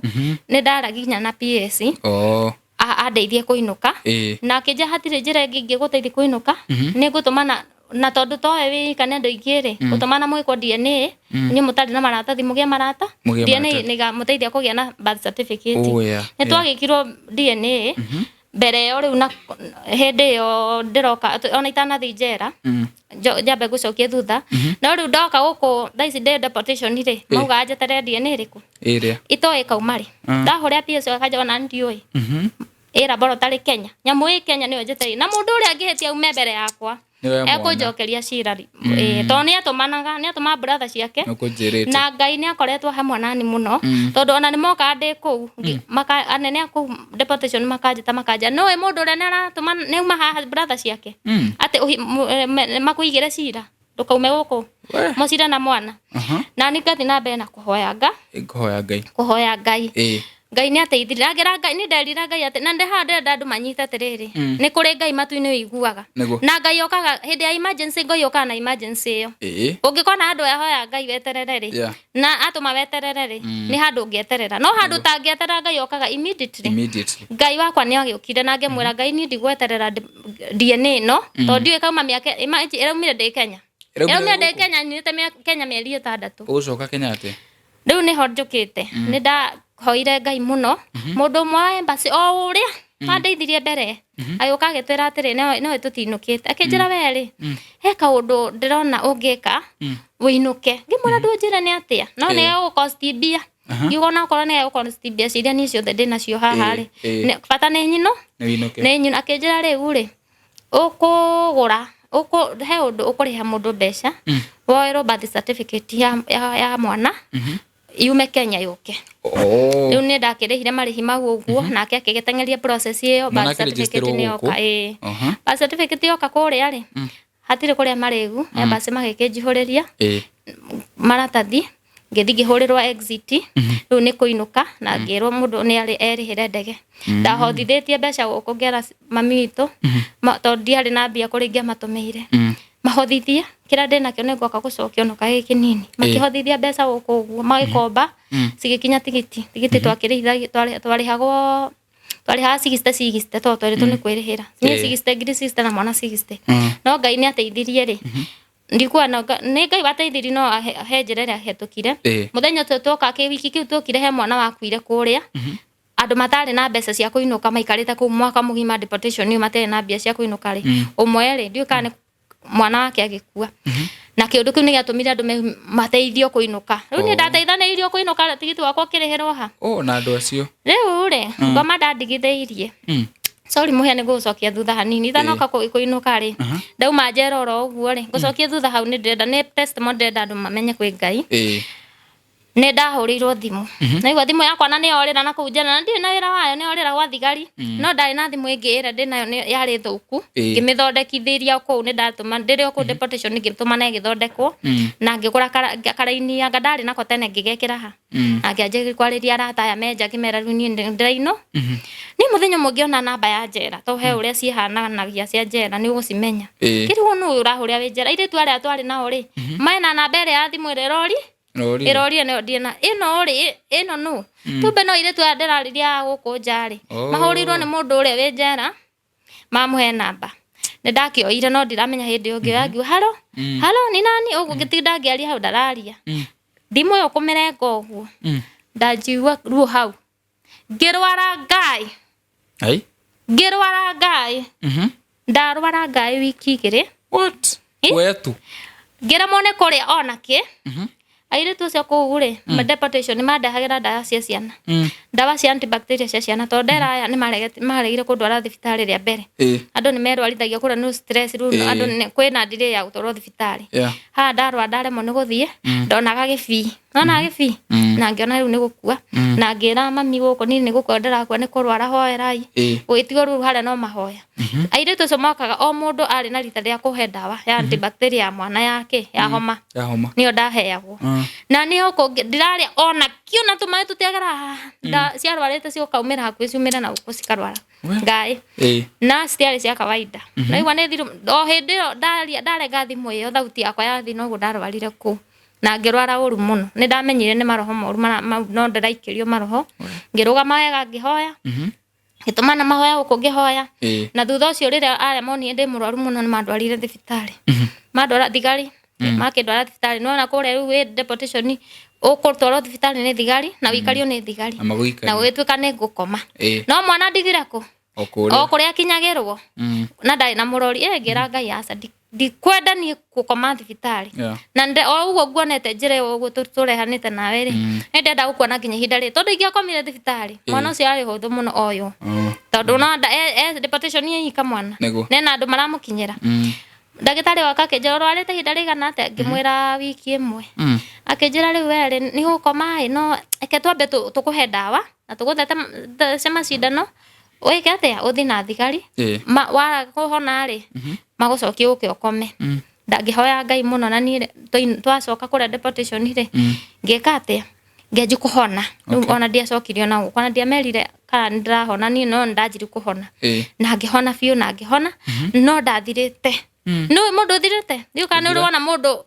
ni ndaraginya na PS andeithie kuinuka na kija hatire njira ingi guteithia kuinuka ni gutumana na tondu toe wi kana ndo igire gutumana mwiko DNA ni mutari na maratathi mugie marata DNA ni ga muteithia kugia na birth certificate ni twagikirwo DNA mbere yo riu na hindi yo ndiroka ona itanathi njera jambe gucokia thutha no riu ndoka guku thaici deportation ri mauga njetere DNA riku itoe kaumari ndahuria PS akaja ona ndioi laboratory Kenya nyamu Kenya niyo njetere na mundu uri angihetia ume mbere yakwa ekunjokeria cirari to ni atumanaga ni atuma brother ciake na Ngai ni akoretwo hamwe nani muno tondu ona ni moka ndi ku maka anene aku deportation makajita makaja no e mundu uri aratuma ni uma ha brother ciake ate makuigire cira ndukaume guku mucira na mwana na ni ngathi na mbere na kuhoya Ngai Ngai ni ateithira ngera Ngai ni nderira Ngai ate na ndehande ndandu manyita terere ni kuri Ngai matu-ini uiguaga na Ngai okaga hindi ya emergency Ngai okaga na emergency iyo ungikona andu ahoya Ngai weterere ri na atuma weterere ri ni handu ngieterera no handu tangieterera Ngai okaga immediately Ngai wakwa ni agiukire na ngemwira Ngai ni ndigweterera DNA no to ndiwe kauma miaka iraumire ndi Kenya ni te Kenya mieri 6 ucoka Kenya ate riu ni ho njukite ni nda hoire Ngai muno mundu mwa embassy o uria andeithirie mbere ayuka agitwira atiri no tutinukite akinjira weri he kaundu ndirona ungika winuke ngimura ndunjira ni atia no ni cost bia yugona korwo ni cost bia ciria ni cio ndina cio haha ri bata ni nyino ni nyino akinjira riu ri ukugura he undu ukuriha mundu mbeca woerwo birth certificate ya mwana yume Kenya yuke riu ni ndakirihire marihi mau uguo nake akigetengeria process iyo birth certificate ni yoka birth certificate yoka kuria ri hatire kuria marigu basi magikinjihuriria maratathi ngithi ngihurirwa exit riu ni kuinuka na ngirwo mundu ni ari erihire ndege ndahothithitie mbeca guku ngera mami witu to ndiari na mbia kuringia matumire mahothithia kira ndina kio ningoka gucokio no kage kinini makihothithia mbeca guku uguo magikomba sigikinya tigiti twakirihira twarihagwo twariha 60 to twari ni kwirihira ni 60 na mwana 60 no Ngai ni ateithirie ri ndikuwa ni Ngai wateithiri no he njira hetukire muthenya tutoka ki wiki kiu tukire he mwana wakuire kuria andu matari na mbeca cia kuinuka maikarite ku mwaka mugima deportation ni matari na mbia cia kuinuka ri umwe ri ndiukane mwana wake agikua na kiundu kiu ni giatumire andu mateithio kuinuka riu ni ndateithanirio kuinuka tigiti wakwa kirihirwo ha na andu acio riu ri ngoma ndandigitheirie sorry muhe ni gucokia thutha hanini thanoka kuinuka ri ndauma njera oro uguo ri gucokia thutha hau ni ndenda ni testimony ndenda andu mamenye kwi Ngai ni ndahurirwo thimu na igwa thimu yakwa na ni yorira na kunjana na ndi na wira wayo ni yorira gwa thigari no ndari na thimu ingi ira ndi nayo yari thuku ngimithondekithiria ku ni ndatuma ndiri ku deportation ngituma na igithondekwo na ngigura karaini ya ndari nako tene ngigekira ha angiaje kwariria arata ya menja kimera riu ni ndiraino ni muthenya mungiona namba ya njera to he uria cihananagia cia njera ni ugucimenya kiriwo nu urahuria wi njera ire twari atwari nao ri maina namba ire ya thimu ire rori irori ne odina ino no tube no ire twa ndirariria guku njari mahurirwo ni mundu uria wi njera mamuhe namba ne ndakioire no ndiramenya hindi ungi yangu halo ni nani ugugitinda ngiaria hau ndararia thimu yo kumirenga uguo ndajiwa ruo hau ngirwara Ngai ndarwara Ngai wiki igiri what wetu ngira mone kuria onake aire tu cia kugure deportation ni mandahagira ndawa cia ciana ndawa cia antibacteria cia ciana to ndera ni maregire kundwara thibitari ria mbere andu ni merwarithagia kura no stress ru andu ni kwina ndire ya gutwarwo thibitari ha ndarwa ndaremo ni guthie ndonaga gibii na ngiona riu ni gukua na ngira mami guko ni gukua ndirakua ni kurwara hoerai gwitigo ru hare no mahoya aire tu comokaga o mundu ari na rita ria kuhe ndawa ya antibacteria ya mwana yake ya homa niyo ndaheagwo na ni uko ndiraria ona kiuna tumai tutiagera nda ciarwarite cio kaumira hakuhi ciumira na uko cikarwara Ngai na stiari cia kawaida na igwa ni thiru o hindi ndarenga thimu iyo thauti yakwa ya thi no ndarwarire ku na ngirwara uru muno ni ndamenyire ni maroho moru no ndiraikirio maroho ngirugama wega ngihoya gitumana mahoya uko ngihoya na thutha ucio riria aremoni ndi murwaru muno ni mandwarire thibitari mandwara thigari makindwara thibitari no na kure riu deportation ukurtwaro thibitari ni thigari na wikario ni thigari na witwika ni ngukoma no mwana ndigire ku okuria kinyagirwo na ndai na murori ngira Ngai aca ndikwenda ni gukoma thibitari na o uguo nguonete njira uguo turehanite nawe ri ni ndenda gukuona nginya ihinda ri tondu ingiakomire thibitari mwana ucio ari huthu muno oyo tondu no deportation ni yika mwana nena andu maramukinyira ndagitari waka kenjera rwarite ihinda rigana ate ngimwira wiki imwe akenjera riu were ni gukoma no eke twambe tukuhe ndawa na tuguthete cema cindano wike atia uthi na thigari wa kuhona ri magucokia uke ukome ndagihoya Ngai muno na ni twacoka kura deportation ri ngika atia ngeju kuhona ona dia cokirio na gukona dia merire kana ndirahona ni no ndajiri kuhona na ngihona biu na ngihona no ndathirite no mundu thirite ndiu kana urona mundu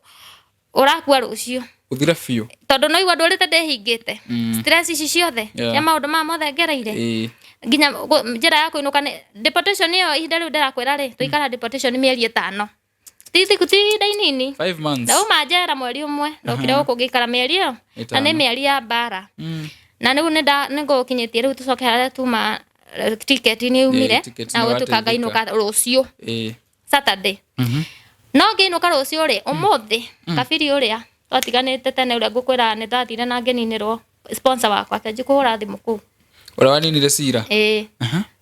urakua rucio uthira biu tondu no igwa ndurite ndehingite stress ici ciothe ya maundu ma mothe ngereire nginya njira ya kuinuka deportation iyo ihinda riu ndirakwira ri tuikara deportation mieri 5 titi kuti dainini 5 months ndau majera mweri umwe ndokire guku ngikara mieri iyo na ni mieri ya bara na niu ningo kinyetie riu tucoke haria tuma ticket ni umire na gutukanga inuka rucio Saturday no ngiinuka rucio ri umuthi kabiri uria otiganite tene uria ngukwira ni ndathire na ngeninirwo sponsor wakwa akijikuhura thimu ku ura waninire cira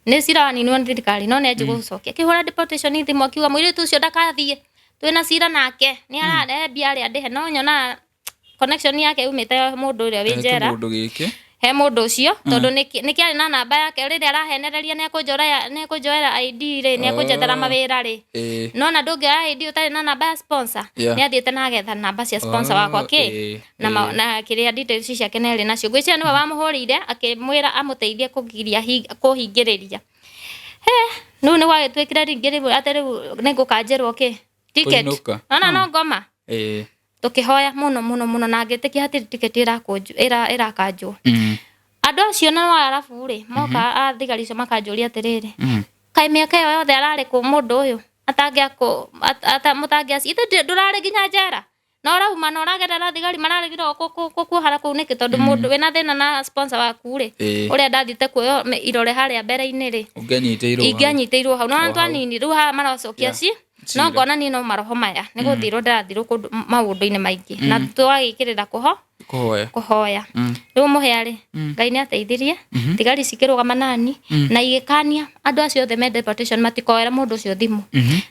ni cira waninirwo ni thirikari no ni njigucokia kihura deportation thimu akiuga mwiri tu ucio ndakathie twina cira nake ni arare biaria ndihe no nyona connection yake umite mundu uria wi njera mundu giki he mundu ucio tondu ni kiari na namba yake riri arahenereria ni kunjoera ID ri ni kunjethera mawira ri no na ndungi ID utari na namba ya sponsor ni athiete na getha namba cia sponsor wakwa ki na kiria details ciake neri nacio gwicia niwe wamuhurire akimwira amuteithie kugiria kuhingiriria no ni wagitwikira ringiri atari ningukanjerwo ki ticket no ngoma tukihoya muno na ngitikia hati ticket irakanjwo andu acio na arafu ri moka athigari cio makanjuria atiriri kai miaka iyo yothe arari ku mundu uyu atangia ku mutangia ite ndurari ginya njera no rauma no ragerera thigari mararegirwo kuhara ku niki tondu mundu wina thina na sponsor waku ri uria ndathite kuyo irore haria mbere-ini ri ingianyiteirwo hau no antwanini riu ha maracokia ci no ngona ni no maroho maya ni guthirwo ndathirwo kundu maundu-ini maingi na twagikirira kuhoya riu muheari ngai ni ateithirie thigari cikirugama nani na igikania andu acio othe me deportation matikoera mundu ucio thimu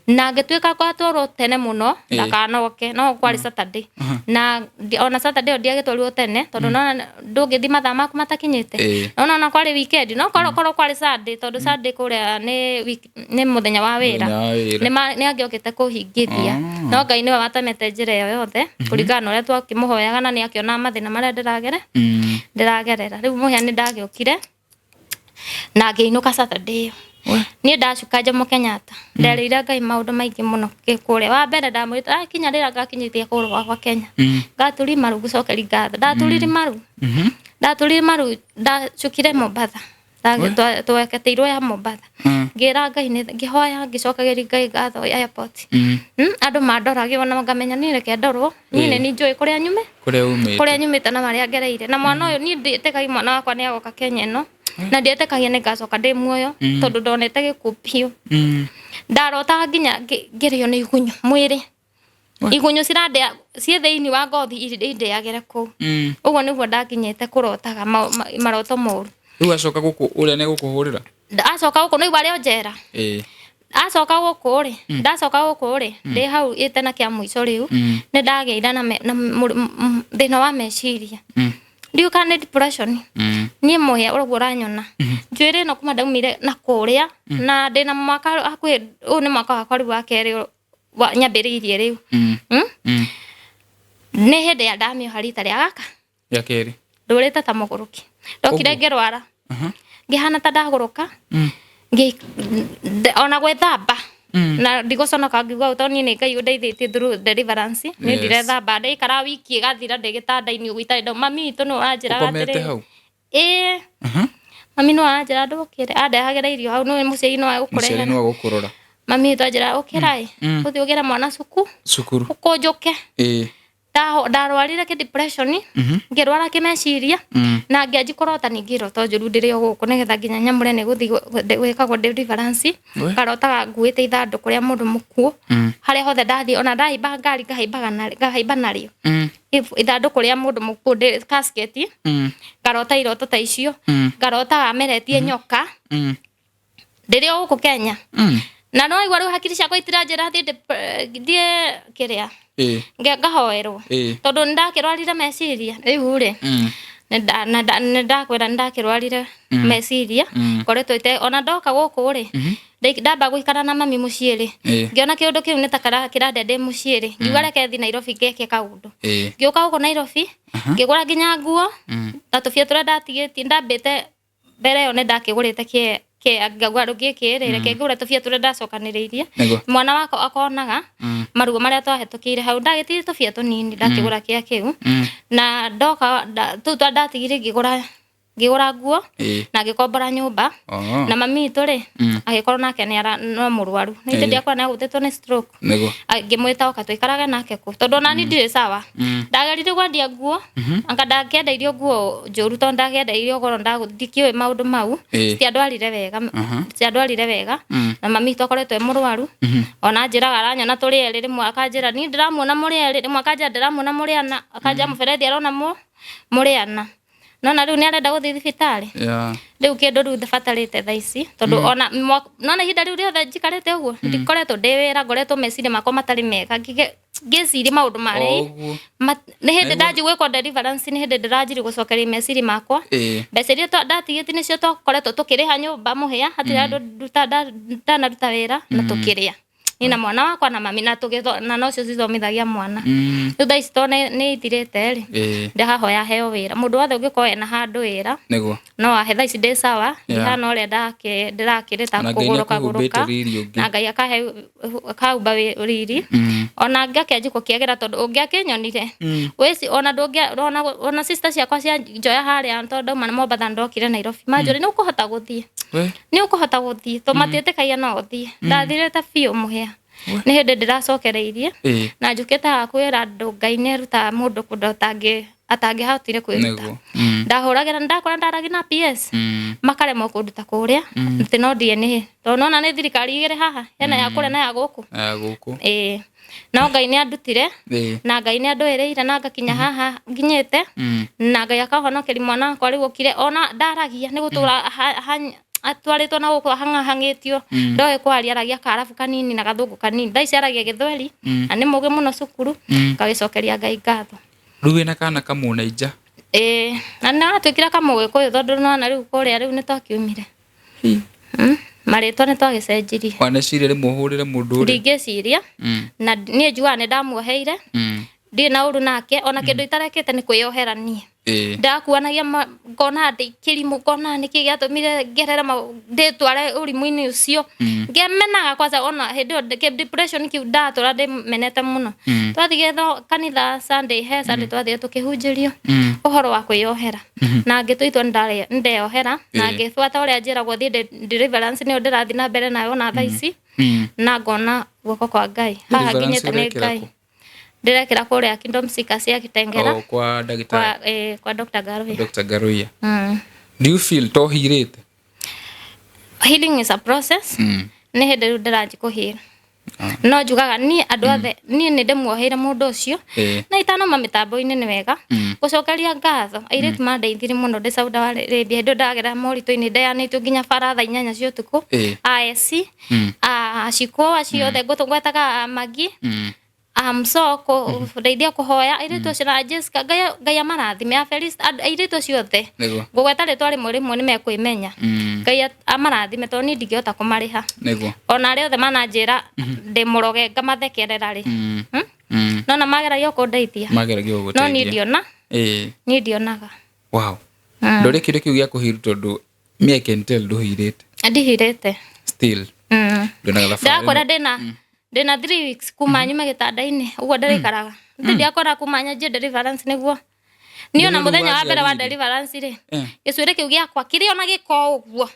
na ngitwika kwatwaro tene muno ndakanoke no kwari Saturday na ona Saturday ndiagitwarirwo tene tondu no ndungithi mathaa maku matakinyite no kwari weekend no korwo kwari Sunday tondu Sunday kuria ni muthenya wa wira ni agiokite kuhingithia no ngai ni watamete njira iyo yothe kuringana uria twakimuhoyaga na ni akiona mathina maria ndiragerera riu muhia ni ndagiokire na ngiinuka Saturday ni ndacuka Jomo Kenyatta nderire ngai maundu maingi muno gikuria wa mbere ndamwita kinya rira ngakinyitie kuru gwakwa Kenya ngaturi maru gucokeri ngatho ndaturire maru ndacukire Mombasa tweketeirwo ya Mombasa ngira ngai ni ngihoya ngicokagiri ngai ngatho airport andu mandorage ona ngamenya ni reke ndorwo ni njui kuria nyumite na maria ngereire na mwana uyu ni nditekagia mwana wakwa ni agoka Kenya no na nditekagia ni ngacoka ndi muoyo tondu ndonete gikupio ndarota nginya ngirio ni igunyo mwiri igunyo cirandea cie thiini wa ngothi indeagire ku uguo niguo ndakinyete kurotaga maroto moru riu acoka guku uria ne gukuhurira acoka guku no igwa njera acoka guku ri ndacoka guku ri ndi hau itena kia mwico riu ni ndageira na thina wa meciria ndiuka ni depression ni muhia uragwo ranyona njwire no kuma ndaumire na kuria na ndina mwaka akwi ni mwaka wakwa riu wa keri nyambiriirie riu ni hindi ya ndamio harita ria gaka ya keri ndurite ta muguruki ndokire ngirwara ngihana ta ndaguruka ona gwethamba na ndigoconoka ngiuga utoni ni ngai undeithĩtie through deliverance ni ndirethamba ndaikara wiki igathira ndĩgĩtanda-inĩ ũguo itarĩ ndo mami witũ nĩ wanjĩraga atĩrĩ mami nĩ wanjĩra ndũkĩre andehagĩra irio hau nĩ mũciari nĩ wagũkũrora mami witũ anjĩra ũkĩra ũthiĩ ũgĩre mwana cukuru ũkũnjũke ndarwarire ki depression ngirwara kimeciria na ngianji kurota ningirota njuru ndiri guku nigetha nginya nyamure ni guthi gwikagwo deliverance karotaga nguite ithandu kuria mundu mukuo haria hothe ndathi ona ndaimba ngari ngahaimba nario ithandu kuria mundu mukuo casket karota iroto ta icio karota ameretie nyoka ndiri guku Kenya na no igwa riu hakiri ciakwa itiranjira thie kiria ngahoerwo tondu ndakirwarire meciria riu ri nda kwenda ndakirwarire meciria koretwo ite ona ndoka guku ri ndamba guikara na mami muciiri ngiona kiundu kiu nitakara kirande ndi muciiri ngiuga reke thi Nairobi ngeke kaundu ngiuka guku Nairobi ngigura nginya nguo ta tufia turia ndatigitie ndambite mbere yo ndakigurite ngagwa rugikirire ngigura tufia turia ndacokaniriirie mwana wako akonaga marugo maria twahetukire hau ndagitire tufia tunini ndakigura kiu na ndoka tu ndatigire ngigura nguo na ngikombora nyumba na mami turi agikorwo nake ni ara no murwaru ni ndi akwa na gutetwo ni stroke ngimwita oka tuikarage nake ku tondu nani ndire sawa ndagerire gwandia nguo anga ndakenda irio nguo njuru tondu ndakenda irio goro ndaguthikiwe maundu mau ciandwarire wega na mami twakoretwe murwaru ona njiraga aranyona turi eri rimwe akanjira ni ndiramuona muri eri rimwe akanjira ndiramuona muri ana akanja muberethi arona muri ana nona riu ni arenda guthi thibitari riu kindu riu thibatarite thaici tondu ona nona ihinda riu riothe njikarite uguo ndikoretwo ndiwira ngoretwo meciria makwa matari mega ngiciria maundu mari ni hindi ndajigwe kwa deliverance ni hindi ndiranjiri gucokeria meciria makwa mbeca iria ndatigiti nicio twakoretwo tukiriha nyumba muhia hatiri andu ndanaruta wira na tukiria ina mwana wakwa na mami na tugitho na nocio cithomithagia mwana riu thaici to ni ithirite ri ndahoya heo wira mundu wothe ungikoe na handu wira no ahe thaici ndi sawa ihana uria ndirakirita kuguruka na Ngai akaumba riri ona ngakenjiko kiagira tondu ungiakinyonire weci ona ona sister ciakwa cia njoya haria tondu mana Mombatha ndokire Nairobi manjuri ni ukuhota guthie to matietekagia no uthie ndathirite biu muhia ni hindi ndiracokereirie na njukite akwira andu Ngai ni aruta mundu kundu atangihotire kwiruta ndahuragira ndakora ndaragi na PS makaremwo kunduta kuria nti no DNA to nona ni thirikari igire haha hena ya kuria na ya guku no Ngai ni andutire na Ngai ni andwiriire na ngakinya haha nginyite na Ngai akahonokeria mwana wakwa riu ukire ona ndaragia ni gutura atwaritwo na guku hang'itio ndoe kwaria aragia karabu kanini na gathungu kanini thaici aragia githweri na ni muge muno cukuru kagicokeria Ngai ngatho riu wina kana kamunaija na natwikira kamuge kuyu tondu nona riu kuria riu ni twakiumire maritwa ni twagicenjirie waneciria ri muhurire mundu ri ndingiciria na ni njua ni ndamuoheire ndi na uru nake ona kindu itarekete ni kuyoherania ndakuanagia ngona ndi kirimu ngona niki giatumire ngerera nditware urimu-ini ucio ngemenaga kwanza ona hindi depression kiu ndatura ndi menete muno twathige kanitha Sunday twathige tukihunjirio uhoro wa kuyohera na ngituitwo ndeyohera na ngifuata uria njiragwo thi deliverance ni ndirathi na mbere nayo na thaici na ngona guoko kwa Ngai haha nginyete ni Ngai ndirekira kuria Kingdom Seekers ya Kitengera kwa ndagitari kwa Dr. Garuya do you feel to healed? Healing is a process ni hindi ndiraji kuhira no njugaga ni andu othe ni ndimuoheire mundu ucio na itano mitambo-ini ni wega gucokeria ngatho airitu mandeithiri muno ndi Saudi Arabia hindu ndagera moritu-ini ndeanitwo nginya baratha 8 cia utuku ASC aciko acio othe ngwetaga magi msoko ndeithia kuhoya airitu cio na Jessica Ngai amarathime afelist airitu ciothe ngugweta ritwa rimwe ni mekwimenya Ngai amarathime to ni ndingihota kumariha ona ri othe mananjira ndi muroge ngamathekerera ri nona mageragia kundeithia no ni ndionaga wow ndore kindu kiu gia kuhiru tondu me I can tell nduhirite ndihirite still ndakora ndina 3 weeks kuma nyume gitanda-ini uguo ndarikaraga ndi akora kumanya je deliverance niguo niona muthenya wa mbere wa deliverance ri gicwire kiu giakwa kiri ona giko uguo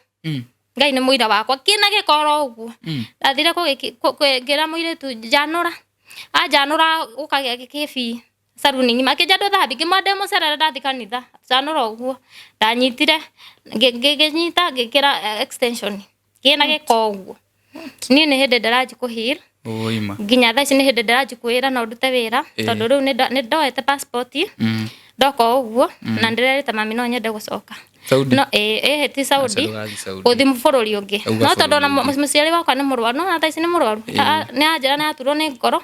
Ngai ni muira wakwa kina gikoro uguo ndathire kugira muiritu janura ukagia gikibi saruni nyima kijado thathi kimwade mucerere ndathi kanitha janura uguo ndanyitire nginyita ngikira extension kina giko uguo ni hindi ndiraji kuhira nginya thaici ni hindi ndiraji kwira no ndute wira tondu riu ni ndoete passport ndoko uguo na ndirerita mami no nyende gucoka Saudi. No ti Saudi. Uthi mbururi ungi. No tondu na muciari wakwa ni murwaru no tha ici ni murwaru. Ni anjira na aturwo ni ngoro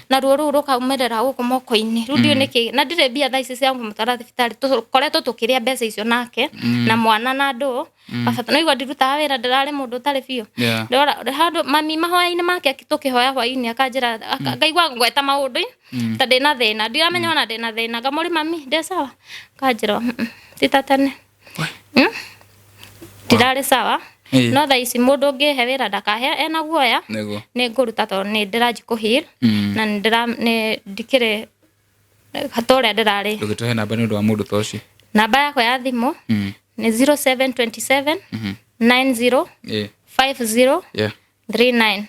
na ruo ru rukaumerera guku moko-ini. Ru ndio niki na ndire mbia tha ici cia kumutwara thibitari tukoretwo tukiria mbeca icio nake na mwana na ndu baba no igwa ndiruta wira ndirari mundu tari biu. Ndora handu mami mahoya-ini make tukihoya hwa-ini akanjira ngaigwa ngweta maundu ta ndina thina ndiramenya ona ndina thina ngamuri mami ndi sawa kanjira titatane ndirari sawa no tha ici mundu ngihe wira ndakahe ena guoya ni nguruta tondu ni ndiraji kuhil na ndikire hatore ndirari ndugituhe namba ni undu wa mundu toci namba yakwa ya thimu ni 0727 90 50 39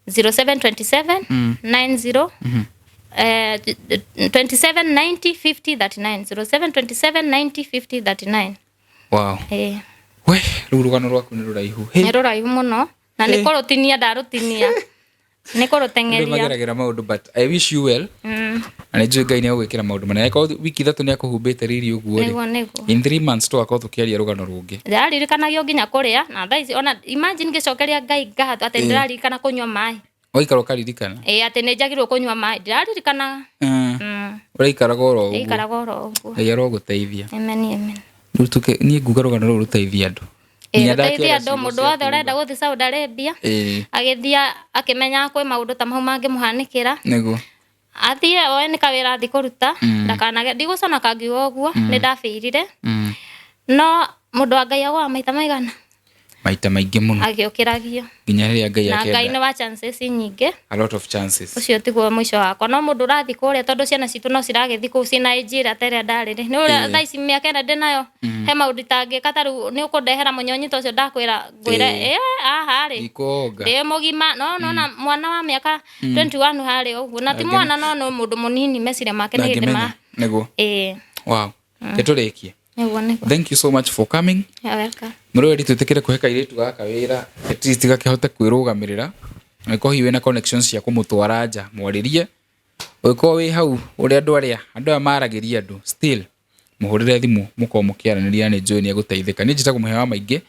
0727 90 27 90 50 39 0727 90 50 39. Wow. We rugano rwaku ni ruraihu. Ni ruraihu muno na ni korutinia ndarutinia. Ni korutengeria. Ni mageragira maundu but I wish you well. Na nijue Ngai ni agwikira maundu manene. Kwa wiki 3 ni akuhumbite riri uguo ri. In 3 months to akorwo tukiaria rugano rungi. Ndaririkanagia nginya kuria na thaici ona imagine ngicokeria Ngai ngahatu ati ndaririkana kunywa mai. Oikaro karirikana. Ati ni njagirwo kunywa mai. Ndaririkana. Uraikara goro uguo. Ikara goro uguo. Ngai aroguteithia. Amen. Rutuke ni nguga rugano ruru ruteithia andu. Ruteithia andu mundu wothe urenda guthi Saudi Arabia. Agithia akimenya kwi maundu ta mau mangimuhanikira. Niguo. Athie oe ni kawira athi kuruta ndakanage ndigusona kangiwa uguo ni ndafirire. No mundu wa Ngai agwa maita maigana. Maita maingi muno. Agiukiragio. Nginya ria Ngai akenda. Na Ngai ni wa chances nyingi. A lot of chances. Ucio tiguo mwisho wakwa. No mundu rathi kuria tondu ciana citu no ciragithi ku cina njira tere ndarire. Ni uria tha ici miaka enda ndinayo. He maundu tangi kataru ni ukundehera munyonyi tocio ndakwira aha ri. Ikonga. Ndi mugima no na mwana wa miaka 21 hari uguo. Na ti mwana no mundu munini mecire make ni ndima. Niguo. Wow. Teturikie. Thank you so much for coming. You're welcome. Murori tutikire kuheka iritu gaka wira at least gakihote kwirugamirira niko hiwe na connections ya kumutwara nja mwaririe uko wi hau uri andu amaragiria andu still muhurire thimu muko mukiaraniria ni John aguteithika ni njita kumuhewa maingi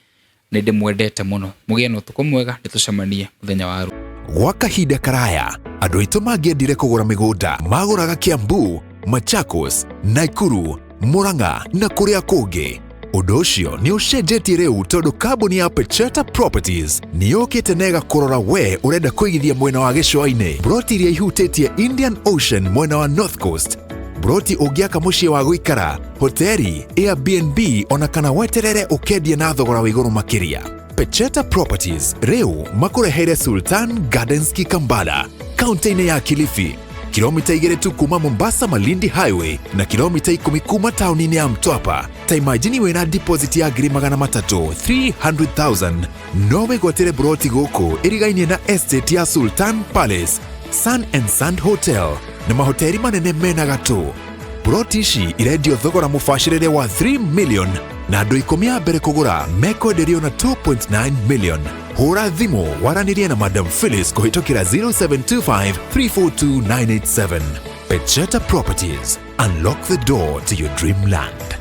ni ndimwendete muno mugie no tukumwega nditucemanie muthenya waru gwa kahinda karaya andu aitu mangiendire kugura migunda maguraga Kiambu, Machakos, Nakuru, Murang'a na kuria kungi. Undu ucio ni ucenjetie riu tondu kambuni ya Pecheta Properties ni yukite nega kurora we urenda kuigithia mwena wa gicua-ini. Broti iria ihutitie Indian Ocean mwena wa North Coast, broti ungiaka mucii wa guikara, hoteli, Airbnb ona kana weterere ukendia na thogora wa iguru makiria. Pecheta Properties riu makureheire Sultan Gardens Kikambala, kaunti-ini ya Kilifi, kilomita 2 tu kuma Mombasa Malindi Highway na kilomita 10 kuma taunini ya Mtwapa. Ta imagine wena deposit ya $300,000 300,000 no wigotire broti goko irigainie na estate ya Sultan Palace, Sun and Sand Hotel na mahoteli manene mena gato. Broti ici irendio thogora mubashirire wa 3 million na andu 10 a mbere kugura mekwenderio na 2.9 million. Hura thimu waranirie na Madam Phyllis kuhitokira 0725 342 987. Pecheta Properties. Unlock the door to your dreamland.